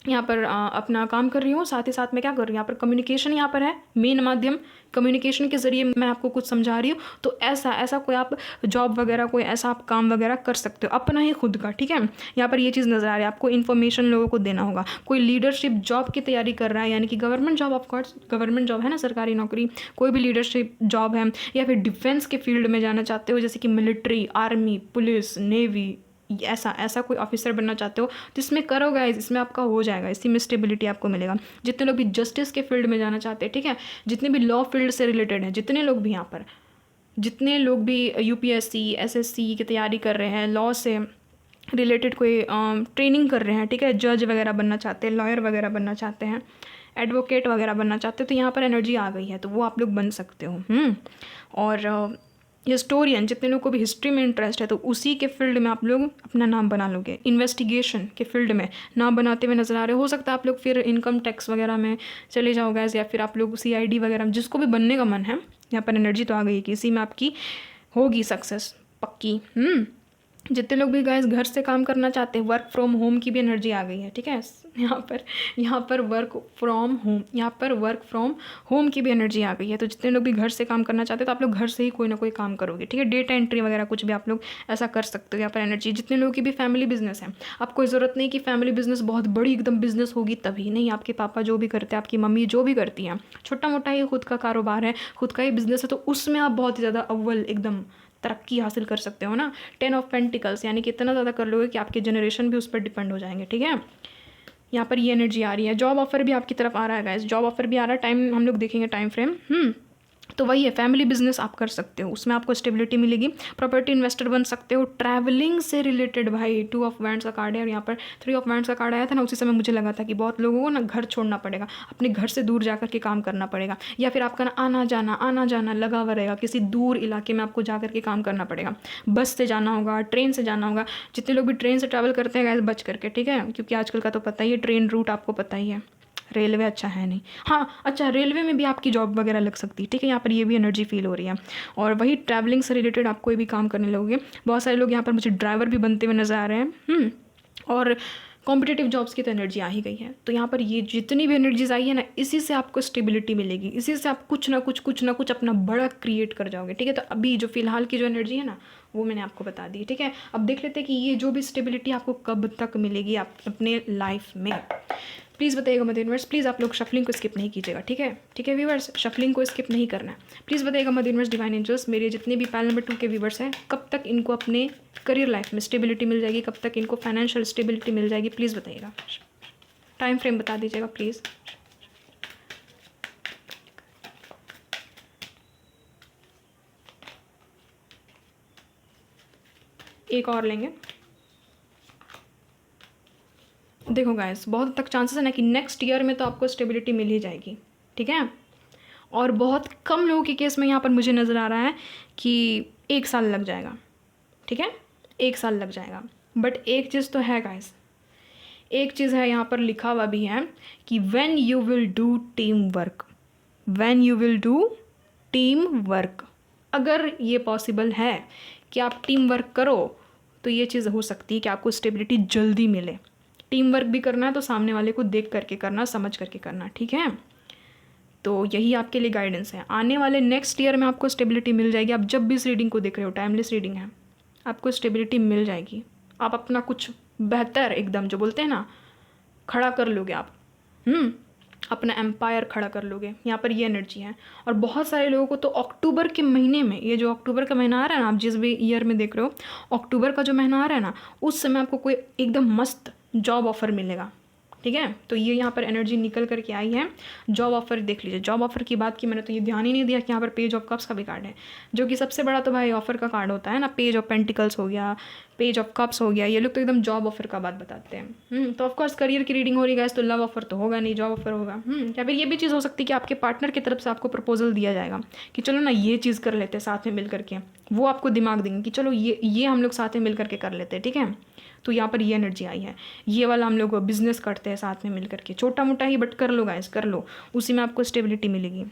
Speaker 1: यहाँ पर अपना काम कर रही हूँ, साथ ही साथ में क्या कर रही हूँ, यहाँ पर कम्युनिकेशन यहाँ पर है मेन माध्यम, कम्युनिकेशन के ज़रिए मैं आपको कुछ समझा रही हूँ। तो ऐसा कोई आप जॉब वगैरह, कोई ऐसा आप काम वगैरह कर सकते हो अपना ही खुद का, ठीक है। यहाँ पर ये चीज़ नज़र आ रही है, आपको इन्फॉर्मेशन लोगों को देना होगा। कोई लीडरशिप जॉब की तैयारी कर रहा है, यानी कि government job, of course government job है ना, सरकारी नौकरी, कोई भी लीडरशिप जॉब है, या फिर डिफेंस के फील्ड में जाना चाहते हो, जैसे कि मिलिट्री, आर्मी, पुलिस, नेवी, ऐसा कोई ऑफिसर बनना चाहते हो, तो इसमें करो गाइस, इसमें आपका हो जाएगा, इसी में स्टेबिलिटी आपको मिलेगा। जितने लोग भी जस्टिस के फील्ड में जाना चाहते हैं, ठीक है, जितने भी लॉ फील्ड से रिलेटेड हैं, जितने लोग भी यहाँ पर, जितने लोग भी यूपीएससी एसएससी की तैयारी कर रहे हैं, लॉ से रिलेटेड कोई ट्रेनिंग कर रहे हैं, ठीक है, जज वगैरह बनना चाहते हैं, लॉयर वगैरह बनना चाहते हैं, एडवोकेट वगैरह बनना चाहते हैं, तो यहाँ पर एनर्जी आ गई है, तो वो आप लोग बन सकते हो। और हिस्टोरियन, जितने लोगों को भी हिस्ट्री में इंटरेस्ट है, तो उसी के फील्ड में आप लोग अपना नाम बना लोगे। इन्वेस्टिगेशन के फील्ड में नाम बनाते हुए नजर आ रहे हो सकता है आप लोग फिर इनकम टैक्स वगैरह में चले जाओगे, या फिर आप लोग सीआईडी वगैरह में, जिसको भी बनने का मन है, यहाँ पर एनर्जी तो आ गई कि इसी में आपकी होगी सक्सेस पक्की। जितने लोग भी गाइस घर से काम करना चाहते हैं, वर्क फ्रॉम होम की भी एनर्जी आ गई है, ठीक है। यहाँ पर वर्क फ्रॉम होम, यहाँ पर वर्क फ्रॉम होम की भी एनर्जी आ गई है। तो जितने लोग भी घर से काम करना चाहते हैं, तो आप लोग घर से ही कोई ना कोई काम करोगे, ठीक है। डेटा एंट्री वगैरह कुछ भी आप लोग ऐसा कर सकते हो, यहाँ पर एनर्जी। जितने लोगों की भी फैमिली बिजनेस है, आपको ज़रूरत नहीं कि फैमिली बिजनेस बहुत बड़ी एकदम बिजनेस होगी तभी, नहीं, आपके पापा जो भी करते हैं, आपकी मम्मी जो भी करती हैं, छोटा मोटा ही खुद का कारोबार है, खुद का ही बिजनेस है, तो उसमें आप बहुत ही ज़्यादा अव्वल एकदम तरक्की हासिल कर सकते हो ना। 10 ऑफ पेंटिकल्स, यानी कि इतना ज़्यादा कर लोगे कि आपके जनरेशन भी उस पर डिपेंड हो जाएंगे, ठीक है। यहाँ पर ये एनर्जी आ रही है। जॉब ऑफर भी आपकी तरफ आ रहा है गाइस, जॉब ऑफर भी आ रहा है। टाइम हम लोग देखेंगे, टाइम फ्रेम। तो वही है, फैमिली बिजनेस आप कर सकते हो, उसमें आपको स्टेबिलिटी मिलेगी। प्रॉपर्टी इन्वेस्टर बन सकते हो। ट्रैवलिंग से रिलेटेड भाई 2 ऑफ वैंड्स का कार्ड है, और यहाँ पर 3 ऑफ वैंड्स का कार्ड आया था ना, उसी समय मुझे लगा था कि बहुत लोगों को ना घर छोड़ना पड़ेगा, अपने घर से दूर जाकर के काम करना पड़ेगा, या फिर आपका ना आना जाना लगा हुआ रहेगा, किसी दूर इलाके में आपको जा करके काम करना पड़ेगा। बस से जाना होगा, ट्रेन से जाना होगा। जितने लोग भी ट्रेन से ट्रैवल करते हैं गाइस, बच करके, ठीक है, क्योंकि आजकल का तो पता ही है, ट्रेन रूट आपको पता ही है, रेलवे अच्छा है नहीं। हाँ अच्छा, रेलवे में भी आपकी जॉब वगैरह लग सकती है, ठीक है। यहाँ पर ये भी एनर्जी फील हो रही है। और वही ट्रैवलिंग से रिलेटेड आप कोई भी काम करने लगोगे। बहुत सारे लोग यहाँ पर मुझे ड्राइवर भी बनते हुए नजर आ रहे हैं। और कॉम्पिटिटिव जॉब्स की तो एनर्जी आ ही गई है। तो यहाँ पर ये जितनी भी एनर्जीज आई है ना, इसी से आपको स्टेबिलिटी मिलेगी, इसी से आप कुछ ना कुछ अपना बड़ा क्रिएट कर जाओगे, ठीक है। तो अभी जो फिलहाल की जो एनर्जी है ना, वो मैंने आपको बता दी, ठीक है। अब देख लेते हैं कि ये जो भी स्टेबिलिटी आपको कब तक मिलेगी आप अपने लाइफ में। प्लीज़ बताइएगा मदर यूनिवर्स, प्लीज़ आप लोग शफलिंग को स्किप नहीं कीजिएगा, ठीक है। ठीक है व्यूवर्स, शफलिंग को स्किप नहीं करना है। प्लीज़ बताइएगा मदर यूनिवर्स, डिवाइन एंजल्स, मेरे जितने भी पैनल नंबर 2 के व्यूवर्स हैं, कब तक इनको अपने करियर लाइफ में स्टेबिलिटी मिल जाएगी, कब तक इनको फाइनेंशियल स्टेबिलिटी मिल जाएगी, प्लीज़ बताइएगा। टाइम फ्रेम बता दीजिएगा प्लीज़। एक और लेंगे। देखो गाइस, बहुत हद तक चांसेस है ना कि नेक्स्ट ईयर में तो आपको स्टेबिलिटी मिल ही जाएगी, ठीक है। और बहुत कम लोगों के केस में यहाँ पर मुझे नज़र आ रहा है कि 1 साल लग जाएगा, ठीक है। 1 साल लग जाएगा। बट एक चीज़ तो है गाइस, एक चीज़ है, यहाँ पर लिखा हुआ भी है कि when you will do team work, when you will do team work, अगर ये पॉसिबल है कि आप टीम वर्क करो तो ये चीज़ हो सकती है कि आपको स्टेबिलिटी जल्दी मिले। टीम वर्क भी करना है तो सामने वाले को देख करके करना, समझ करके करना, ठीक है। तो यही आपके लिए गाइडेंस है। आने वाले नेक्स्ट ईयर में आपको स्टेबिलिटी मिल जाएगी। आप जब भी इस रीडिंग को देख रहे हो, टाइमलेस रीडिंग है, आपको स्टेबिलिटी मिल जाएगी। आप अपना कुछ बेहतर एकदम जो बोलते हैं ना, खड़ा कर लोगे आप। अपना एम्पायर खड़ा कर लोगे। यहाँ पर ये एनर्जी है। और बहुत सारे लोगों को तो अक्टूबर के महीने में, ये जो अक्टूबर का महीना आ रहा है ना, आप जिस भी ईयर में देख रहे हो, अक्टूबर का जो महीना आ रहा है ना, उस समय आपको कोई एकदम मस्त जॉब ऑफर मिलेगा, ठीक है। तो ये यहाँ पर एनर्जी निकल करके आई है। जॉब ऑफर देख लीजिए। जॉब ऑफर की बात की मैंने तो ये ध्यान ही नहीं दिया कि यहाँ पर पेज ऑफ कप्स का भी कार्ड है, जो कि सबसे बड़ा तो भाई ऑफर का कार्ड होता है ना। पेज ऑफ पेंटिकल्स हो गया, पेज ऑफ कप्स हो गया, ये लोग तो एकदम जॉब ऑफर का बात बताते हैं। तो ऑफकोर्स करियर की रीडिंग हो रही है तो लव ऑफर तो होगा नहीं, जॉब ऑफर होगा। या फिर ये भी चीज़ हो सकती है कि आपके पार्टनर की तरफ से आपको प्रपोजल दिया जाएगा कि चलो ना ये चीज़ कर लेते हैं साथ में मिल करके। वो आपको दिमाग देंगे कि चलो ये हम लोग साथ में मिल करके कर लेते हैं, ठीक है। तो यहाँ पर ये एनर्जी आई है। ये वाला हम लोग बिजनेस करते हैं साथ में मिल करके, छोटा मोटा ही बट कर लो गाइस, कर लो, उसी में आपको स्टेबिलिटी मिलेगी।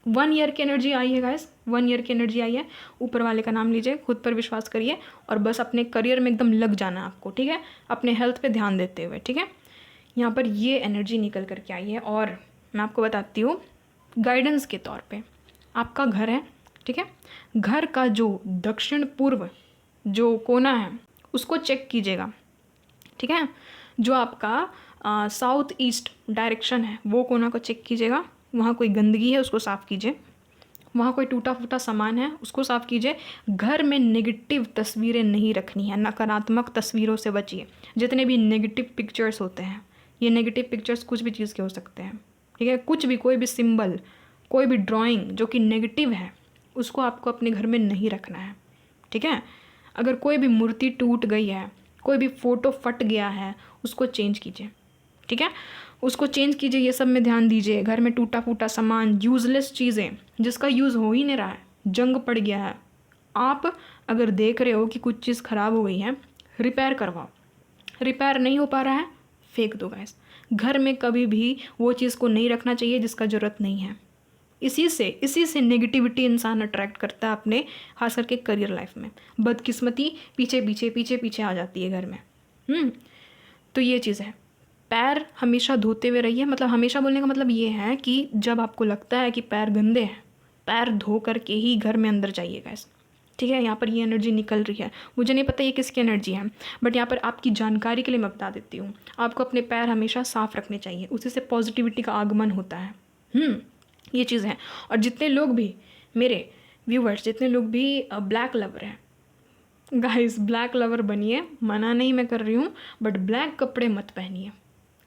Speaker 1: 1 ईयर की एनर्जी आई है गाइस, 1 ईयर की एनर्जी आई है। ऊपर वाले का नाम लीजिए, खुद पर विश्वास करिए और बस अपने करियर में एकदम लग जाना आपको, ठीक है। अपने हेल्थ पे ध्यान देते हुए, ठीक है। यहाँ पर ये एनर्जी निकल करके आई है। और मैं आपको बताती हूँ गाइडेंस के तौर पे, आपका घर है, ठीक है। घर का जो दक्षिण पूर्व जो कोना है उसको चेक कीजिएगा, ठीक है। जो आपका साउथ ईस्ट डायरेक्शन है वो कोना को चेक कीजिएगा। वहाँ कोई गंदगी है उसको साफ़ कीजिए, वहाँ कोई टूटा फूटा सामान है उसको साफ़ कीजिए। घर में नेगेटिव तस्वीरें नहीं रखनी है, नकारात्मक तस्वीरों से बचिए। जितने भी नेगेटिव पिक्चर्स होते हैं, ये नेगेटिव पिक्चर्स कुछ भी चीज़ के हो सकते हैं, ठीक है। कुछ भी, कोई भी सिंबल, कोई भी ड्राइंग जो कि नेगेटिव है उसको आपको अपने घर में नहीं रखना है, ठीक है। अगर कोई भी मूर्ति टूट गई है, कोई भी फ़ोटो फट गया है, उसको चेंज कीजिए, ठीक है। उसको चेंज कीजिए, ये सब में ध्यान दीजिए। घर में टूटा फूटा सामान, यूज़लेस चीज़ें जिसका यूज़ हो ही नहीं रहा है, जंग पड़ गया है, आप अगर देख रहे हो कि कुछ चीज़ ख़राब हो गई है, रिपेयर करवाओ। रिपेयर नहीं हो पा रहा है, फेंक दो गैस। घर में कभी भी वो चीज़ को नहीं रखना चाहिए जिसका ज़रूरत नहीं है। इसी से नेगेटिविटी इंसान अट्रैक्ट करता है अपने, खास करके करियर लाइफ में। बदकिस्मती पीछे आ जाती है घर में। तो ये चीज़ है। पैर हमेशा धोते हुए रहिए। मतलब हमेशा बोलने का मतलब ये है कि जब आपको लगता है कि पैर गंदे हैं, पैर धो करके ही घर में अंदर जाइएगा, ठीक है। यहाँ पर ये एनर्जी निकल रही है। मुझे नहीं पता ये किसकी एनर्जी है, बट यहाँ पर आपकी जानकारी के लिए मैं बता देती हूँ। आपको अपने पैर हमेशा साफ़ रखने चाहिए, उसी से पॉजिटिविटी का आगमन होता है। ये चीज़ है। और जितने लोग भी मेरे व्यूवर्स, जितने लोग भी ब्लैक लवर हैं गाइस, ब्लैक लवर बनिए, मना नहीं मैं कर रही हूँ, बट ब्लैक कपड़े मत पहनिए।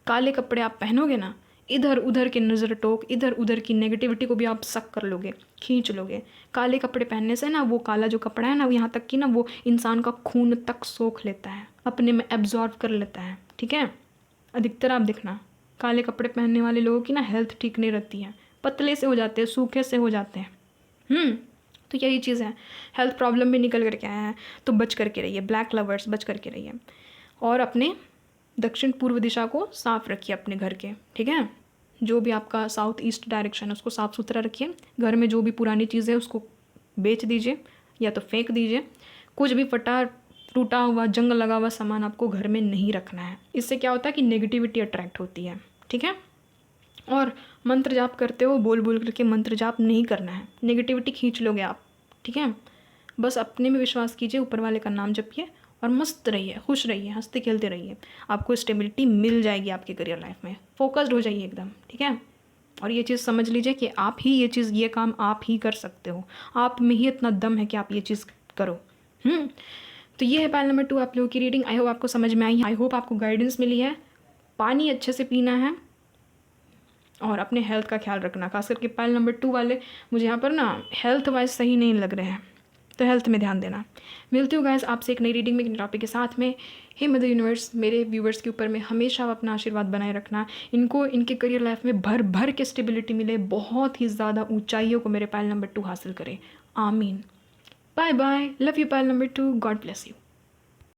Speaker 1: काले कपड़े आप पहनोगे ना, इधर उधर के नज़र टोक, इधर उधर की नेगेटिविटी को भी आप सक कर लोगे, खींच लोगे। काले कपड़े पहनने से ना, वो काला जो कपड़ा है ना, यहाँ तक कि ना वो इंसान का खून तक सोख लेता है, अपने में एब्जॉर्ब कर लेता है, ठीक है। अधिकतर आप देखना काले कपड़े पहनने वाले लोगों की ना हेल्थ ठीक नहीं रहती है, पतले से हो जाते हैं, सूखे से हो जाते हैं। तो यही चीज़ है। हेल्थ प्रॉब्लम भी निकल करके आया है, तो बच करके रहिए। ब्लैक लवर्स बच करके रहिए और अपने दक्षिण पूर्व दिशा को साफ रखिए अपने घर के, ठीक है। जो भी आपका साउथ ईस्ट डायरेक्शन है उसको साफ़ सुथरा रखिए। घर में जो भी पुरानी चीज़ है उसको बेच दीजिए या तो फेंक दीजिए। कुछ भी फटा टूटा हुआ जंग लगा हुआ सामान आपको घर में नहीं रखना है। इससे क्या होता है कि नेगेटिविटी अट्रैक्ट होती है, ठीक है। और मंत्र जाप करते हो बोल बोल करके मंत्र जाप नहीं करना है, नेगेटिविटी खींच लोगे आप, ठीक है। बस अपने में विश्वास कीजिए, ऊपर वाले का नाम जपिए और मस्त रहिए, खुश रहिए, हंसते खेलते रहिए। आपको स्टेबिलिटी मिल जाएगी आपके करियर लाइफ में। फोकस्ड हो जाइए एकदम, ठीक है। और ये चीज़ समझ लीजिए कि आप ही ये काम आप ही कर सकते हो। आप में ही इतना दम है कि आप ये चीज़ करो। तो ये है पाइल नंबर 2 आप लोगों की रीडिंग। आई होप आपको समझ में आई, आई होप आपको गाइडेंस मिली है। पानी अच्छे से पीना है और अपने हेल्थ का ख्याल रखना। खास करके पाइल नंबर 2 वाले मुझे यहाँ पर ना हेल्थ वाइज सही नहीं लग रहे हैं, तो हेल्थ में ध्यान देना। मिलती हूँ गाइस आपसे एक नई रीडिंग में, एक टॉपिक के साथ में। हे मदर यूनिवर्स, मेरे व्यूवर्स के ऊपर में हमेशा अपना आशीर्वाद बनाए रखना। इनको इनके करियर लाइफ में भर भर के स्टेबिलिटी मिले, बहुत ही ज़्यादा ऊंचाइयों को मेरे पाइल नंबर 2 हासिल करें। आमीन। Bye bye, love you pile number 2, God bless you.